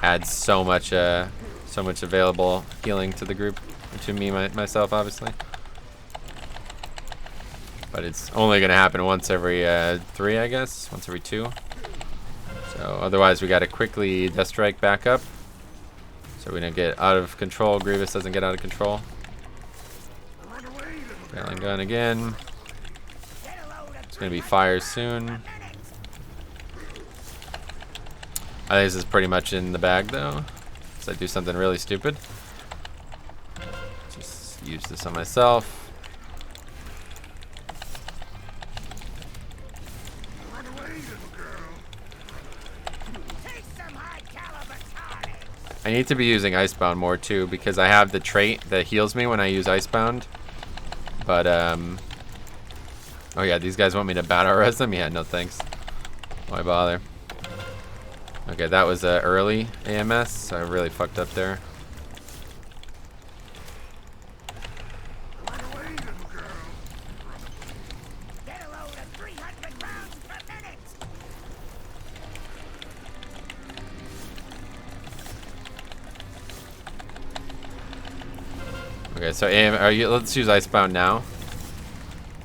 adds so much available healing to the group, to me myself, obviously. But it's only gonna happen once every 3, I guess, once every 2. So otherwise, we gotta quickly Death Strike back up, so we don't get out of control. Grievous doesn't get out of control. Beguiling gun again. It's gonna be fire soon. I think this is pretty much in the bag though, so I do something really stupid. Just use this on myself. I need to be using Icebound more too because I have the trait that heals me when I use Icebound. But oh yeah, these guys want me to battle res them? Yeah, no thanks. Why bother? Okay, that was early AMS, so I really fucked up there. Okay, so let's use Icebound now.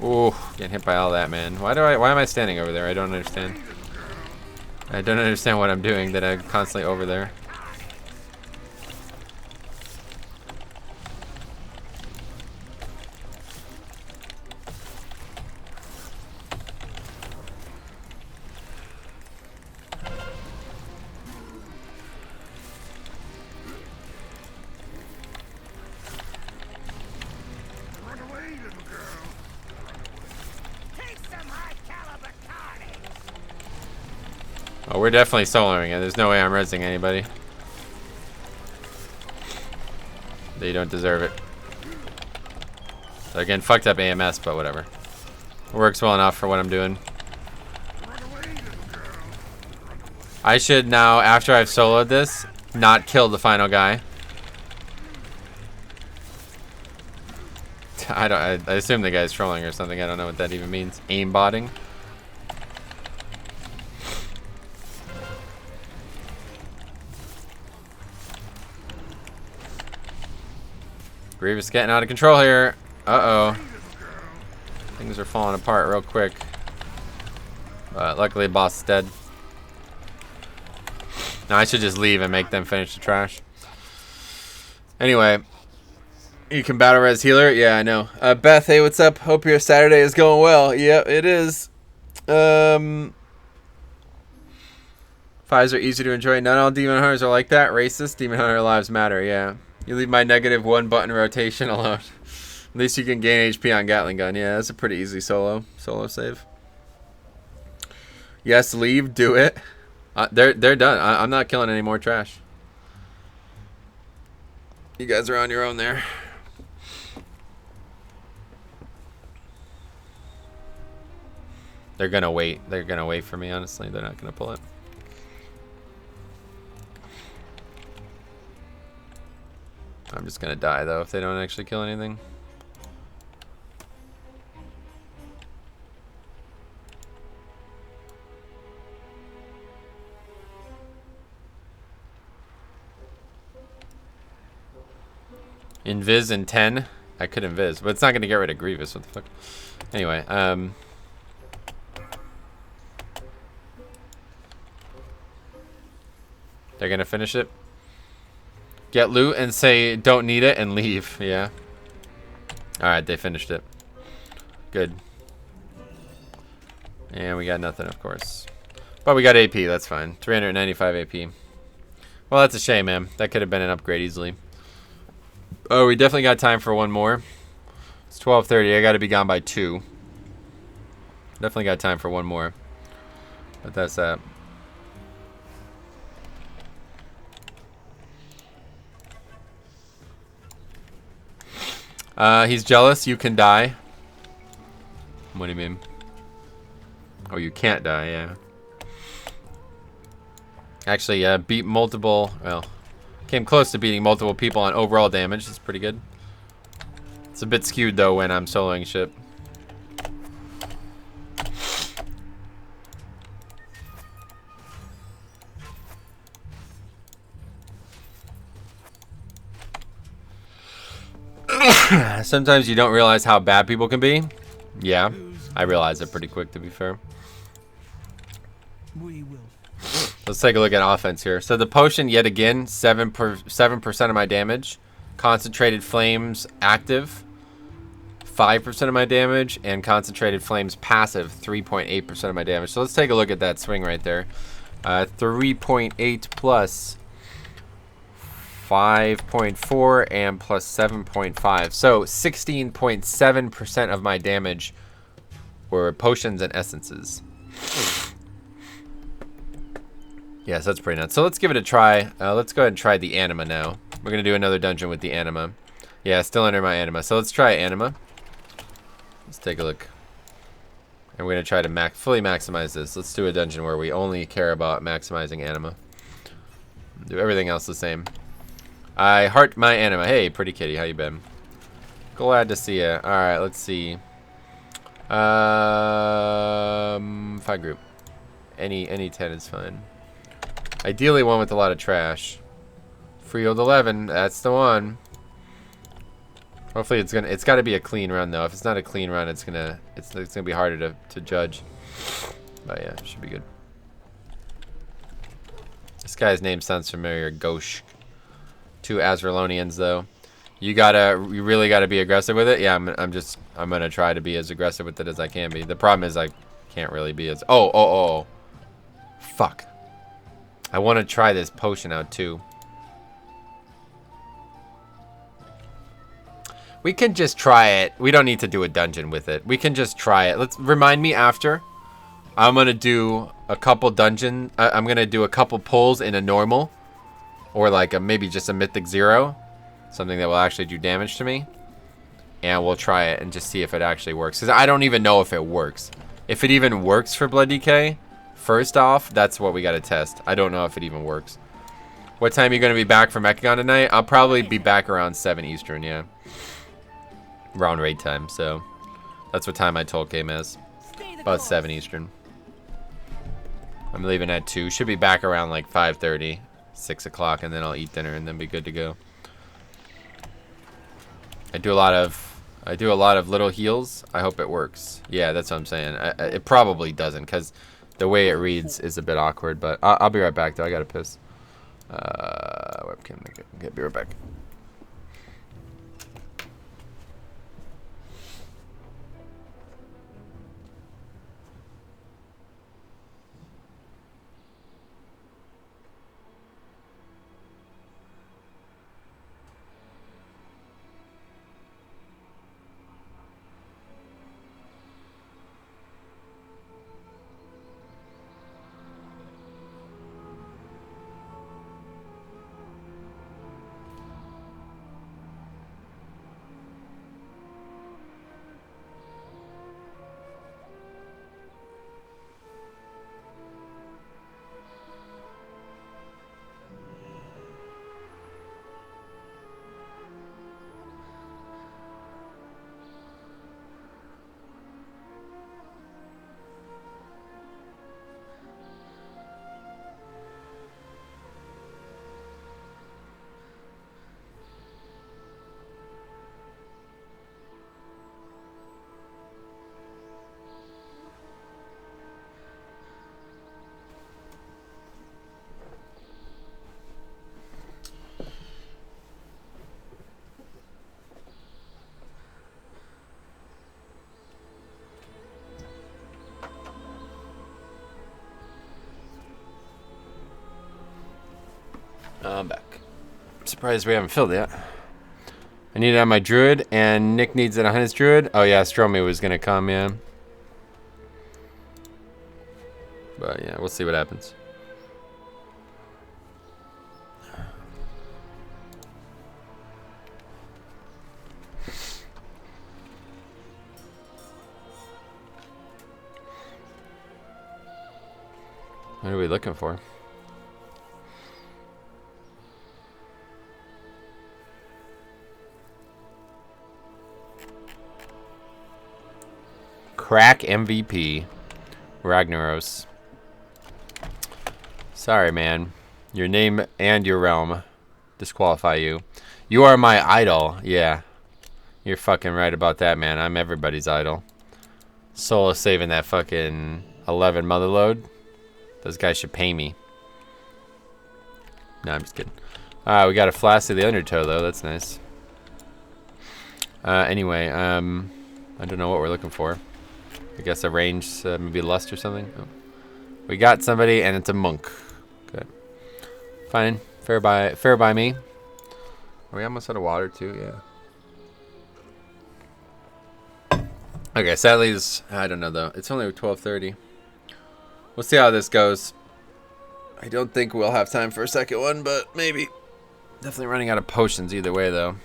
Ooh, getting hit by all that, man. Why am I standing over there? I don't understand. I don't understand what I'm doing that I'm constantly over there. Oh, we're definitely soloing it. There's no way I'm resing anybody. They don't deserve it. So again, fucked up AMS, but whatever. It works well enough for what I'm doing. I should now, after I've soloed this, not kill the final guy. I assume the guy's trolling or something. I don't know what that even means. Aimbotting. Grievous getting out of control here. Uh-oh. Things are falling apart real quick. But luckily, the boss is dead. Now I should just leave and make them finish the trash. Anyway. You can battle res healer? Yeah, I know. Beth, hey, what's up? Hope your Saturday is going well. Yep, it is. Fives are easy to enjoy. Not all Demon Hunters are like that. Racist. Demon Hunter lives matter, yeah. You leave my -1 button rotation alone. At least you can gain HP on Gatling gun. Yeah, that's a pretty easy solo save. Yes, leave. Do it. They're done. I'm not killing any more trash. You guys are on your own there. They're gonna wait. They're gonna wait for me. Honestly, they're not gonna pull it. I'm just gonna die though if they don't actually kill anything. Invis in 10. I could invis, but it's not gonna get rid of Grievous. What the fuck? Anyway, they're gonna finish it. Get loot and say don't need it and leave. Yeah. All right, they finished it. Good. And we got nothing, of course. But we got AP. That's fine. 395 AP. Well, that's a shame, man. That could have been an upgrade easily. Oh, we definitely got time for one more. It's 12:30. I got to be gone by 2. Definitely got time for one more. But that's that. He's jealous. You can die. What do you mean? Oh, you can't die, yeah. Actually, beat multiple... Well, came close to beating multiple people on overall damage. That's pretty good. It's a bit skewed, though, when I'm soloing ship. Sometimes you don't realize how bad people can be. Yeah, I realize it pretty quick, to be fair. We will. Let's take a look at offense here. So the potion, yet again, 7% of my damage. Concentrated Flames active, 5% of my damage. And Concentrated Flames passive, 3.8% of my damage. So let's take a look at that swing right there. 3.8 plus 5.4 and plus 7.5. So 16.7% of my damage were potions and essences. Yes, that's pretty nuts. So let's give it a try. Let's go ahead and try the anima now. We're going to do another dungeon with the anima. Yeah, still under my anima. So let's try anima. Let's take a look. And we're going to try to fully maximize this. Let's do a dungeon where we only care about maximizing anima. Do everything else the same. I heart my anima. Hey, pretty kitty, how you been? Glad to see ya. All right, let's see. Find group. Any 10 is fine. Ideally, one with a lot of trash. Freehold 11. That's the one. Hopefully, it's got to be a clean run though. If it's not a clean run, it's gonna be harder to judge. But yeah, it should be good. This guy's name sounds familiar. Ghosh. 2 Azralonians though. You really gotta be aggressive with it. Yeah, I'm gonna try to be as aggressive with it as I can be. The problem is I can't really be as fuck. I want to try this potion out too. We can just try it. We don't need to do a dungeon with it. We can just try it. Let's remind me after. I'm gonna do a couple I'm gonna do a couple pulls in a normal. Or like maybe just a mythic 0. Something that will actually do damage to me. And we'll try it and just see if it actually works. Because I don't even know if it works. If it even works for Blood DK, first off, that's what we got to test. I don't know if it even works. What time are you going to be back from Mechagon tonight? I'll probably be back around 7 Eastern, yeah. Around raid time, so. That's what time I told K-Mez. About 7 Eastern. I'm leaving at 2. Should be back around like 5:30. 6 o'clock, and then I'll eat dinner and then be good to go. I do a lot of little heals. I hope it works. Yeah, that's what I'm saying. It probably doesn't because the way it reads is a bit awkward. But I'll be right back though. I gotta piss. Webcam. Okay, be right back. I'm back. I'm surprised we haven't filled it yet. I need it on my druid, and Nick needs it on his druid. Oh yeah, Stromy was gonna come, yeah. But yeah, we'll see what happens. What are we looking for? Crack MVP. Ragnaros. Sorry, man. Your name and your realm disqualify you. You are my idol. Yeah. You're fucking right about that, man. I'm everybody's idol. Solo saving that fucking 11 mother load. Those guys should pay me. No, I'm just kidding. We got a Flask of the Undertow, though. That's nice. Anyway, I don't know what we're looking for. I guess a range, maybe Lust or something. Oh. We got somebody, and it's a monk. Good. Fine. Fair by me. Are we almost out of water, too? Yeah. Okay, sadly, I don't know, though. It's only 12:30. We'll see how this goes. I don't think we'll have time for a second one, but maybe. Definitely running out of potions either way, though.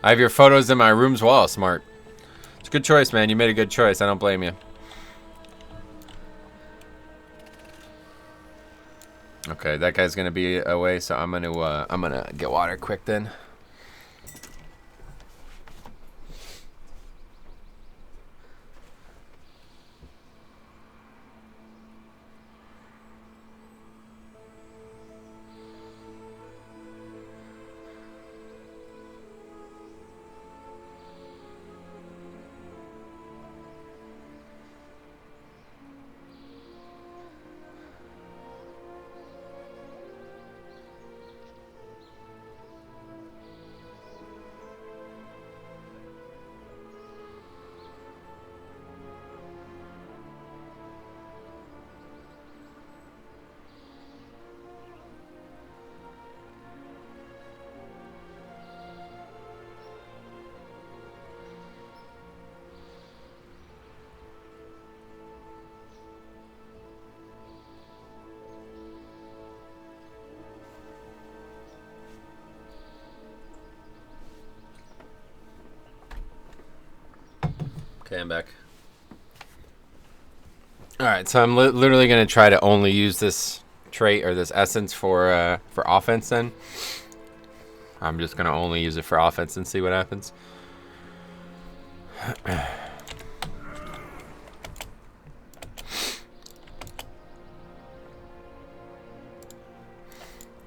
I have your photos in my room's wall. Smart. It's a good choice, man. You made a good choice. I don't blame you. Okay, that guy's gonna be away, so I'm gonna get water quick then. Okay, I'm back. Alright, so I'm literally going to try to only use this trait or this essence for offense then. I'm just going to only use it for offense and see what happens.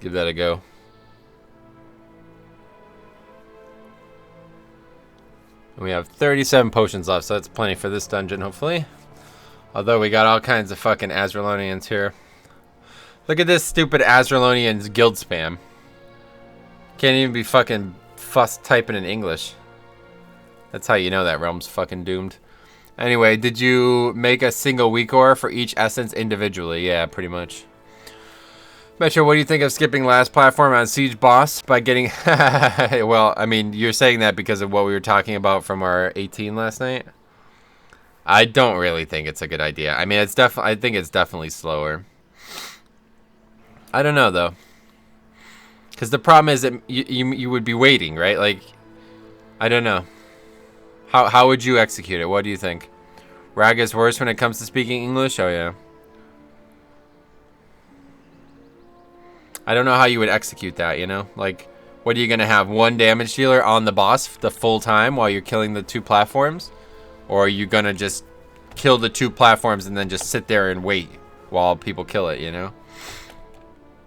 Give that a go. We have 37 potions left, so that's plenty for this dungeon, hopefully. Although we got all kinds of fucking Azralonians here. Look at this stupid Azralonians guild spam. Can't even be fucking fuss typing in English. That's how you know that realm's fucking doomed. Anyway, did you make a single weak ore for each essence individually? Yeah, pretty much. Metro, what do you think of skipping last platform on Siege Boss by getting... Well, I mean, you're saying that because of what we were talking about from our 18 last night? I don't really think it's a good idea. I mean, I think it's definitely slower. I don't know, though. Because the problem is that you would be waiting, right? Like, I don't know. How would you execute it? What do you think? Rag is worse when it comes to speaking English? Oh, yeah. I don't know how you would execute that, you know? Like, what are you going to have? One damage dealer on the boss the full time while you're killing the two platforms? Or are you going to just kill the two platforms and then just sit there and wait while people kill it, you know?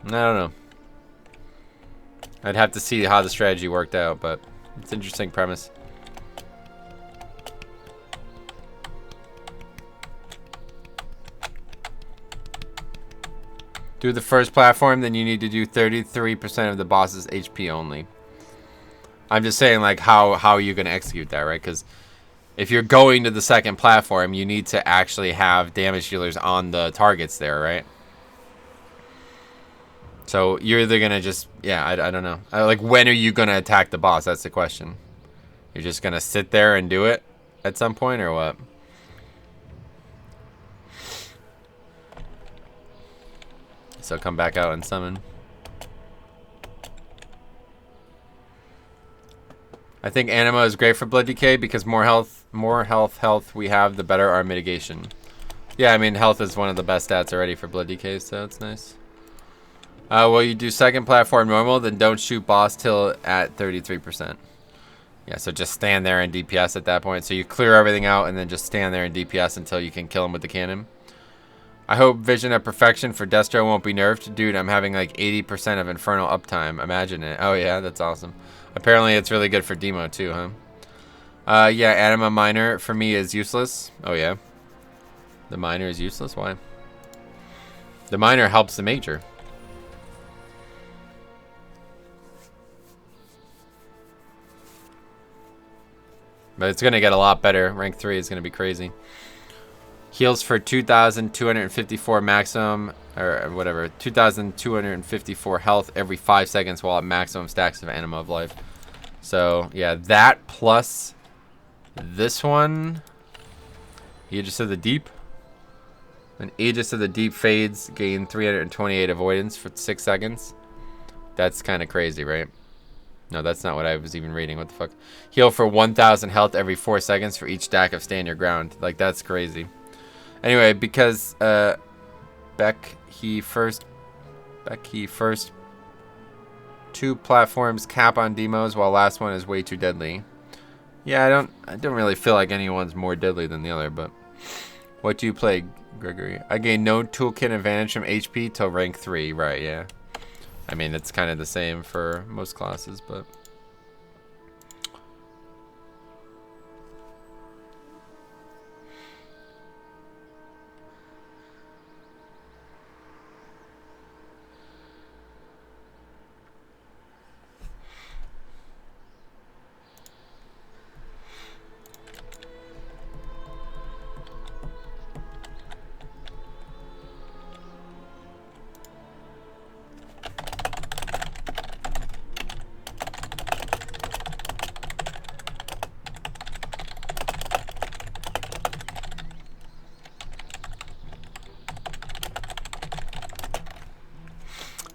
I don't know. I'd have to see how the strategy worked out, but it's an interesting premise. Do the first platform, then you need to do 33% of the boss's HP only. I'm just saying, like, how are you going to execute that, right? Because if you're going to the second platform, you need to actually have damage dealers on the targets there, right? So you're either gonna just, yeah, I don't know. Like, when are you gonna attack the boss? That's the question. You're just gonna sit there and do it at some point, or what? So come back out and summon. I think Anima is great for blood decay because more health we have, the better our mitigation. Yeah, I mean, health is one of the best stats already for blood decay, so it's nice. Will you do second platform normal, then don't shoot boss till at 33%. Yeah, so just stand there and DPS at that point. So you clear everything out and then just stand there and DPS until you can kill him with the cannon. I hope Vision of Perfection for Destro won't be nerfed. Dude, I'm having like 80% of Infernal uptime. Imagine it. Oh yeah, that's awesome. Apparently it's really good for Demo too, huh? Yeah, Anima Minor for me is useless. Oh yeah. The Minor is useless? Why? The Minor helps the Major. But it's going to get a lot better. Rank 3 is going to be crazy. Heals for 2,254 maximum, or whatever, 2,254 health every 5 seconds while at maximum stacks of Anima of Life. So, yeah, that plus this one. Aegis of the Deep. When Aegis of the Deep fades, gain 328 avoidance for 6 seconds. That's kind of crazy, right? No, that's not what I was even reading. What the fuck? Heal for 1,000 health every 4 seconds for each stack of Stand Your Ground. Like, that's crazy. Anyway, because Becky first 2 platforms cap on demos, while last one is way too deadly. Yeah, I don't really feel like anyone's more deadly than the other, but what do you play, Gregory? I gain no toolkit advantage from HP till rank 3, right? Yeah. I mean, it's kind of the same for most classes, but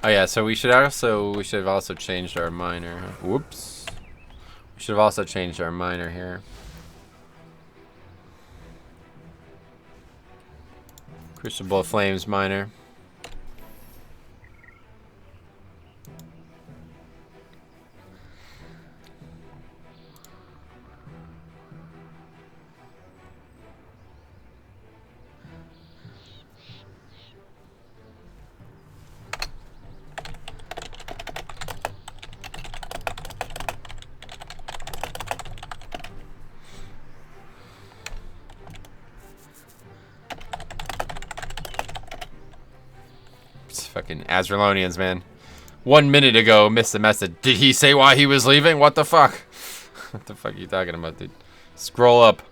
oh yeah, so we should have also changed our minor. Whoops. We should have also changed our minor here. Crucible Flames minor. Fucking Azralonians, man. 1 minute ago, missed the message. Did he say why he was leaving? What the fuck? What the fuck are you talking about, dude? Scroll up.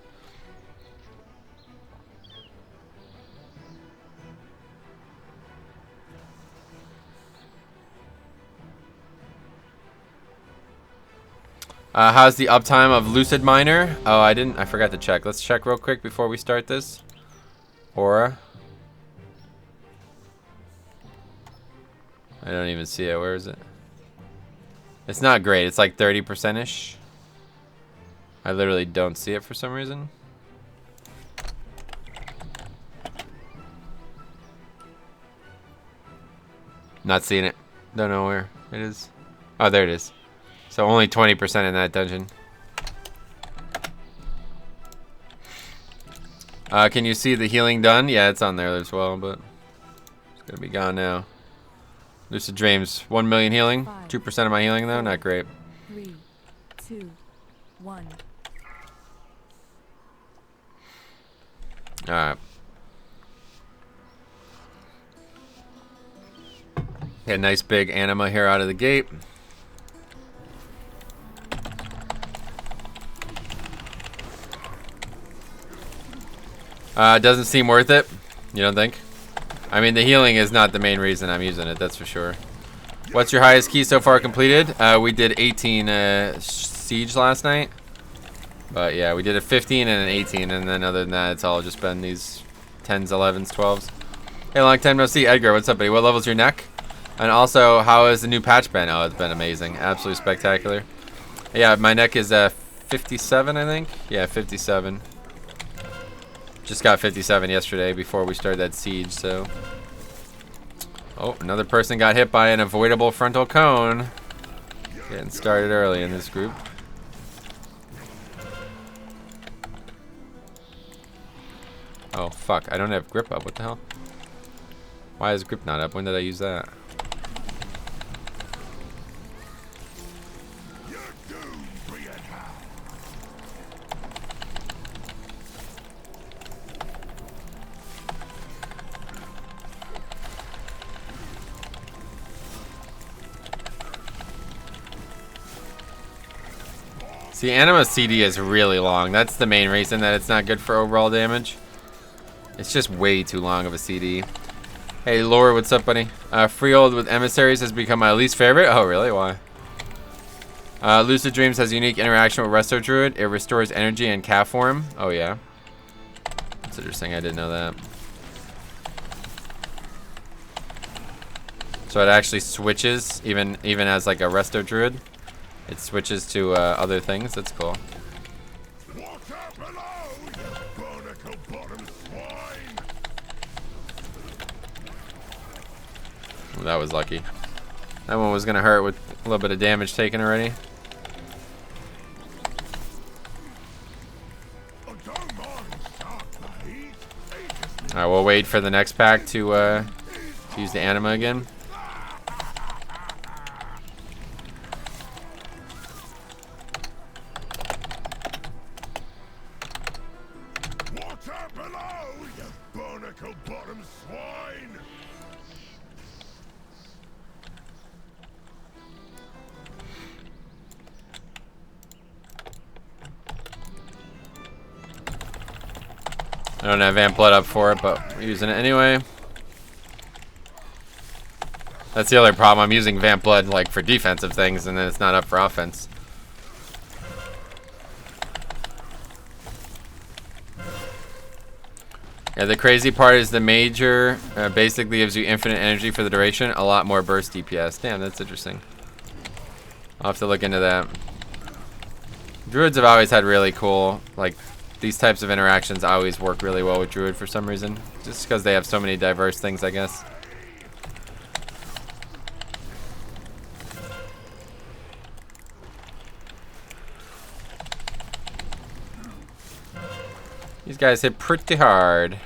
How's the uptime of Lucid Miner? Oh, I forgot to check. Let's check real quick before we start this. Aura. I don't even see it. Where is it? It's not great. It's like 30%-ish. I literally don't see it for some reason. Not seeing it. Don't know where it is. Oh, there it is. So only 20% in that dungeon. Can you see the healing done? Yeah, it's on there as well, but it's gonna be gone now. Lucid Dreams, 1 million healing. 2% of my healing though, not great. 3, 2, 1. Alright. Get a nice big Anima here out of the gate. Doesn't seem worth it. You don't think? I mean, the healing is not the main reason I'm using it, that's for sure. What's your highest key so far completed? We did 18 siege last night. But yeah, we did a 15 and an 18, and then other than that, it's all just been these 10s, 11s, 12s. Hey, long time no see. Edgar, what's up, buddy? What level's your neck? And also, how has the new patch been? Oh, it's been amazing. Absolutely spectacular. Yeah, my neck is 57, I think. Yeah, 57. Just got 57 yesterday before we started that siege, so. Oh, another person got hit by an avoidable frontal cone. Getting started early in this group. Oh, fuck. I don't have grip up. What the hell? Why is grip not up? When did I use that? See, Anima CD is really long. That's the main reason that it's not good for overall damage. It's just way too long of a CD. Hey, Laura, what's up, buddy? Freehold with Emissaries has become my least favorite. Oh, really? Why? Lucid Dreams has unique interaction with Resto Druid. It restores energy in cat form. Oh, yeah. That's interesting. I didn't know that. So it actually switches, even as like a Resto Druid. It switches to other things. That's cool. Ooh, that was lucky. That one was gonna hurt with a little bit of damage taken already. Alright, we'll wait for the next pack to use the anima again. I don't have Vamp Blood up for it, but we're using it anyway. That's the other problem. I'm using Vamp Blood like for defensive things, and then it's not up for offense. Yeah, the crazy part is the major basically gives you infinite energy for the duration, a lot more burst DPS. Damn, that's interesting. I'll have to look into that. Druids have always had really cool, like, these types of interactions always work really well with Druid for some reason. Just because they have so many diverse things, I guess. These guys hit pretty hard.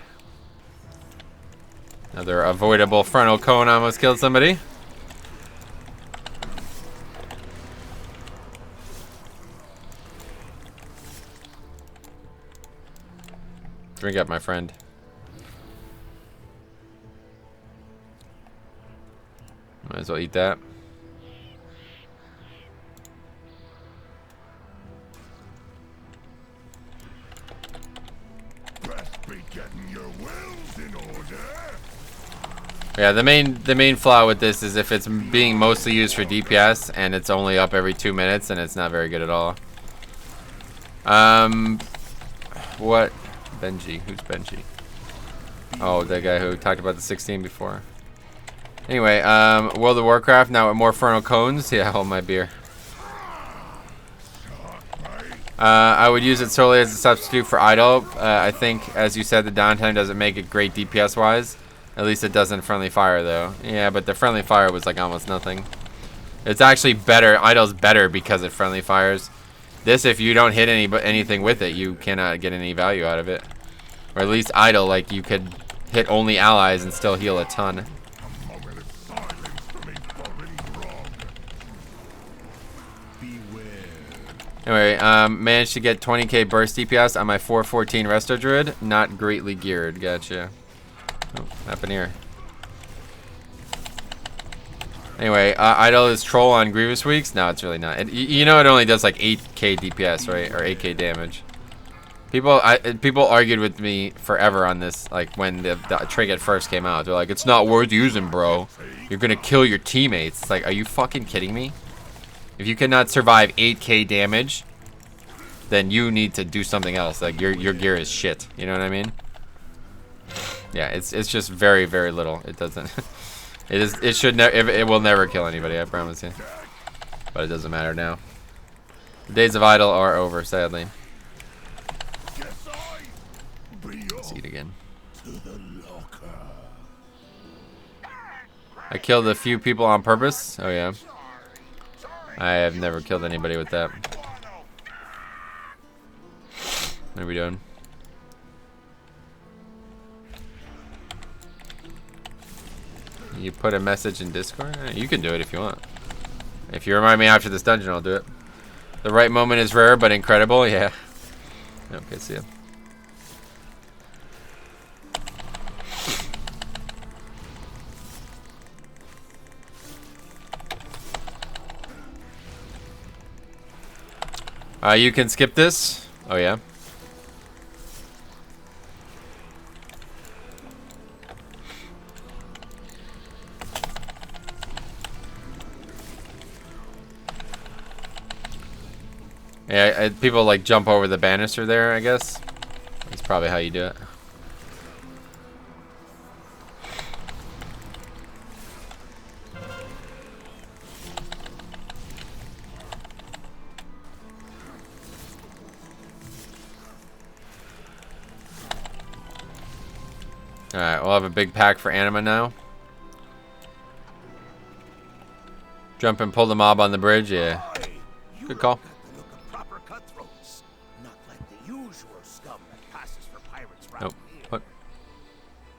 Another avoidable frontal cone almost killed somebody. Drink up, my friend. Might as well eat that. Best be getting your wills in order. Yeah, the main flaw with this is if it's being mostly used for DPS and it's only up every 2 minutes, then it's not very good at all. What? Benji. Who's Benji? Oh, that guy who talked about the 16 before. Anyway, World of Warcraft now with more frontal cones. Yeah, hold my beer. I would use it solely as a substitute for idle. I think, as you said, the downtime doesn't make it great DPS wise. At least it doesn't friendly fire though. Yeah, but the friendly fire was like almost nothing. It's actually better. Idle's better because it friendly fires. This, if you don't hit anything with it, you cannot get any value out of it. Or at least idle, like you could hit only allies and still heal a ton. Anyway, managed to get 20k burst DPS on my 414 Resto Druid. Not greatly geared. Gotcha. Oh, what happened here? Anyway, idle is troll on Grievous weeks. No, it's really not. You know it only does like 8k DPS, right? Or 8k damage. People argued with me forever on this, like when the trinket first came out. They're like, it's not worth using, bro. You're gonna kill your teammates. It's like, are you fucking kidding me? If you cannot survive 8k damage, then you need to do something else. Like your gear is shit. You know what I mean? Yeah, it's just very, very little. It doesn't. It will never kill anybody. I promise you. But it doesn't matter now. The days of idle are over, sadly. Let's eat again. I killed a few people on purpose. Oh yeah. I have never killed anybody with that. What are we doing? You put a message in Discord? You can do it if you want. If you remind me after this dungeon, I'll do it. The right moment is rare, but incredible. Yeah. Okay, see ya. You can skip this. Oh, yeah. Yeah, people like jump over the banister there, I guess. That's probably how you do it. Alright, we'll have a big pack for Anima now. Jump and pull the mob on the bridge, yeah. Good call. Nope. What?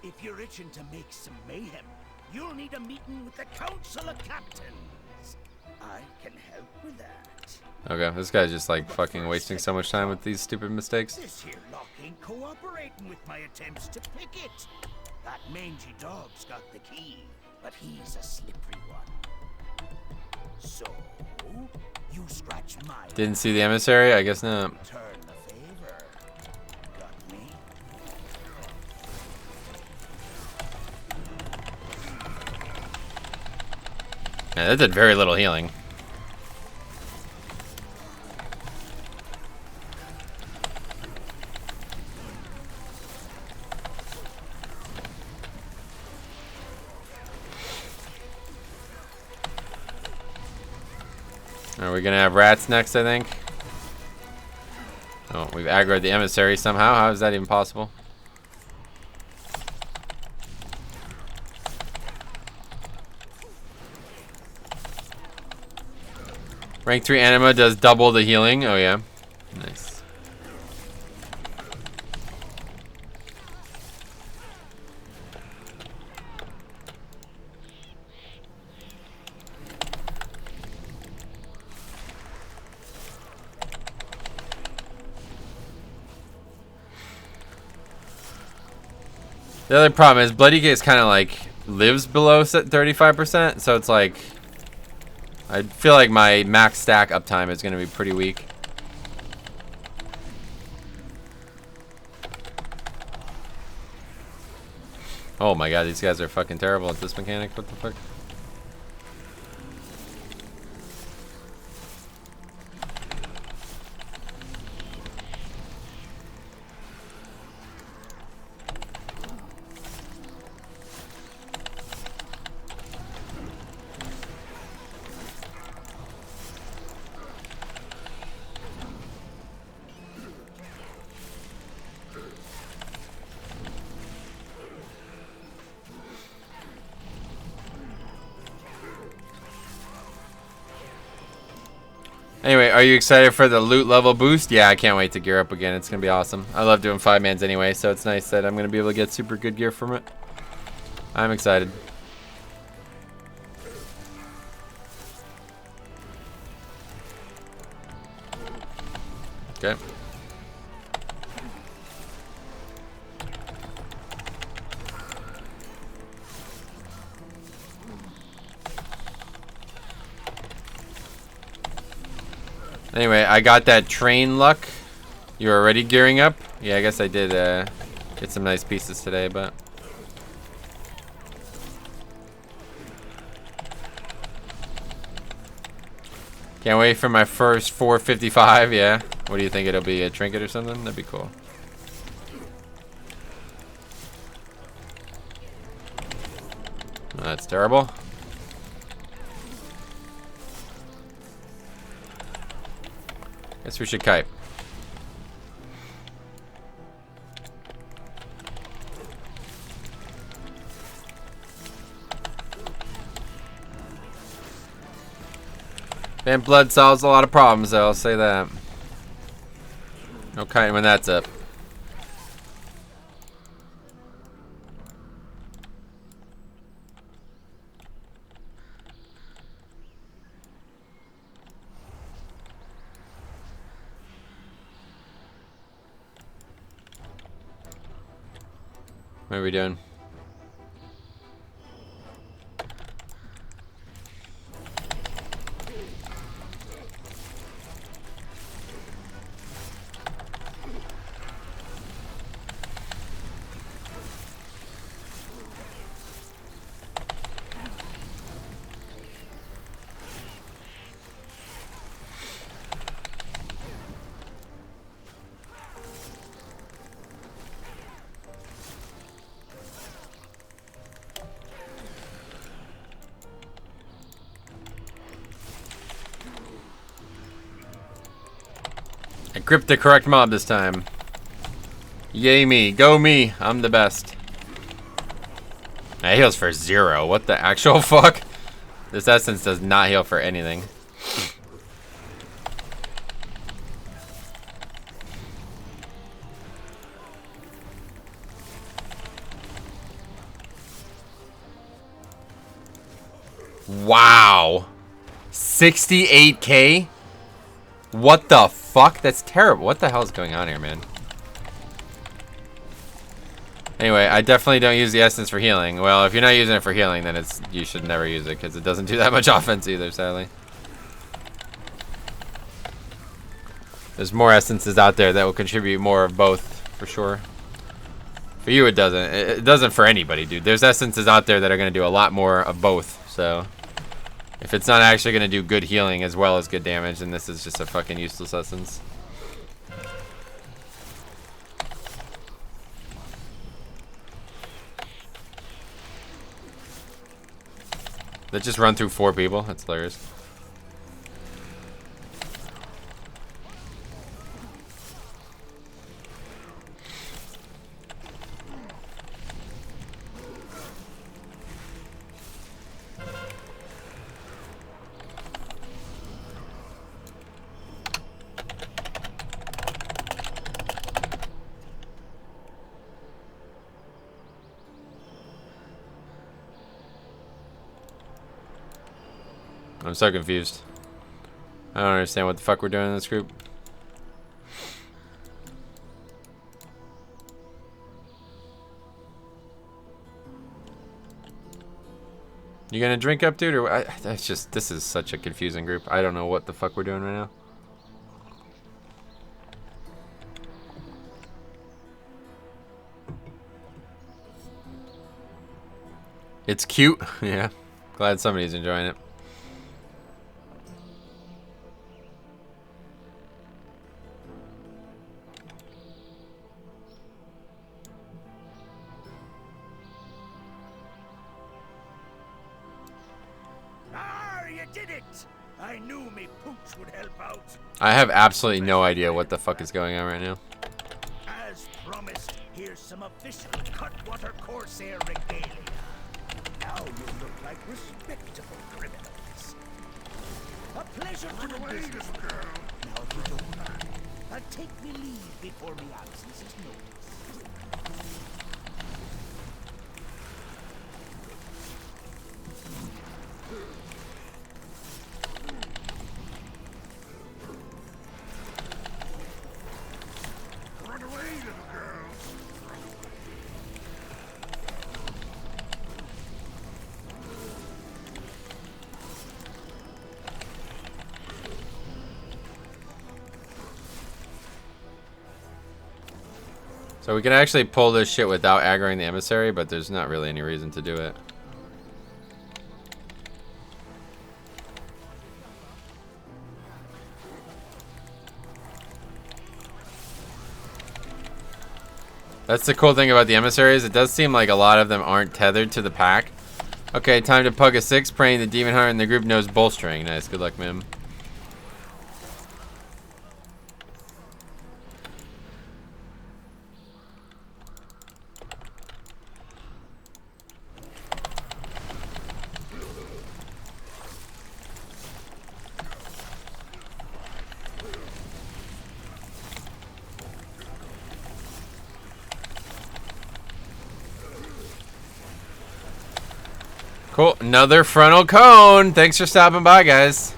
If you're itching to make some mayhem, you'll need a meeting with the Council of Captains. I can help with that. Okay, this guy's just like fucking wasting so much time with these stupid mistakes. This here lock ain't cooperating with my attempts to pick it. That mangy dog's got the key, but he's a slippery one. So, you scratch my... Didn't see the emissary? I guess not. Return the favor. Got me? Yeah, that did very little healing. Are we gonna have rats next, I think? Oh, we've aggroed the emissary somehow. How is that even possible? Rank 3 anima does double the healing. Oh yeah. Nice. The other problem is Bloody Gaze kind of like lives below 35%, so it's like I feel like my max stack uptime is going to be pretty weak. Oh my god, these guys are fucking terrible at this mechanic. What the fuck? Anyway, are you excited for the loot level boost? Yeah, I can't wait to gear up again. It's going to be awesome. I love doing 5-mans anyway, so it's nice that I'm going to be able to get super good gear from it. I'm excited. Okay. Anyway, I got that train luck You're already gearing up? Yeah, I guess I did get some nice pieces today, but... Can't wait for my first 455, yeah. What do you think, it'll be a trinket or something? That'd be cool. Oh, that's terrible. Guess we should kite. Vamp blood solves a lot of problems, though, I'll say that. No kiting when that's up. What are we doing? I gripped the correct mob this time. Yay me. Go me. I'm the best. That heals for 0. What the actual fuck? This essence does not heal for anything. Wow. 68k? What the fuck? That's terrible. What the hell is going on here, man? Anyway, I definitely don't use the essence for healing. Well, if you're not using it for healing, then you should never use it, because it doesn't do that much offense either, sadly. There's more essences out there that will contribute more of both, for sure. For you, it doesn't. It doesn't for anybody, dude. There's essences out there that are going to do a lot more of both, so... If it's not actually going to do good healing as well as good damage, then this is just a fucking useless essence. That just run through 4 people? That's hilarious. I'm so confused. I don't understand what the fuck we're doing in this group. You gonna drink up, dude? Or that's just, this is such a confusing group. I don't know what the fuck we're doing right now. It's cute. Yeah. Glad somebody's enjoying it. You did it! I knew me pooch would help out. I have absolutely no idea what the fuck is going on right now. As promised, here's some official Cutwater Corsair regalia. Now you look like respectable criminals. A pleasure to do business with you. Now if you don't mind, take me leave before me absence is noticed. So we can actually pull this shit without aggroing the Emissary, but there's not really any reason to do it. That's the cool thing about the Emissaries. It does seem like a lot of them aren't tethered to the pack. Okay, time to pug a 6, praying the Demon Hunter in the group knows bolstering. Nice, good luck, man. Cool, another frontal cone. Thanks for stopping by, guys.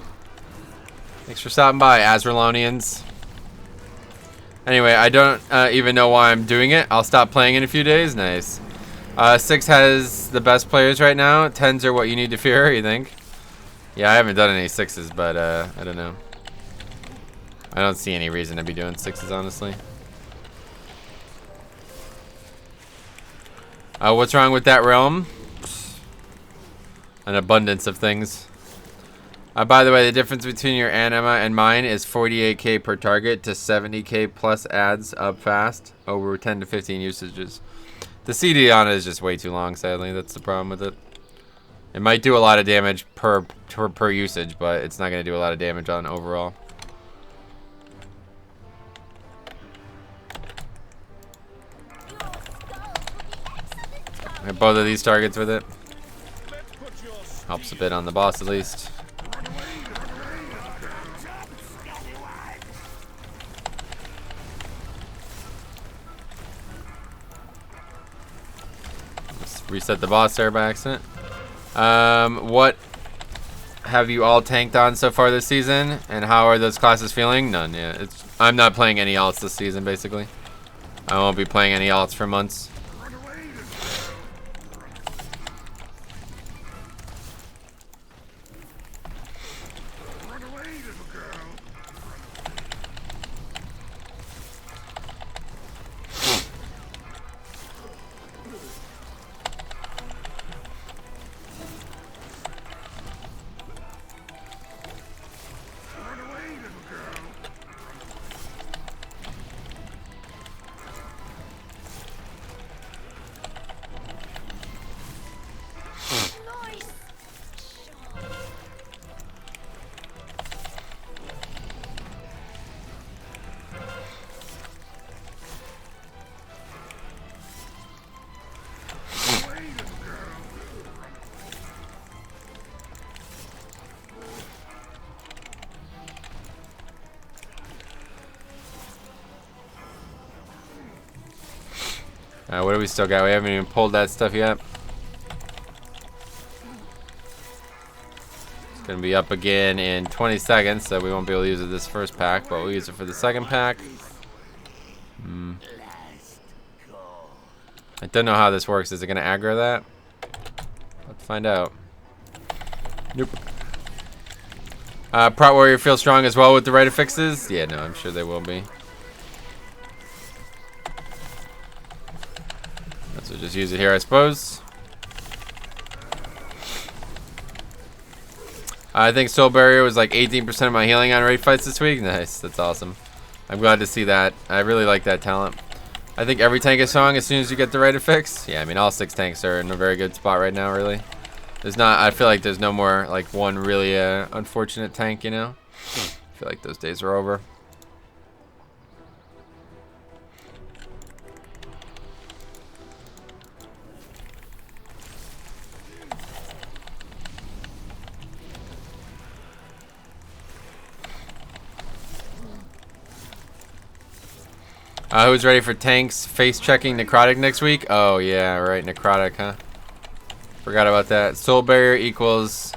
Thanks for stopping by, Azralonians. Anyway, I don't even know why I'm doing it. I'll stop playing in a few days. Nice. 6 has the best players right now. 10s are what you need to fear, you think? Yeah, I haven't done any 6s, but I don't know. I don't see any reason to be doing 6s, honestly. What's wrong with that realm? An abundance of things. By the way, the difference between your anima and mine is 48k per target to 70k plus adds up fast over 10 to 15 usages. The CD on it is just way too long, sadly. That's the problem with it. It might do a lot of damage per usage, but it's not going to do a lot of damage on overall. I have both of these targets with it. Helps a bit on the boss, at least. Just reset the boss there by accident. What have you all tanked on so far this season? And how are those classes feeling? None, yeah. I'm not playing any alts this season, basically. I won't be playing any alts for months. What do we still got? We haven't even pulled that stuff yet. It's going to be up again in 20 seconds, so we won't be able to use it this first pack, but we'll use it for the second pack. I don't know how this works. Is it going to aggro that? Let's find out. Nope. Prot Warrior feels strong as well with the right affixes? Yeah, no, I'm sure they will be. So just use it here, I suppose. I think Soul Barrier was like 18% of my healing on raid fights this week. Nice, that's awesome. I'm glad to see that. I really like that talent. I think every tank is strong as soon as you get the right affix. Yeah, I mean all 6 tanks are in a very good spot right now, really. There's not, I feel like there's no more like one really unfortunate tank, you know? I feel like those days are over. Who's ready for tanks? Face checking necrotic next week? Oh yeah, right, necrotic, huh? Forgot about that. Soul barrier equals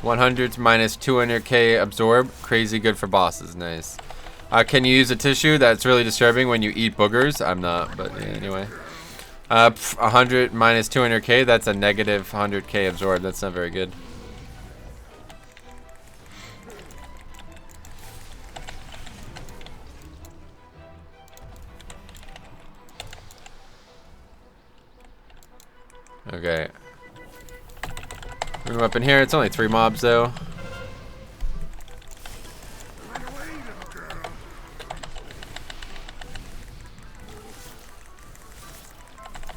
100 minus 200k absorb. Crazy good for bosses. Nice. Can you use a tissue? That's really disturbing when you eat boogers. I'm not, but yeah, anyway. 100 minus 200k. That's a negative 100k absorb. That's not very good. Okay. Move up in here. It's only 3 mobs though.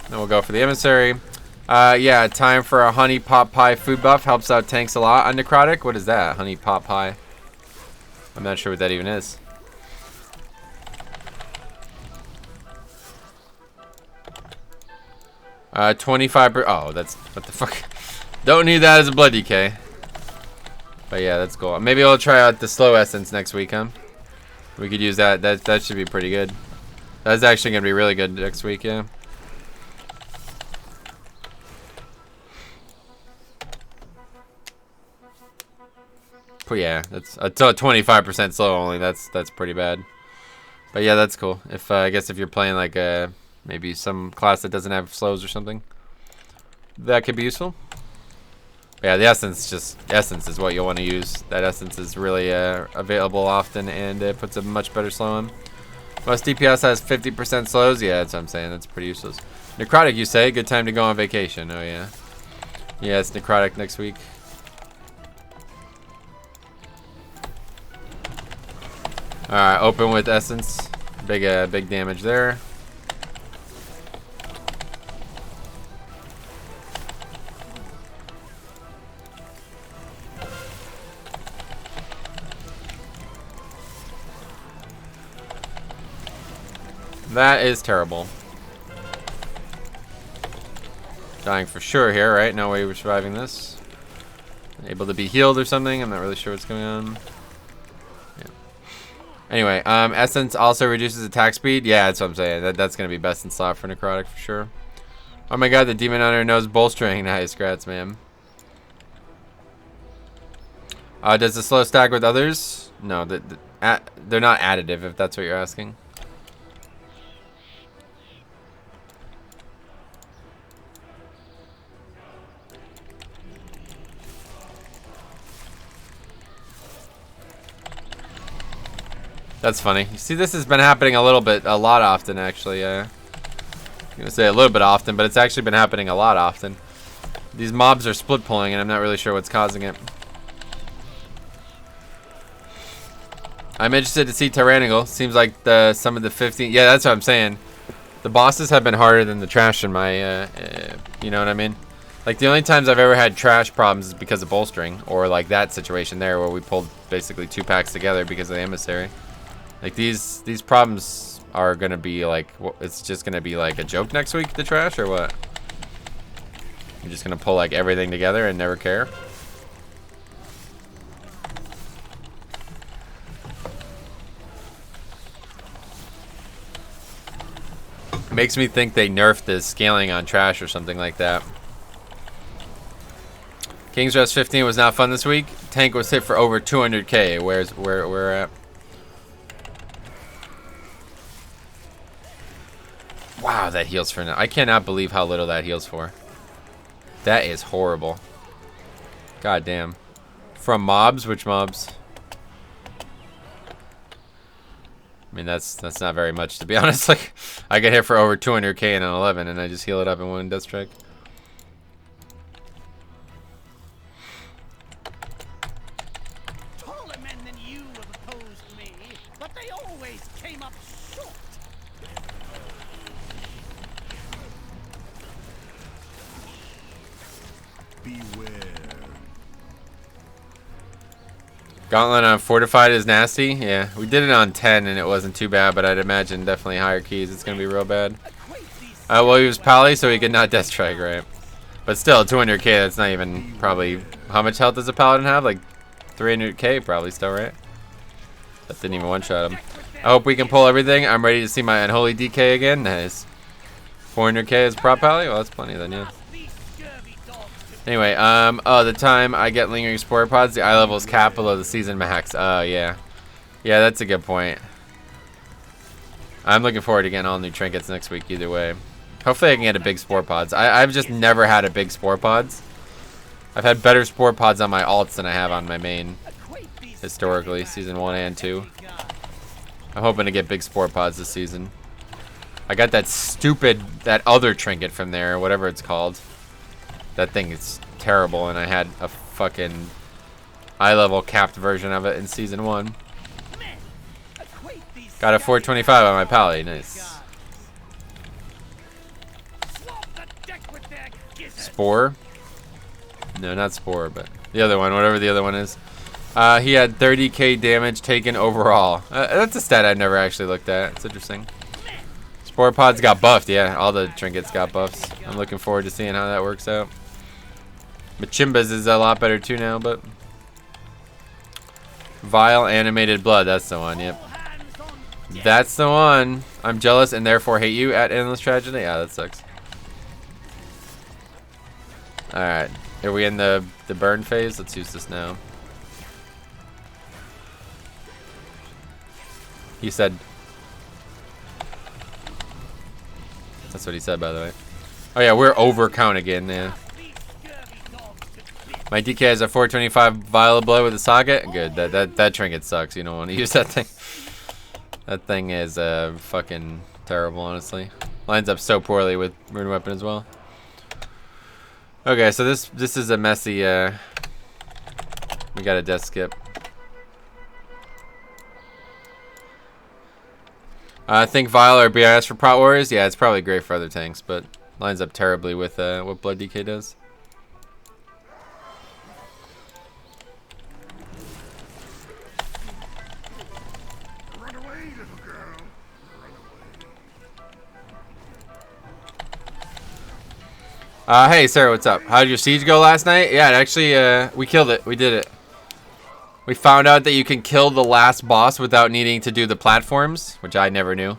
Then we'll go for the Emissary. Yeah, time for a honey pot pie food buff. Helps out tanks a lot on necrotic. What is that? Honey pot pie. I'm not sure what that even is. Uh, 25%. Oh, that's what the fuck. Don't need that as a blood DK. But yeah, that's cool. Maybe I'll try out the slow essence next week, huh? We could use that. That should be pretty good. That's actually gonna be really good next week, yeah. But yeah, that's a 25% slow only. That's pretty bad. But yeah, that's cool. If I guess if you're playing like maybe some class that doesn't have slows or something, that could be useful. But yeah, the essence is what you'll want to use. That essence is really available often, and it puts a much better slow on. Most DPS has 50% slows. Yeah, that's what I'm saying. That's pretty useless. Necrotic, you say? Good time to go on vacation. Oh yeah. Yeah, it's necrotic next week. Alright, open with essence. Big damage there. That is terrible. Dying for sure here, right? No way we're surviving this. Able to be healed or something. I'm not really sure what's going on. Anyway, essence also reduces attack speed. Yeah, that's what I'm saying. That's gonna be best in slot for necrotic for sure. Oh my god, the demon hunter knows bolstering. Nice, grats, man. Does the slow stack with others? No, they're not additive. If that's what you're asking. That's funny. You see, this has been happening a lot often, actually. I'm gonna say a little bit often, but it's actually been happening a lot often. These mobs are split pulling, and I'm not really sure what's causing it. I'm interested to see Tyrannical. Seems like some of the 15. Yeah, that's what I'm saying. The bosses have been harder than the trash in my. You know what I mean? Like the only times I've ever had trash problems is because of bolstering, or like that situation there where we pulled basically 2 packs together because of the Emissary. Like these problems are gonna be like, it's just gonna be like a joke next week, the trash, or what? You're just gonna pull like everything together and never care? Makes me think they nerfed the scaling on trash or something like that. King's Rest 15 was not fun this week. Tank was hit for over 200k. Where we're at? Wow, that heals for now. I cannot believe how little that heals for. That is horrible. God damn. From mobs? Which mobs? I mean, that's not very much, to be honest. Like, I get hit for over 200k in an 11, and I just heal it up in one death strike. Taller men than you have opposed me, but they always came up short. Beware. Gauntlet on Fortified is nasty. Yeah, we did it on 10 and it wasn't too bad, but I'd imagine definitely higher keys it's going to be real bad. Well, he was Pally, so he could not Death Strike, right? But still, 200k, that's not even probably... How much health does a Paladin have? Like 300k probably still, right? That didn't even one-shot him. I hope we can pull everything. I'm ready to see my Unholy DK again. Nice. 400k is Prop Pally? Well, that's plenty then, yeah. Anyway, oh, the time I get lingering spore pods, the eye level is capped below the season max. Oh, yeah. Yeah, that's a good point. I'm looking forward to getting all new trinkets next week either way. Hopefully I can get a big spore pods. I've just never had a big spore pods. I've had better spore pods on my alts than I have on my main, historically, season 1 and 2. I'm hoping to get big spore pods this season. I got that other trinket from there, whatever it's called. that thing is terrible, and I had a fucking eye level capped version of it in season 1. Got a 425 on my pally. Nice. Spore? No, not Spore, but the other one, whatever the other one is. He had 30k damage taken overall. That's a stat I never actually looked at. It's interesting. Spore pods got buffed. Yeah, all the trinkets got buffs. I'm looking forward to seeing how that works out. Machimbas is a lot better too now, but Vile animated blood. That's the one. Yep. That's the one. I'm jealous and therefore hate you at Endless Tragedy. Yeah, that sucks. Alright. Are we in the burn phase? Let's use this now. He said. That's what he said, by the way. Oh yeah, we're over count again, yeah. My DK has a 425 vial blood with a socket. Good. That trinket sucks. You don't want to use that thing. That thing is fucking terrible, honestly. Lines up so poorly with rune weapon as well. Okay, so this is a messy. We got a death skip. I think Vile or BIS for Prot Warriors. Yeah, it's probably great for other tanks, but lines up terribly with what Blood DK does. Hey, Sarah, what's up? How did your siege go last night? Yeah, actually, we killed it. We did it. We found out that you can kill the last boss without needing to do the platforms, which I never knew.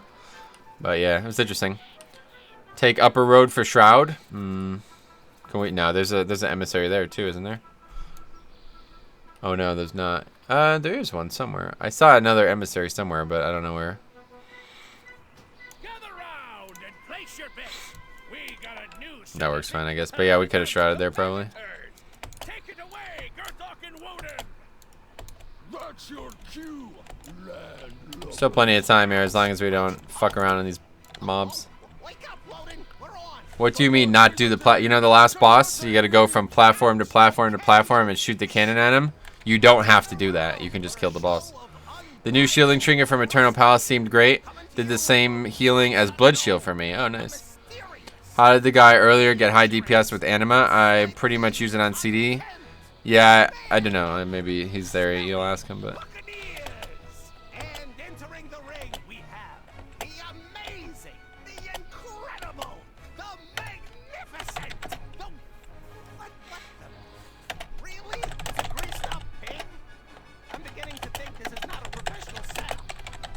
But yeah, it was interesting. Take Upper Road for Shroud. Can we? No, there's an Emissary there too, isn't there? Oh no, there's not. There is one somewhere. I saw another Emissary somewhere, but I don't know where. Gather round and place your bets. We got a new That works fine, I guess. But yeah, we could have shrouded there probably. Take it away, Garthok and Woden. That's your cue, landlord. Still plenty of time here, as long as we don't fuck around on these mobs. Wake up, Woden. We're on. What do you mean not do the you know the last boss? You got to go from platform to platform to platform and shoot the cannon at him. You don't have to do that. You can just kill the boss. The new shielding trinket from Eternal Palace seemed great. Did the same healing as Blood Shield for me. Oh, nice. How did the guy earlier get high DPS with Anima? I pretty much use it on CD. Yeah, I don't know. Maybe he's there. You'll ask him, but. And entering the ring, we have the amazing, the incredible, the magnificent, the what the really? It's a greased up pig? I'm beginning to think this is not a professional setup.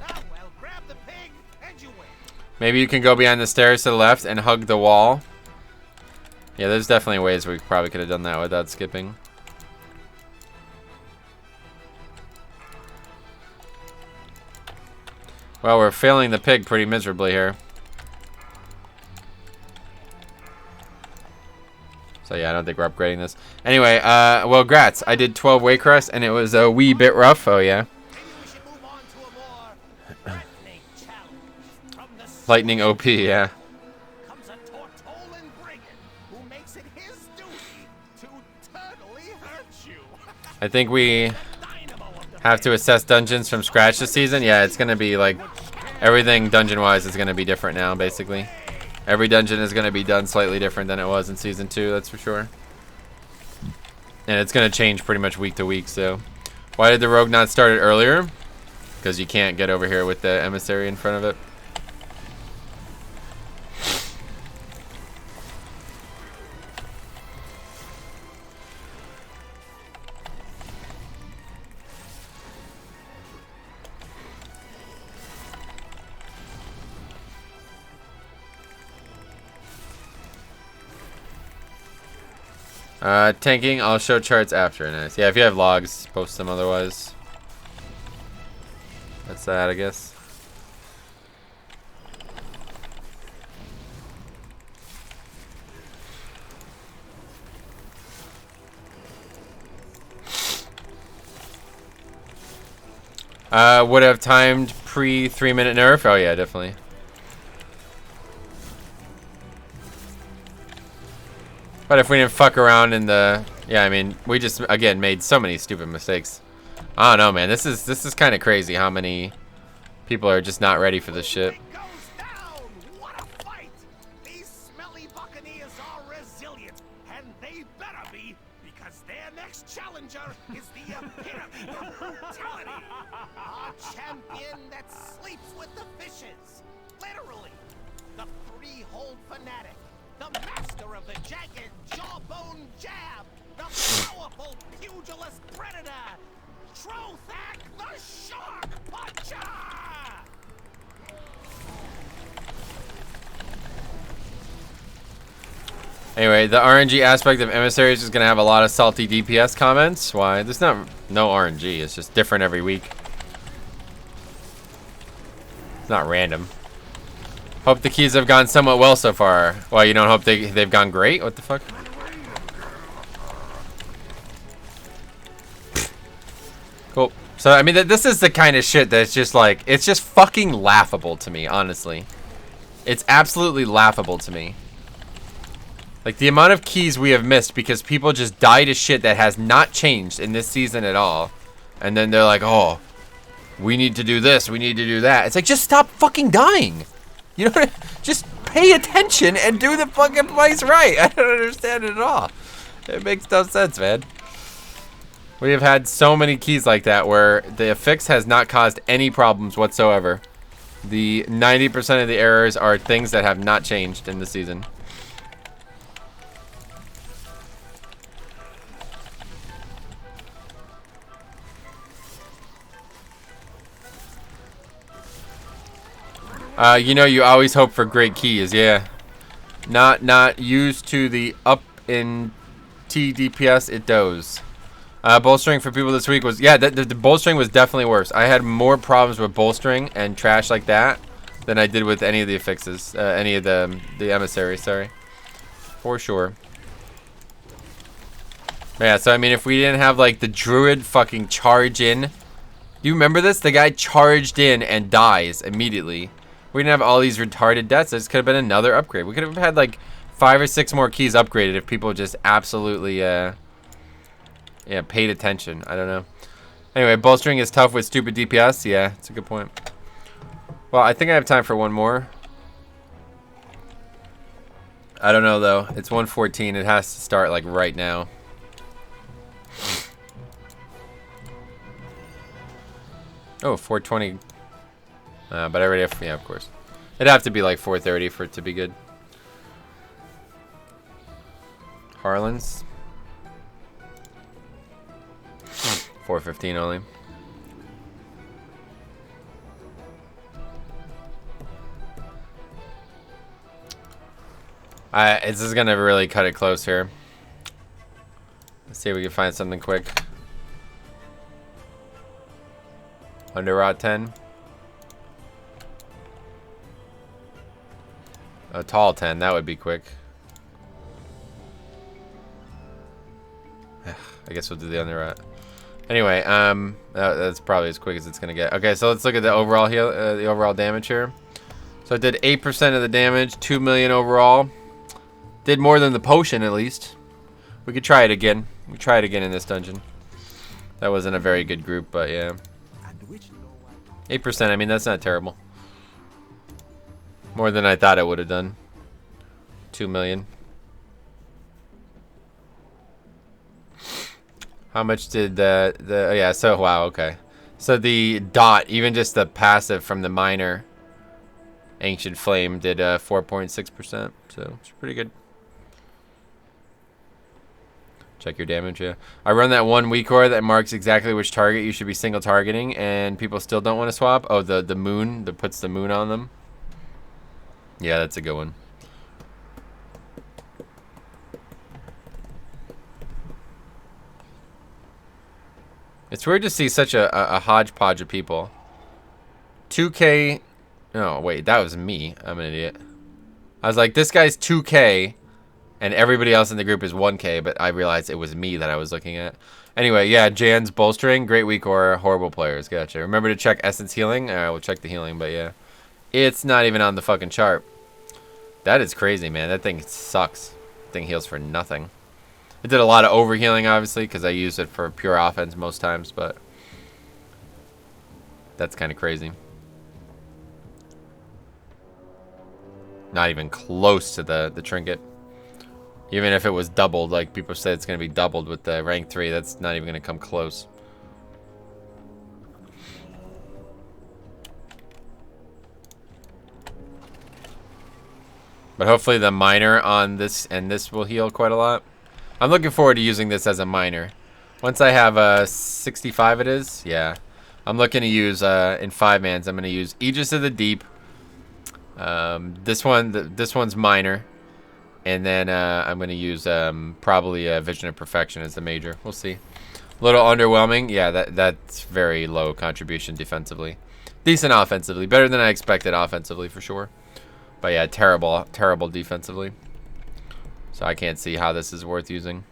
Ah well, grab the pig and you win. Maybe you can go behind the stairs to the left and hug the wall. Yeah, there's definitely ways we probably could have done that without skipping. Well, we're failing the pig pretty miserably here. So yeah, I don't think we're upgrading this. Anyway, well, grats. I did 12 Waycrest and it was a wee bit rough. Oh yeah. Lightning OP, yeah. Comes a Tortolan brigand who makes it his duty to totally hurt you. I think we have to assess dungeons from scratch this season. Yeah, it's gonna be like everything dungeon-wise is gonna be different now, basically. Every dungeon is gonna be done slightly different than it was in season 2, that's for sure. And it's gonna change pretty much week to week. So, why did the rogue not start it earlier? Because you can't get over here with the emissary in front of it. Tanking, I'll show charts after. Nice. Yeah, if you have logs, post them otherwise. That's that, I guess. Would have timed pre 3-minute nerf. Oh yeah, definitely. But if we didn't fuck around in the... Yeah, I mean, we just, again, made so many stupid mistakes. I don't know, man. This is kind of crazy how many people are just not ready for this shit. It goes down! What a fight! These smelly buccaneers are resilient, and they better be, because their next challenger is the epitome of brutality. Our champion that sleeps with the fishes. Literally. The freehold fanatic. The master of the jagged jawbone jab. The powerful pugilist predator. Trothak the shark puncher! Anyway, the RNG aspect of Emissaries is going to have a lot of salty DPS comments. Why? There's no RNG. It's just different every week. It's not random. Hope the keys have gone somewhat well so far. Well, you don't hope they've gone great? What the fuck? Cool. So, I mean, this is the kind of shit that's just like, it's just fucking laughable to me, honestly. It's absolutely laughable to me. Like, the amount of keys we have missed because people just die to shit that has not changed in this season at all. And then they're like, oh, we need to do this, we need to do that. It's like, just stop fucking dying. You know, just pay attention and do the fucking place right. I don't understand it at all. It makes no sense, man. We have had so many keys like that where the affix has not caused any problems whatsoever. The 90% of the errors are things that have not changed in the season. You know, you always hope for great keys, yeah. Not used to the up in TDPS, it does. Bolstering for people this week was, yeah, the bolstering was definitely worse. I had more problems with bolstering and trash like that than I did with any of the affixes, any of the emissaries, sorry. For sure. Yeah, so I mean, if we didn't have like the druid fucking charge in. Do you remember this? The guy charged in and dies immediately. We didn't have all these retarded deaths. This could have been another upgrade. We could have had like 5 or 6 more keys upgraded if people just absolutely, yeah, paid attention. I don't know. Anyway, bolstering is tough with stupid DPS. Yeah, it's a good point. Well, I think I have time for one more. I don't know, though. It's 1:14. It has to start, like, right now. Oh, 4:20. But I already have, yeah, of course. It'd have to be like 4:30 for it to be good. Harlan's. 4:15 only. This is gonna really cut it close here. Let's see if we can find something quick. Under rod 10. A tall 10, that would be quick. I guess we'll do the under rod. Anyway, that's probably as quick as it's gonna get. Okay, so let's look at the overall heal, the overall damage here. So it did 8% of the damage, 2 million overall. Did more than the potion at least. We could try it again. We try it again in this dungeon. That wasn't a very good group, but yeah. 8%, I mean, that's not terrible. More than I thought it would have done. 2 million. How much did oh yeah, so wow, okay. So the dot, even just the passive from the minor Ancient Flame did 4.6%, so it's pretty good. Check your damage, yeah. I run that one weak core that marks exactly which target you should be single targeting, and people still don't want to swap. Oh, the moon that puts the moon on them. Yeah, that's a good one. It's weird to see such a hodgepodge of people. 2K. Oh, wait, that was me. I'm an idiot. I was like, this guy's 2K, and everybody else in the group is 1K, but I realized it was me that I was looking at. Anyway, yeah, Jan's bolstering. Great week or horrible players. Gotcha. Remember to check Essence healing. We'll check the healing, but yeah. It's not even on the fucking chart. That is crazy, man. That thing sucks. thing heals for nothing. It did a lot of overhealing, obviously, because I use it for pure offense most times, but that's kind of crazy. Not even close to the trinket. Even if it was doubled, like people say it's going to be doubled with the rank 3, that's not even going to come close. But hopefully the minor on this and this will heal quite a lot. I'm looking forward to using this as a minor. Once I have 65 it is, yeah. I'm looking to use, in 5-mans, I'm going to use Aegis of the Deep. This one's minor. And then I'm going to use probably Vision of Perfection as the major. We'll see. A little underwhelming. Yeah, that's very low contribution defensively. Decent offensively. Better than I expected offensively for sure. But yeah, terrible defensively. So I can't see how this is worth using.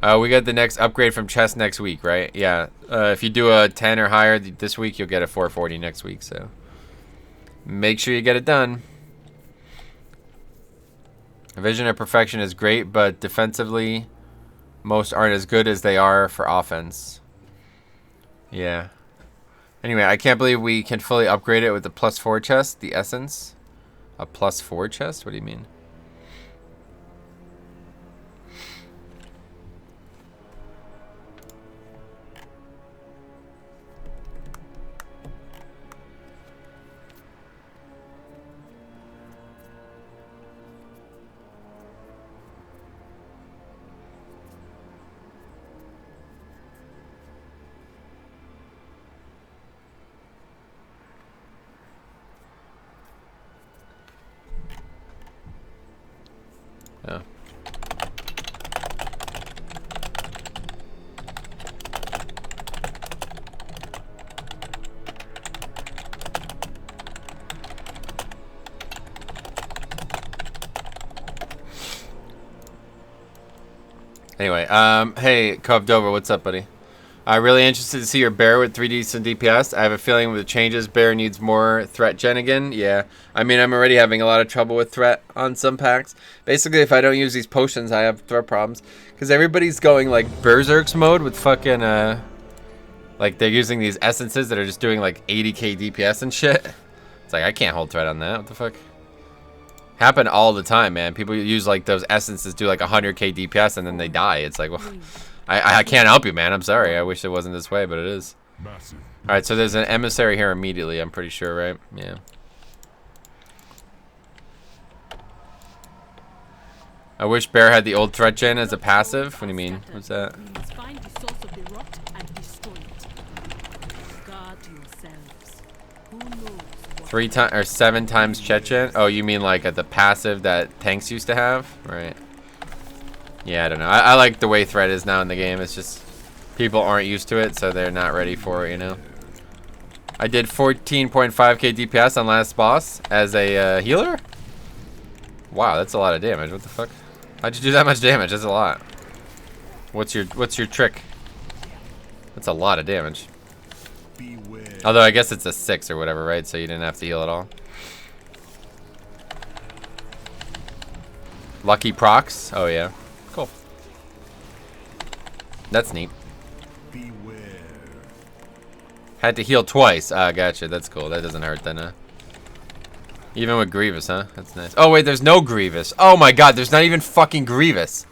We got the next upgrade from chest next week, right? Yeah. If you do a 10 or higher this week, you'll get a 440 next week. So make sure you get it done. Vision of Perfection is great, but defensively, most aren't as good as they are for offense. Yeah. Anyway, I can't believe we can fully upgrade it with the +4 chest, the Essence. A +4 chest? What do you mean? Oh. Anyway, hey, Cove Dover, what's up, buddy? I'm really interested to see your bear with 3 decent DPS. I have a feeling with the changes, bear needs more threat gen again. Yeah, I mean, I'm already having a lot of trouble with threat on some packs. Basically, if I don't use these potions, I have threat problems. Because everybody's going, like, Berserks mode with fucking, like, they're using these essences that are just doing, like, 80k DPS and shit. It's like, I can't hold threat on that. What the fuck? Happen all the time, man. People use, like, those essences do, like, 100k DPS and then they die. It's like, well... I can't help you, man. I'm sorry. I wish it wasn't this way, but it is. Alright, so there's an Emissary here immediately, I'm pretty sure, right? Yeah. I wish Bear had the old threat gen as a passive. What do you mean? What's that? Find the source of the rot and destroy it. Guard yourselves. Who knows what 3 times or 7 times Chechen? Oh, you mean like at the passive that tanks used to have? Right. Yeah, I don't know. I like the way threat is now in the game. It's just people aren't used to it, so they're not ready for it, you know. I did 14.5k DPS on last boss as a healer. Wow, that's a lot of damage. What the fuck? How'd you do that much damage? That's a lot. What's your trick? That's a lot of damage. Although I guess it's a 6 or whatever, right? So you didn't have to heal at all. Lucky procs? Oh yeah. Cool. That's neat. Had to heal twice. Ah, gotcha. That's cool. That doesn't hurt then, huh? Even with Grievous, huh? That's nice. Oh, wait, there's no Grievous. Oh, my God. There's not even fucking Grievous.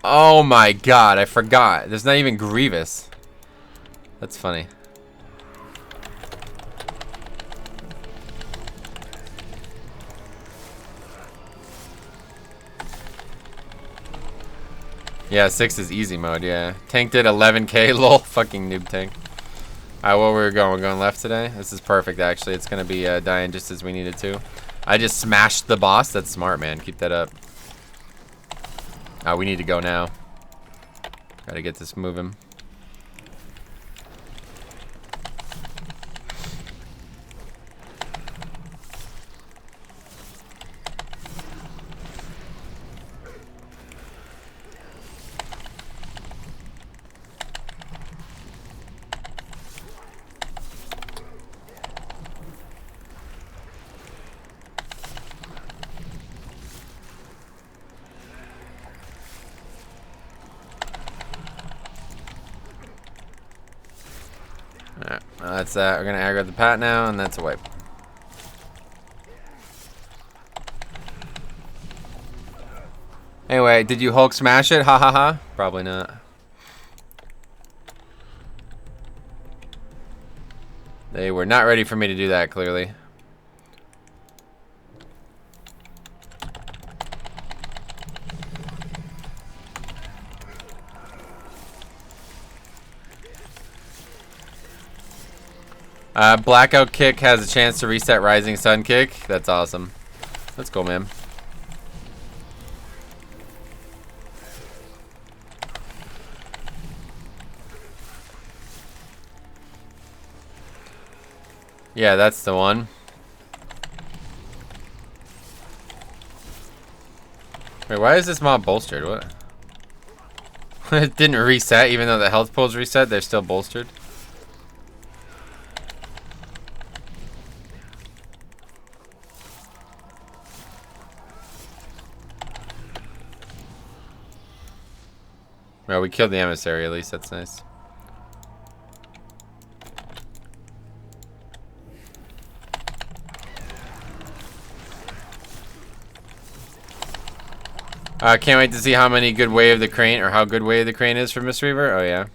Oh, my God. I forgot. There's not even Grievous. That's funny. Yeah, 6 is easy mode, yeah. Tank did 11k, lol. Fucking noob tank. Alright, where we going? We're going left today? This is perfect, actually. It's going to be dying just as we needed to. I just smashed the boss. That's smart, man. Keep that up. We need to go now. Gotta get this moving. Alright, well, that's that. We're gonna aggro the Pat now, and that's a wipe. Anyway, did you Hulk smash it? Ha ha ha. Probably not. They were not ready for me to do that, clearly. Blackout kick has a chance to reset Rising Sun kick. That's awesome. Let's go, man. Yeah, that's the one. Wait, why is this mob bolstered? What? It didn't reset, even though the health pool's reset, they're still bolstered. Well, we killed the Emissary, at least that's nice. Can't wait to see how many good Wave the Crane, or how good Wave the Crane is for Mistweaver. Oh yeah.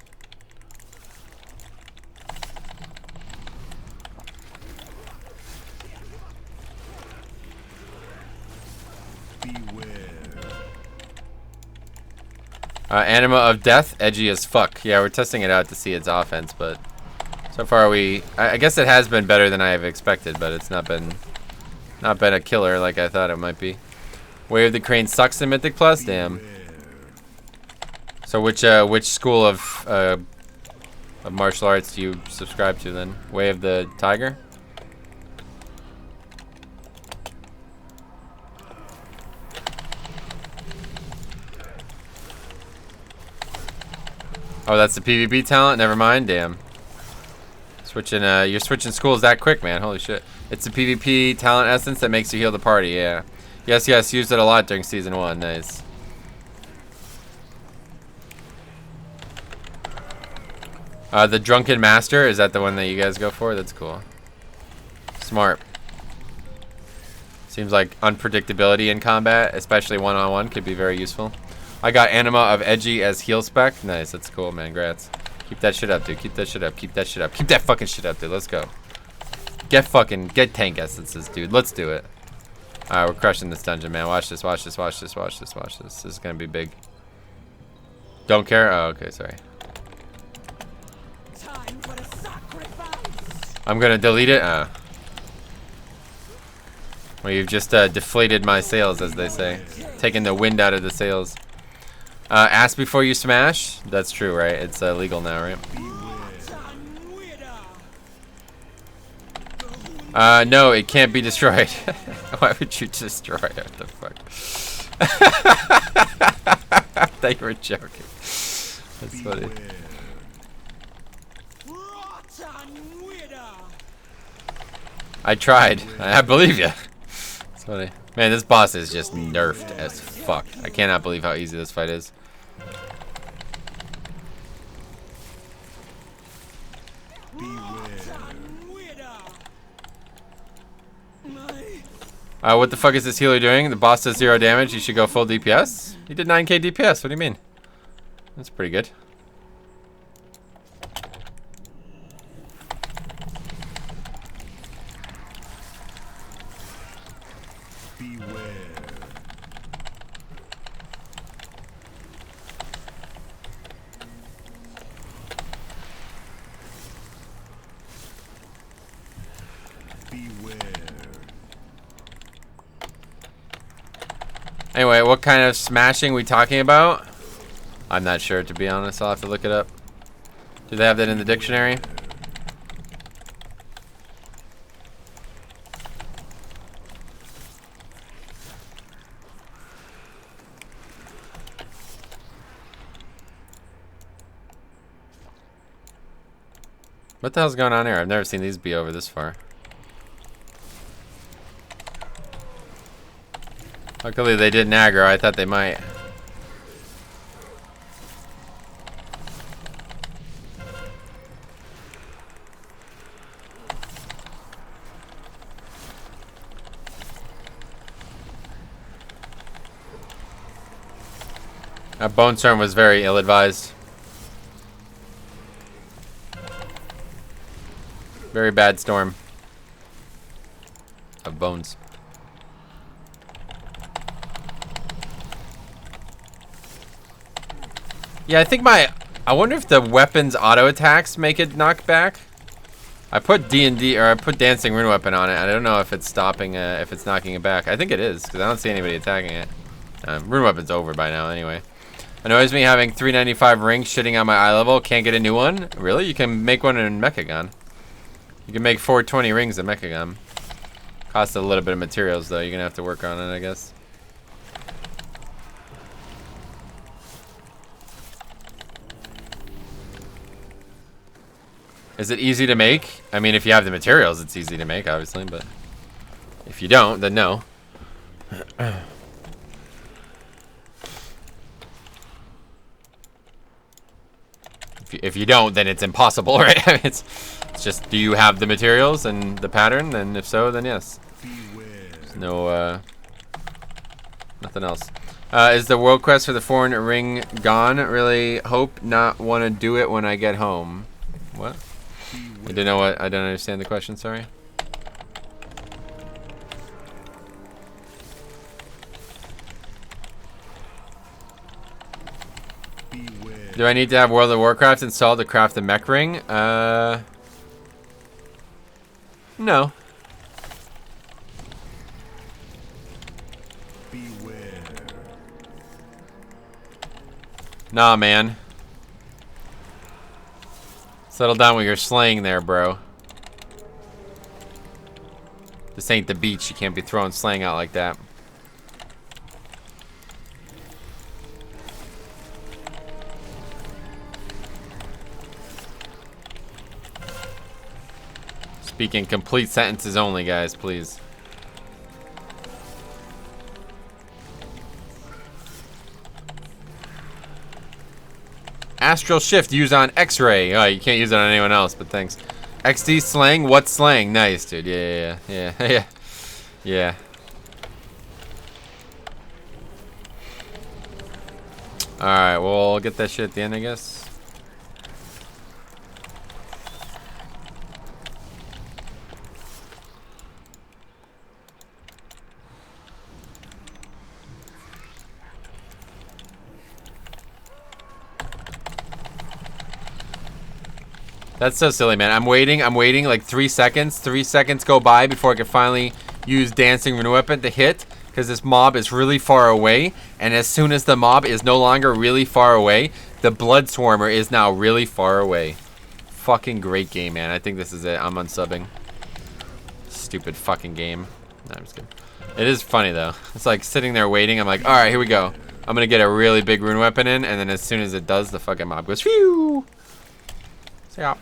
Anima of Death, edgy as fuck. Yeah, we're testing it out to see its offense, but so far I guess it has been better than I have expected, but it's not been a killer like I thought it might be. Wave the Crane sucks in Mythic Plus? Damn. So which school of martial arts do you subscribe to then? Way of the Tiger? Oh, that's the PvP talent? Never mind, damn. You're switching schools that quick, man. Holy shit. It's the PvP talent essence that makes you heal the party, yeah. Yes, used it a lot during Season 1, nice. The Drunken Master, is that the one that you guys go for? That's cool. Smart. Seems like unpredictability in combat, especially one-on-one, could be very useful. I got Anima of Edgy as heal spec. Nice, that's cool, man. Grats. Keep that shit up, dude. Keep that shit up. Keep that shit up. Keep that fucking shit up, dude. Let's go. Get tank essences, dude. Let's do it. Alright, we're crushing this dungeon, man. Watch this, watch this, watch this, watch this, watch this. This is gonna be big. Don't care? Oh, okay, sorry. Time for a sacrifice. I'm gonna delete it. Well, you've just deflated my sails, as they say. Taking the wind out of the sails. Ask before you smash? That's true, right? It's legal now, right? No, it can't be destroyed. Why would you destroy it? What the fuck? I thought you were joking. That's funny. I tried. I believe you. It's funny. Man, this boss is just nerfed as fuck. I cannot believe how easy this fight is. What the fuck is this healer doing? The boss does 0 damage. You should go full DPS? He did 9k DPS. What do you mean? That's pretty good. Anyway, what kind of smashing we talking about? I'm not sure, to be honest. I'll have to look it up. Do they have that in the dictionary? What the hell's going on here? I've never seen these be over this far. Luckily they didn't aggro. I thought they might. That Bone Storm was very ill-advised. Very bad storm of bones. Yeah, I think I wonder if the weapons auto attacks make it knock back. I put D&D, or I put Dancing Rune Weapon on it. I don't know if it's stopping, if it's knocking it back. I think it is, because I don't see anybody attacking it. Rune Weapon's over by now, anyway. Annoys me having 395 rings shitting on my eye level. Can't get a new one? Really? You can make one in Mechagon. You can make 420 rings in Mechagon. Costs a little bit of materials, though. You're going to have to work on it, I guess. Is it easy to make? I mean, if you have the materials, it's easy to make, obviously, but if you don't, then no. If you don't, then it's impossible, right? I mean, it's just, do you have the materials and the pattern? And if so, then yes. There's no, nothing else. Is the world quest for the foreign ring gone? Really hope not want to do it when I get home. What? I didn't know what. I don't understand the question. Sorry. Do I need to have World of Warcraft installed to craft the mech ring? No. Beware. Nah, man. Settle down with your slaying there, bro. This ain't the beach. You can't be throwing slang out like that. Speak in complete sentences only, guys, please. Astral Shift, use on X-Ray. Oh, you can't use it on anyone else, but thanks. XD slang? What slang? Nice, dude. Yeah. Yeah. Alright, well, I'll get that shit at the end, I guess. That's so silly, man. I'm waiting like 3 seconds. 3 seconds go by before I can finally use Dancing Rune Weapon to hit, because this mob is really far away. And as soon as the mob is no longer really far away, the Blood Swarmer is now really far away. Fucking great game, man. I think this is it. I'm unsubbing. Stupid fucking game. No, I'm just kidding. It is funny, though. It's like sitting there waiting. I'm like, alright, here we go. I'm gonna get a really big Rune Weapon in, and then as soon as it does, the fucking mob goes, phew! Yeah.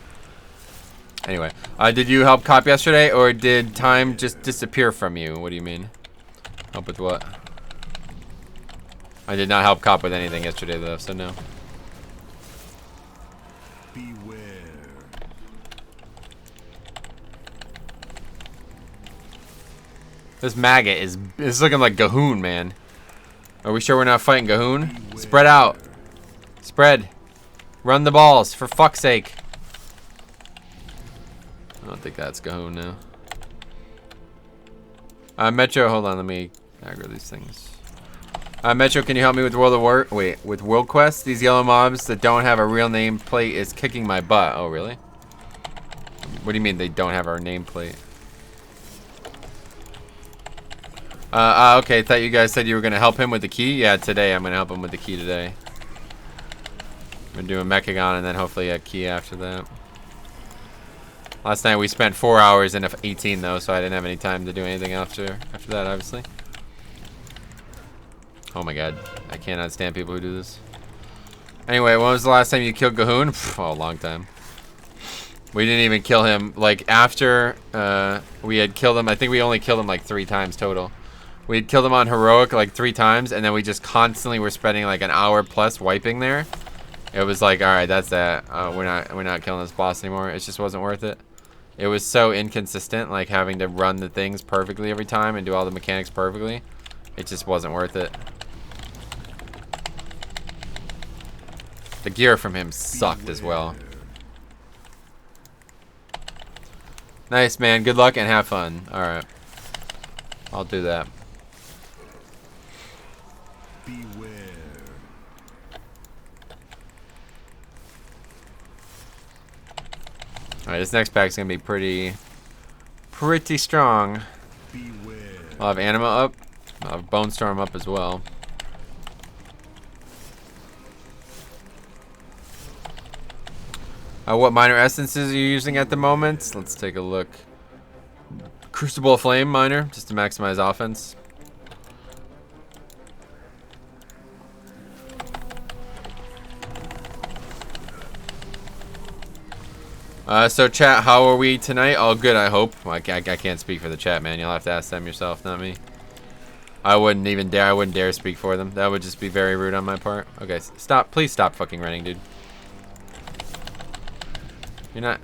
Anyway, did you help cop yesterday, or did time just disappear from you? What do you mean? Help with what? I did not help cop with anything yesterday, though, so no. Beware. This maggot is looking like Gahoon, man. Are we sure we're not fighting Gahoon? Spread out. Spread. Run the balls, for fuck's sake. I don't think that's Gahoon now. Metro, hold on, let me aggro these things. Metro, can you help me with with World Quest? These yellow mobs that don't have a real nameplate is kicking my butt. Oh, really? What do you mean they don't have our nameplate? Okay, thought you guys said you were gonna help him with the key. Yeah, today I'm gonna help him with the key today. We're doing Mechagon and then hopefully a key after that. Last night we spent 4 hours in 18 though, so I didn't have any time to do anything after that, obviously. Oh my god, I cannot stand people who do this. Anyway, when was the last time you killed Gahoon? Oh, a long time. We didn't even kill him. Like, after we had killed him, I think we only killed him like 3 times total. We had killed him on Heroic like 3 times, and then we just constantly were spending like an hour plus wiping there. It was like, alright, that's that. We're not killing this boss anymore. It just wasn't worth it. It was so inconsistent, like having to run the things perfectly every time and do all the mechanics perfectly. It just wasn't worth it. The gear from him sucked as well. Nice, man. Good luck and have fun. Alright. I'll do that. Beware. Alright, this next pack's gonna be pretty strong. Beware. I'll have Anima up. I'll have Bone Storm up as well. What minor essences are you using at the moment? Let's take a look. Crucible of Flame minor, just to maximize offense. So chat, how are we tonight? All good, I hope. I can't speak for the chat, man. You'll have to ask them yourself, not me. I wouldn't even dare. I wouldn't dare speak for them. That would just be very rude on my part. Okay, stop. Please stop fucking running, dude. You're not.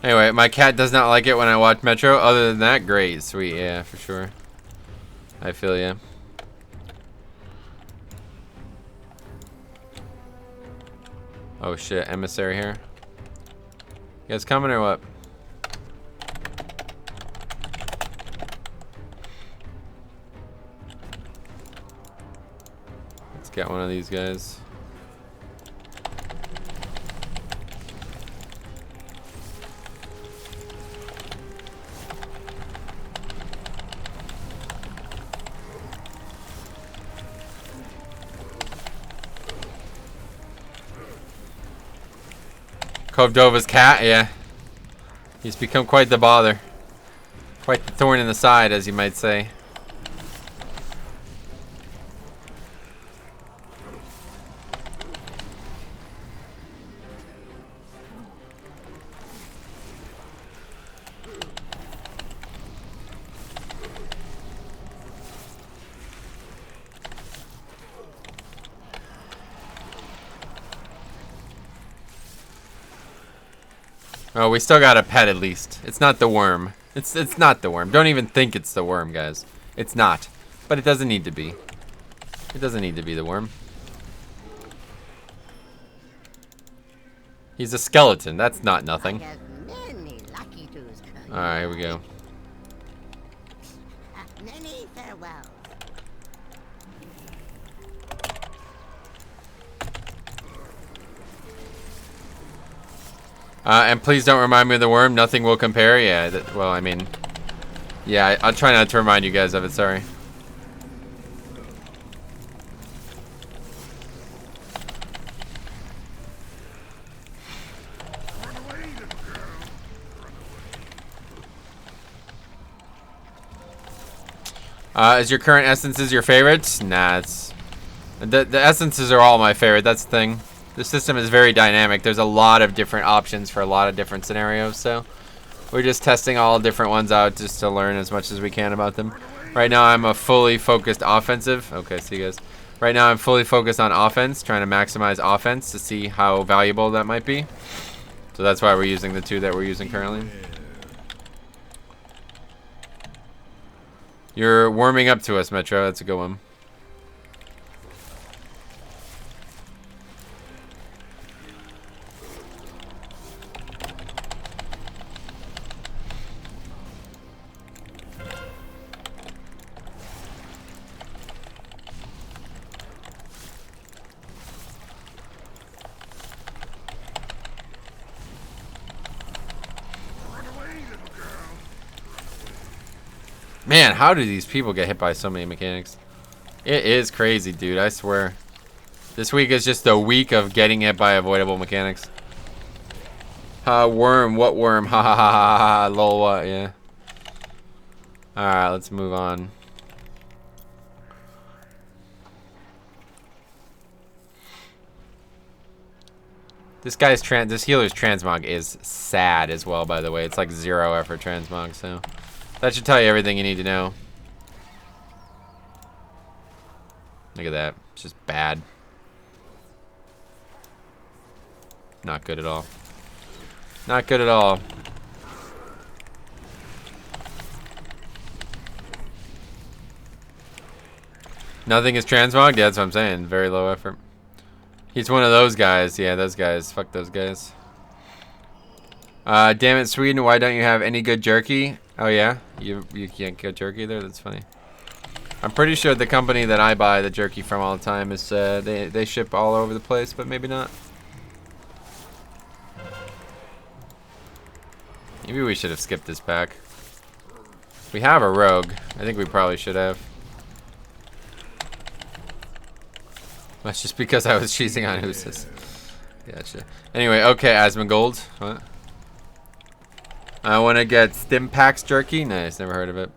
Anyway, my cat does not like it when I watch Metro. Other than that, great, sweet, yeah, for sure. I feel ya. Oh shit, Emissary here. You guys coming or what? Let's get one of these guys. Kovdova's cat, yeah. He's become quite the bother. Quite the thorn in the side, as you might say. Oh, we still got a pet at least. It's not the worm. It's not the worm. Don't even think it's the worm, guys. It's not. But it doesn't need to be. It doesn't need to be the worm. He's a skeleton. That's not nothing. Alright, here we go. Many farewells. And please don't remind me of the worm. Nothing will compare. Yeah, well, I mean... Yeah, I'll try not to remind you guys of it. Sorry. Is your current essences your favorites? Nah, it's... The essences are all my favorite. That's the thing. The system is very dynamic. There's a lot of different options for a lot of different scenarios, so we're just testing all different ones out just to learn as much as we can about them. Right now I'm a fully focused offensive. Okay, see you guys. Right now I'm fully focused on offense, trying to maximize offense to see how valuable that might be. So that's why we're using the two that we're using currently. You're warming up to us, Metro. That's a good one. Man, how do these people get hit by so many mechanics? It is crazy, dude. I swear. This week is just a week of getting hit by avoidable mechanics. Worm. What worm? Ha ha ha ha ha. Lol, what? Yeah. Alright, let's move on. This healer's transmog is sad as well, by the way. It's like 0 effort transmog, so that should tell you everything you need to know. Look at that. It's just bad. Not good at all. Not good at all. Nothing is transmogged? Yeah, that's what I'm saying. Very low effort. He's one of those guys. Yeah, those guys. Fuck those guys. Damn it, Sweden. Why don't you have any good jerky? Oh, yeah? You can't get jerky there? That's funny. I'm pretty sure the company that I buy the jerky from all the time is, they ship all over the place, but maybe not. Maybe we should have skipped this pack. We have a rogue. I think we probably should have. That's just because I was cheesing on Husis. Gotcha. Anyway, okay, Asmongold. What? I want to get Stimpax jerky. Nice, never heard of it.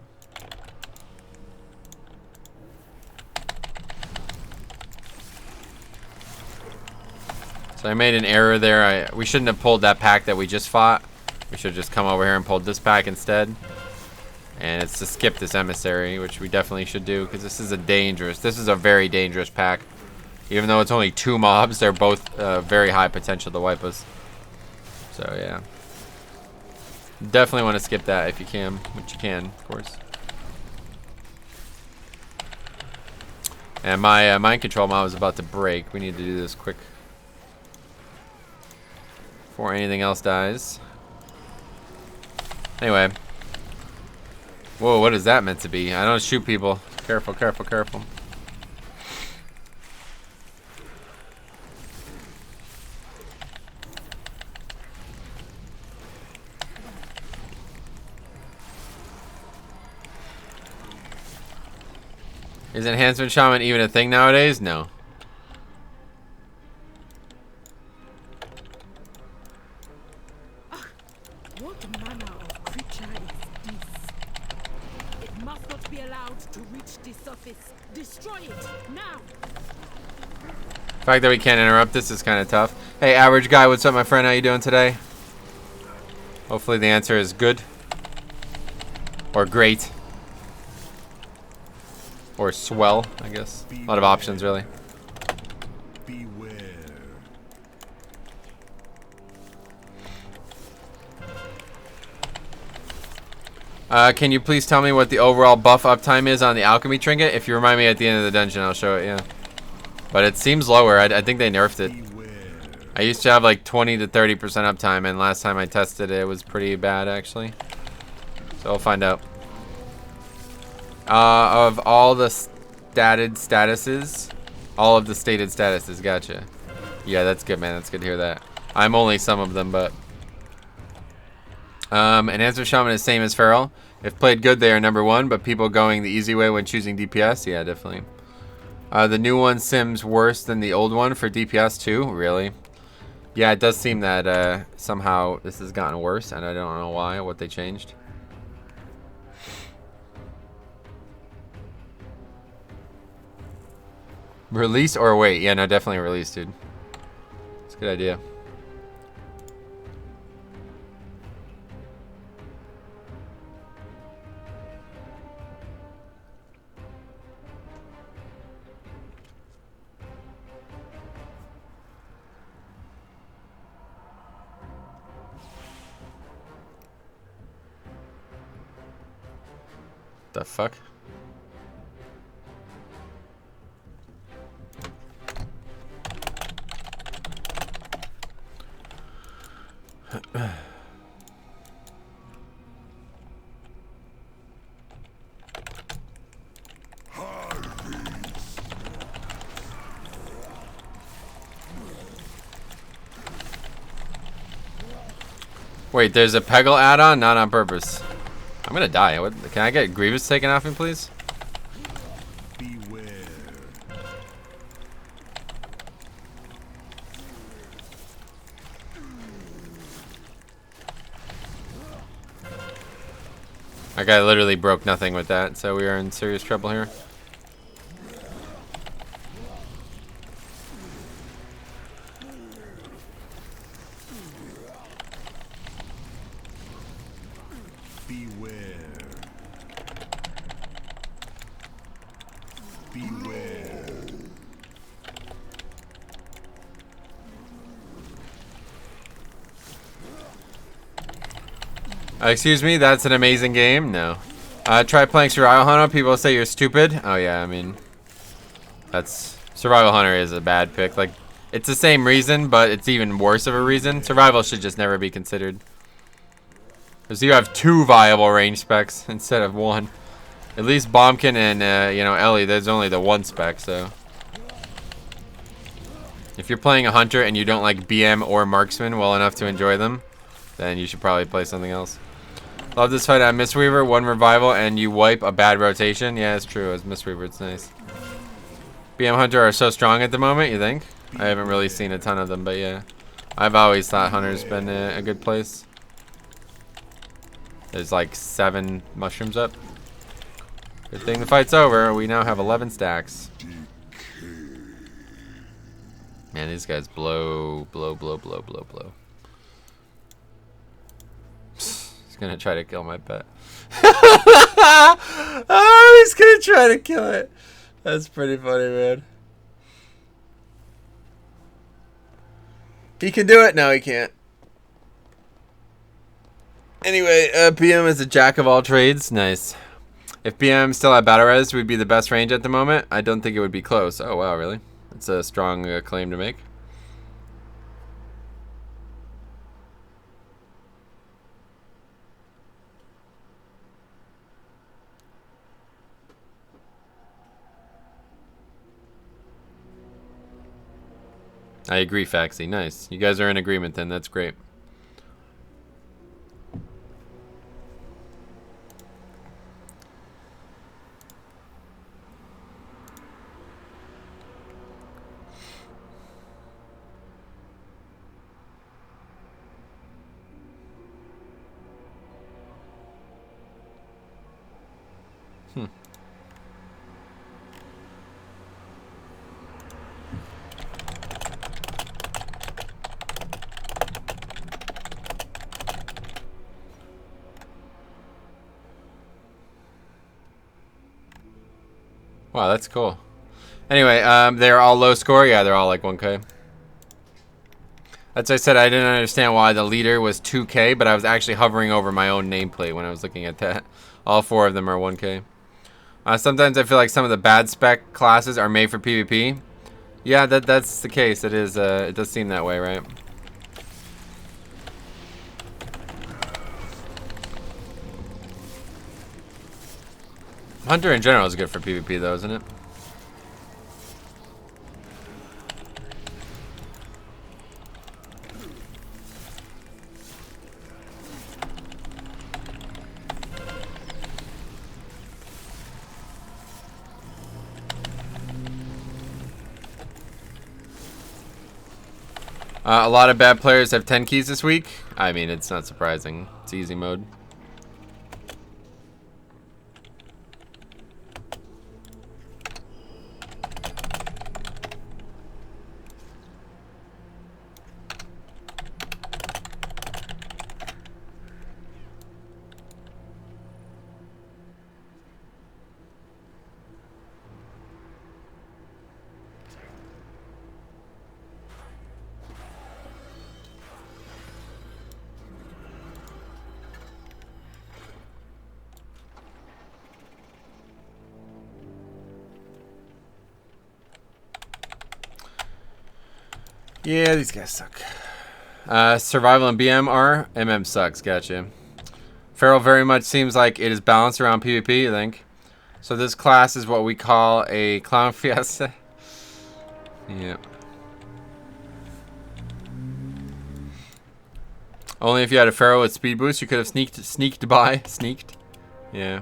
So I made an error there. We shouldn't have pulled that pack that we just fought. We should have just come over here and pulled this pack instead. And it's to skip this Emissary, which we definitely should do because this is a very dangerous pack. Even though it's only 2 mobs, they're both very high potential to wipe us. So yeah. Definitely want to skip that if you can, which you can, of course. And my mind control mob is about to break. We need to do this quick before anything else dies. Anyway. Whoa, what is that meant to be? I don't shoot people. Careful, careful, careful. Is Enhancement Shaman even a thing nowadays? No. What manner of creature is this? It must not be allowed to reach the surface. Destroy it now. The fact that we can't interrupt this is kind of tough. Hey, average guy, what's up, my friend? How you doing today? Hopefully the answer is good. Or great. Or swell, I guess. A lot of options, really. Beware. Can you please tell me what the overall buff uptime is on the alchemy trinket? If you remind me at the end of the dungeon, I'll show it, yeah. But it seems lower. I think they nerfed it. I used to have like 20 to 30% uptime, and last time I tested it, it was pretty bad, actually. So I'll find out. Of all the stated statuses, all of the stated statuses, gotcha. Yeah, that's good, man. That's good to hear that. I'm only some of them, but Enhancer Shaman is same as Feral. If played good, they are #1, but people going the easy way when choosing DPS, yeah, definitely. The new one sims worse than the old one for DPS too, really? Yeah, it does seem that somehow this has gotten worse, and I don't know why, what they changed. Release or wait? Yeah, no, definitely release, dude. It's a good idea. The fuck? Wait, there's a Peggle add-on? Not on purpose. I'm gonna die. What, can I get Grievous taken off me, please? Beware. That guy literally broke nothing with that, so we are in serious trouble here. Excuse me, that's an amazing game. No. Try playing Survival Hunter. People say you're stupid. Oh yeah, I mean, that's Survival Hunter is a bad pick. Like, it's the same reason, but it's even worse of a reason. Survival should just never be considered. Because you have 2 viable range specs instead of 1. At least Bombkin and you know, Ellie, there's only the 1 spec. So if you're playing a hunter and you don't like BM or marksman well enough to enjoy them, then you should probably play something else. Love this fight on Mistweaver, 1 revival, and you wipe a bad rotation. Yeah, it's true. As Mistweaver, it's nice. BM Hunter are so strong at the moment, you think? I haven't really seen a ton of them, but yeah. I've always thought Hunter's been a good place. There's like 7 mushrooms up. Good thing the fight's over. We now have 11 stacks. Man, these guys blow. He's gonna try to kill my pet. Oh, he's gonna try to kill it. That's pretty funny, man. He can do it. No, he can't. Anyway, PM is a jack of all trades. Nice. If PM still had battle res, we'd be the best range at the moment. I don't think it would be close. Oh, wow, really? That's a strong claim to make. I agree, Faxi. Nice. You guys are in agreement then. That's great. Wow, that's cool. Anyway, they're all low score. Yeah, they're all like 1K. As I said, I didn't understand why the leader was 2K, but I was actually hovering over my own nameplate when I was looking at that. All 4 of them are 1K. Sometimes I feel like some of the bad spec classes are made for PvP. Yeah, that's the case. It is. It does seem that way, right? Hunter in general is good for PvP though, isn't it? A lot of bad players have 10 keys this week. I mean, it's not surprising. It's easy mode. Yeah, these guys suck. Survival and BM are. MM sucks, gotcha. Feral very much seems like it is balanced around PvP, I think. So this class is what we call a clown fiesta. Yeah. Only if you had a Feral with speed boost, you could have sneaked by. Sneaked. Yeah.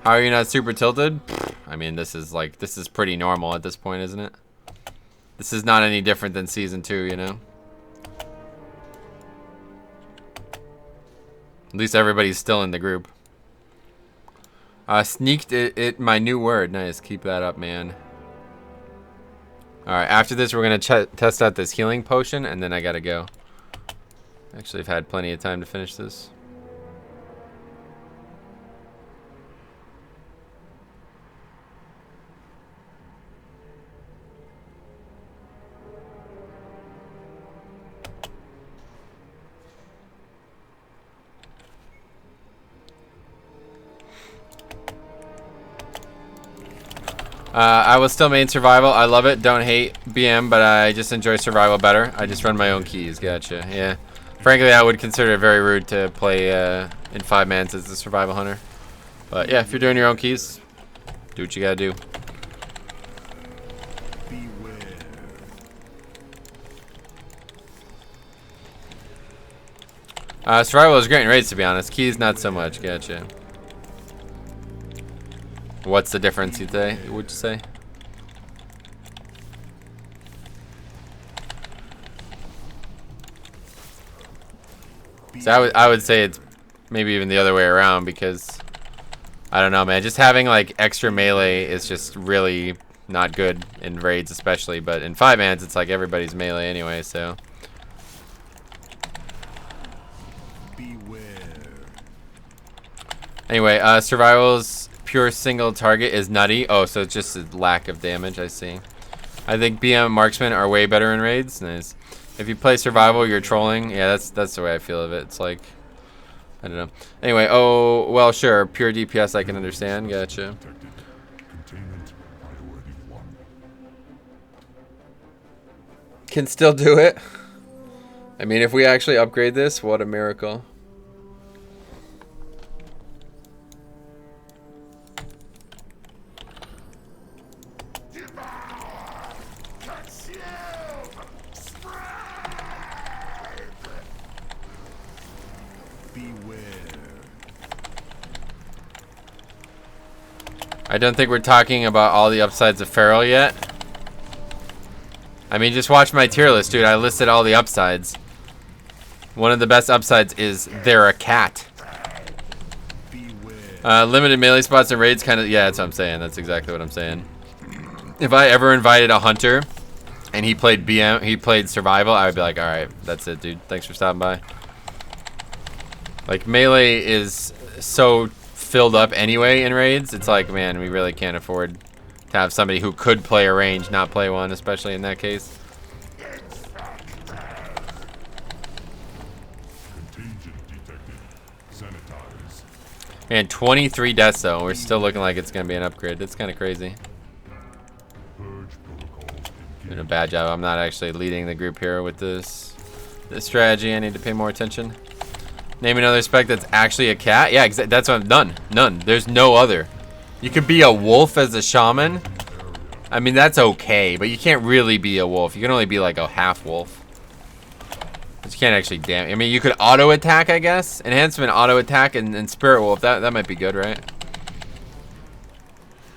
How are you not super tilted? I mean, this is pretty normal at this point, isn't it? This is not any different than Season 2, you know? At least everybody's still in the group. Sneaked it my new word. Nice, keep that up, man. Alright, after this we're going to test out this healing potion, and then I gotta go. Actually, I've had plenty of time to finish this. I will still main survival. I love it. Don't hate BM, but I just enjoy survival better. I just run my own keys. Gotcha. Yeah. Frankly, I would consider it very rude to play in 5-mans as the survival hunter. But yeah, if you're doing your own keys, do what you gotta do. Beware. Survival is great in raids, to be honest. Keys, not so much. Gotcha. What's the difference, you'd say? Would you say? So I would say it's maybe even the other way around, because I don't know, man. Just having like extra melee is just really not good in raids, especially. But in 5-mans, it's like everybody's melee anyway. So. Beware. Anyway, survival's pure single target is nutty. Oh, so it's just a lack of damage. I see. I think BM and marksman are way better in raids. Nice. If you play survival, you're trolling. Yeah, that's the way I feel of it. It's like, I don't know. Anyway, oh, well, sure. Pure DPS I can understand. Gotcha. Containment priority 1. Can still do it. I mean, if we actually upgrade this, what a miracle. I don't think we're talking about all the upsides of Feral yet. I mean, just watch my tier list, dude. I listed all the upsides. One of the best upsides is they're a cat. Limited melee spots and raids kind of... Yeah, that's what I'm saying. That's exactly what I'm saying. If I ever invited a hunter and he played BM, he played survival, I would be like, alright, that's it, dude. Thanks for stopping by. Like, melee is so filled up anyway in raids. It's like, man, we really can't afford to have somebody who could play a range not play one, especially in that case. And 23 deaths though. We're still looking like it's gonna be an upgrade. That's kind of crazy. Doing a bad job. I'm not actually leading the group here with this strategy. I need to pay more attention. Name another spec that's actually a cat. Yeah, that's what. None. There's no other. You could be a wolf as a shaman. I mean, that's okay, but you can't really be a wolf. You can only be like a half wolf. But you can't actually damage. I mean, you could auto attack, I guess. Enhancement, auto attack, and spirit wolf. That might be good, right?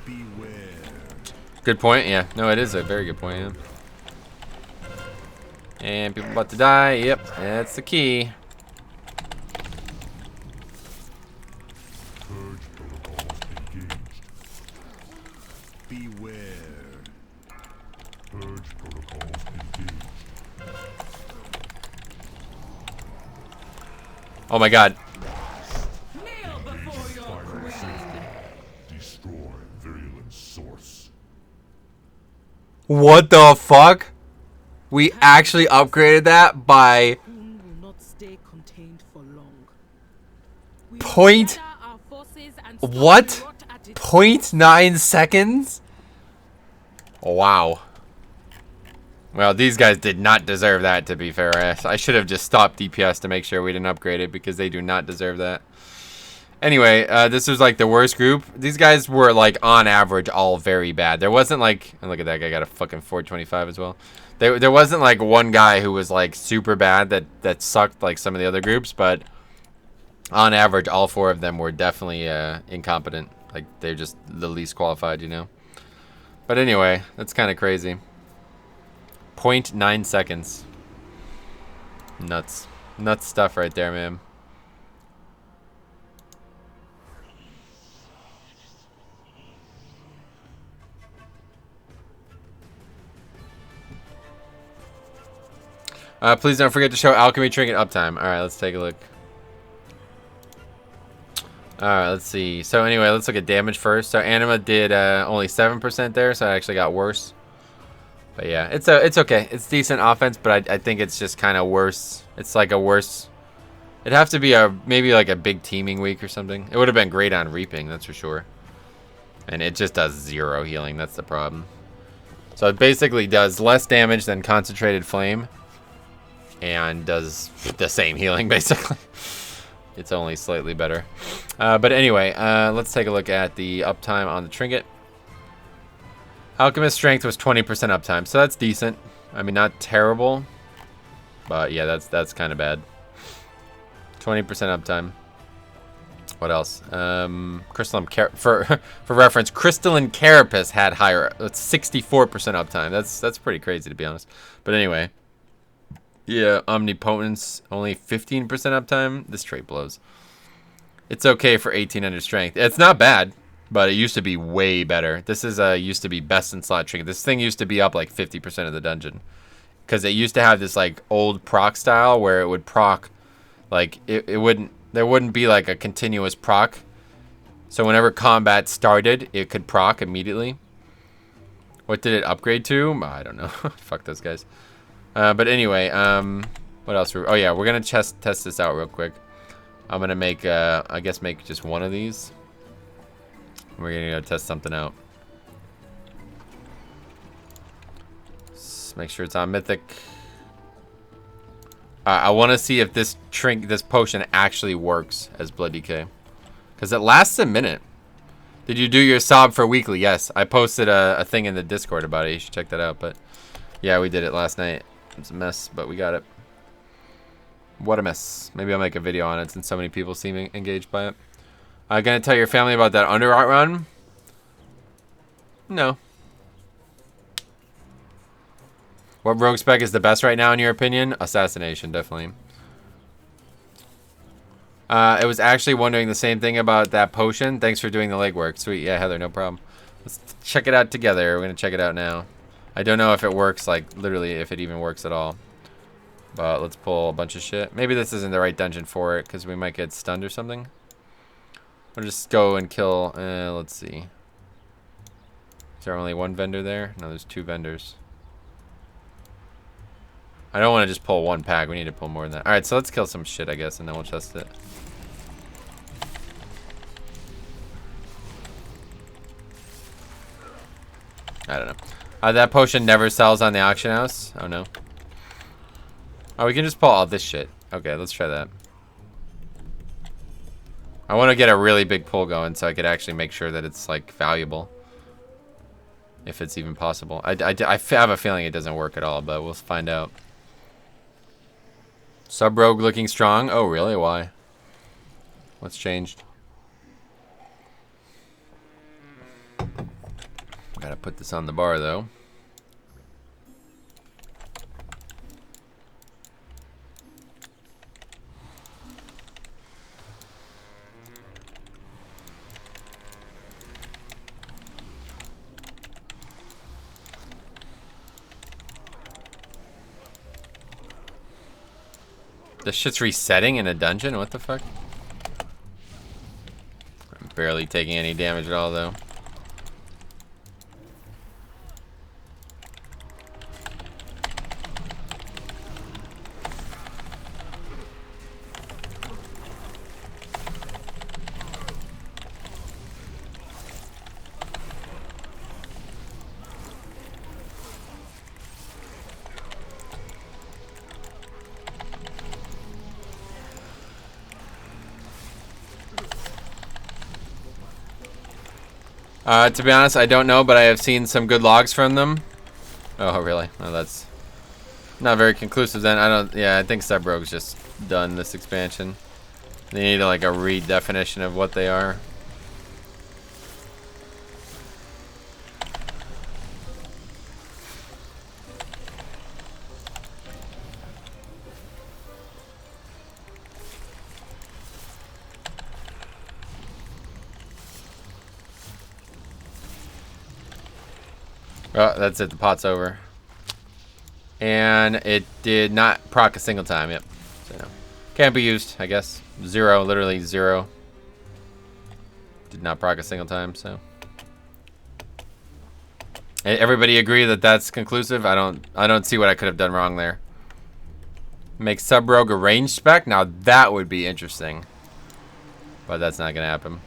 Beware. Good point. Yeah. No, it is a very good point. Yeah. And people about to die. Yep, that's the key. Oh my god. Destroy virulent source. What the fuck? We actually upgraded that by point what? 0.9 seconds? Wow. Well, these guys did not deserve that, to be fair. I should have just stopped DPS to make sure we didn't upgrade it, because they do not deserve that. Anyway, this was like the worst group. These guys were like on average all very bad. There wasn't like, and look at that guy, got a fucking 425 as well. There wasn't like one guy who was like super bad that sucked like some of the other groups, but on average all 4 of them were definitely incompetent. Like they're just the least qualified, you know. But anyway, that's kind of crazy. 0.9 seconds. Nuts stuff right there, man. Please don't forget to show alchemy trinket uptime. Alright, let's take a look. Alright, let's see. So anyway, let's look at damage first. So Anima did only 7% there, so it actually got worse. But yeah, it's okay. It's decent offense, but I think it's just kind of worse. It's like a worse... It'd have to be maybe like a big teaming week or something. It would have been great on reaping, that's for sure. And it just does 0 healing. That's the problem. So it basically does less damage than Concentrated Flame. And does the same healing, basically. It's only slightly better. But anyway, let's take a look at the uptime on the trinket. Alchemist Strength was 20% uptime, so that's decent. I mean, not terrible. But yeah, that's kind of bad. 20% uptime. What else? Crystalline for reference, Crystalline Carapace had higher. That's 64% uptime. That's pretty crazy, to be honest. But anyway, yeah, Omnipotence only 15% uptime. This trait blows. It's okay for 1800 strength. It's not bad, but it used to be way better. This is used to be best in slot trinket. This thing used to be up like 50% of the dungeon, because it used to have this like old proc style where it would proc, like there wouldn't be like a continuous proc. So whenever combat started, it could proc immediately. What did it upgrade to? I don't know. Fuck those guys. But anyway, what else? Oh yeah, we're gonna test this out real quick. I'm gonna make, I guess, make just one of these. We're gonna go test something out. Let's make sure it's on Mythic. I want to see if this potion actually works as Blood Decay, because it lasts a minute. Did you do your sob for weekly? Yes, I posted a thing in the Discord about it. You should check that out. But yeah, we did it last night. It's a mess, but we got it. What a mess. Maybe I'll make a video on it since so many people seem engaged by it. Gonna tell your family about that Under Art run? No. What rogue spec is the best right now in your opinion? Assassination, definitely. I was actually wondering the same thing about that potion. Thanks for doing the legwork. Sweet, yeah, Heather, no problem. Let's check it out together. We're gonna check it out now. I don't know if it works, like, literally, if it even works at all. But let's pull a bunch of shit. Maybe this isn't the right dungeon for it, because we might get stunned or something. We'll just go and kill, let's see. Is there only one vendor there? No, there's 2 vendors. I don't want to just pull 1 pack. We need to pull more than that. Alright, so let's kill some shit, I guess, and then we'll test it. I don't know. That potion never sells on the auction house. Oh, no. Oh, we can just pull all this shit. Okay, let's try that. I want to get a really big pull going so I could actually make sure that it's, like, valuable. If it's even possible. I have a feeling it doesn't work at all, but we'll find out. Sub-rogue looking strong? Oh, really? Why? What's changed? Gotta put this on the bar, though. This shit's resetting in a dungeon? What the fuck? I'm barely taking any damage at all, though. To be honest, I don't know, but I have seen some good logs from them. Oh, really? Oh, that's not very conclusive then. I think Sub-Rogue's just done this expansion. They need like a redefinition of what they are. Oh, that's it. The pot's over. And it did not proc a single time. Yep. So, no. Can't be used, I guess. 0, literally 0. Did not proc a single time, so. Everybody agree that that's conclusive? I don't see what I could have done wrong there. Make Sub-Rogue a range spec? Now that would be interesting. But that's not going to happen.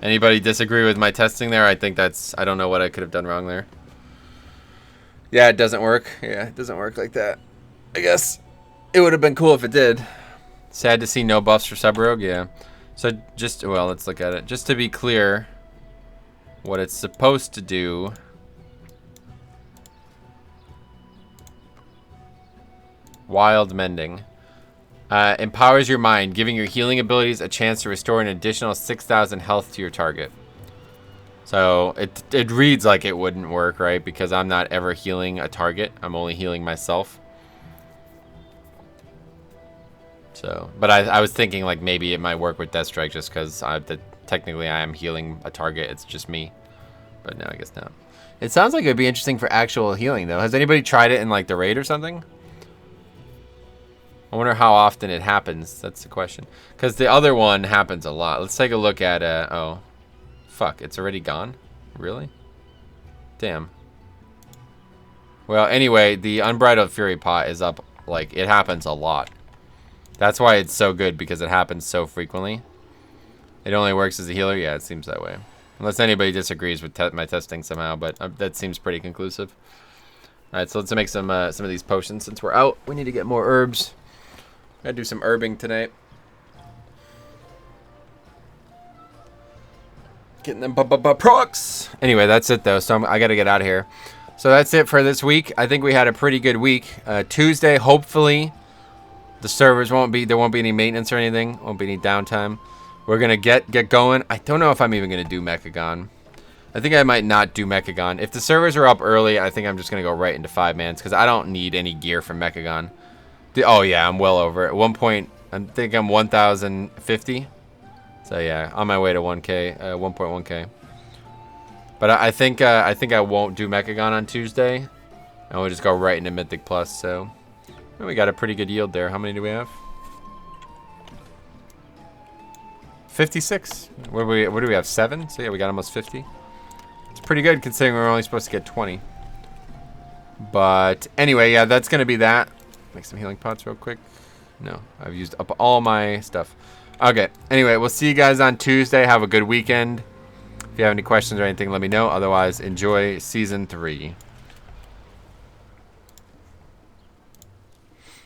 Anybody disagree with my testing there? I think that's... I don't know what I could have done wrong there. Yeah, it doesn't work. Yeah, it doesn't work like that. I guess it would have been cool if it did. Sad to see no buffs for Sub-Rogue, yeah. So just... Well, let's look at it. Just to be clear, what it's supposed to do... Wild Mending. Empowers your mind, giving your healing abilities a chance to restore an additional 6,000 health to your target. So it reads like it wouldn't work, right? Because I'm not ever healing a target. I'm only healing myself. So, but I was thinking like maybe it might work with Death Strike just because technically I am healing a target. It's just me. But no, I guess not. It sounds like it would be interesting for actual healing though. Has anybody tried it in like the raid or something? I wonder how often it happens. That's the question. Because the other one happens a lot. Let's take a look at... oh. Fuck. It's already gone? Really? Damn. Well, anyway, the Unbridled Fury Pot is up. Like, it happens a lot. That's why it's so good. Because it happens so frequently. It only works as a healer? Yeah, it seems that way. Unless anybody disagrees with my testing somehow. But that seems pretty conclusive. Alright, so let's make some of these potions. Since we're out, we need to get more herbs. Gotta do some herbing tonight. Getting them procs. Anyway, that's it though. So I gotta get out of here. So that's it for this week. I think we had a pretty good week. Tuesday, hopefully, the servers won't be. There won't be any maintenance or anything. Won't be any downtime. We're gonna get going. I don't know if I'm even gonna do Mechagon. I think I might not do Mechagon. If the servers are up early, I think I'm just gonna go right into 5-mans because I don't need any gear from Mechagon. Oh yeah, I'm well over. At one point, I think I'm 1,050. So yeah, on my way to 1K, 1.1K. But I think I won't do Mechagon on Tuesday, and we'll just go right into Mythic Plus. So well, we got a pretty good yield there. How many do we have? 56. What do we have? 7. So yeah, we got almost 50. It's pretty good considering we're only supposed to get 20. But anyway, yeah, that's gonna be that. Make some healing pots real quick. No, I've used up all my stuff. Okay, anyway, we'll see you guys on Tuesday. Have a good weekend. If you have any questions or anything, let me know. Otherwise, enjoy Season 3.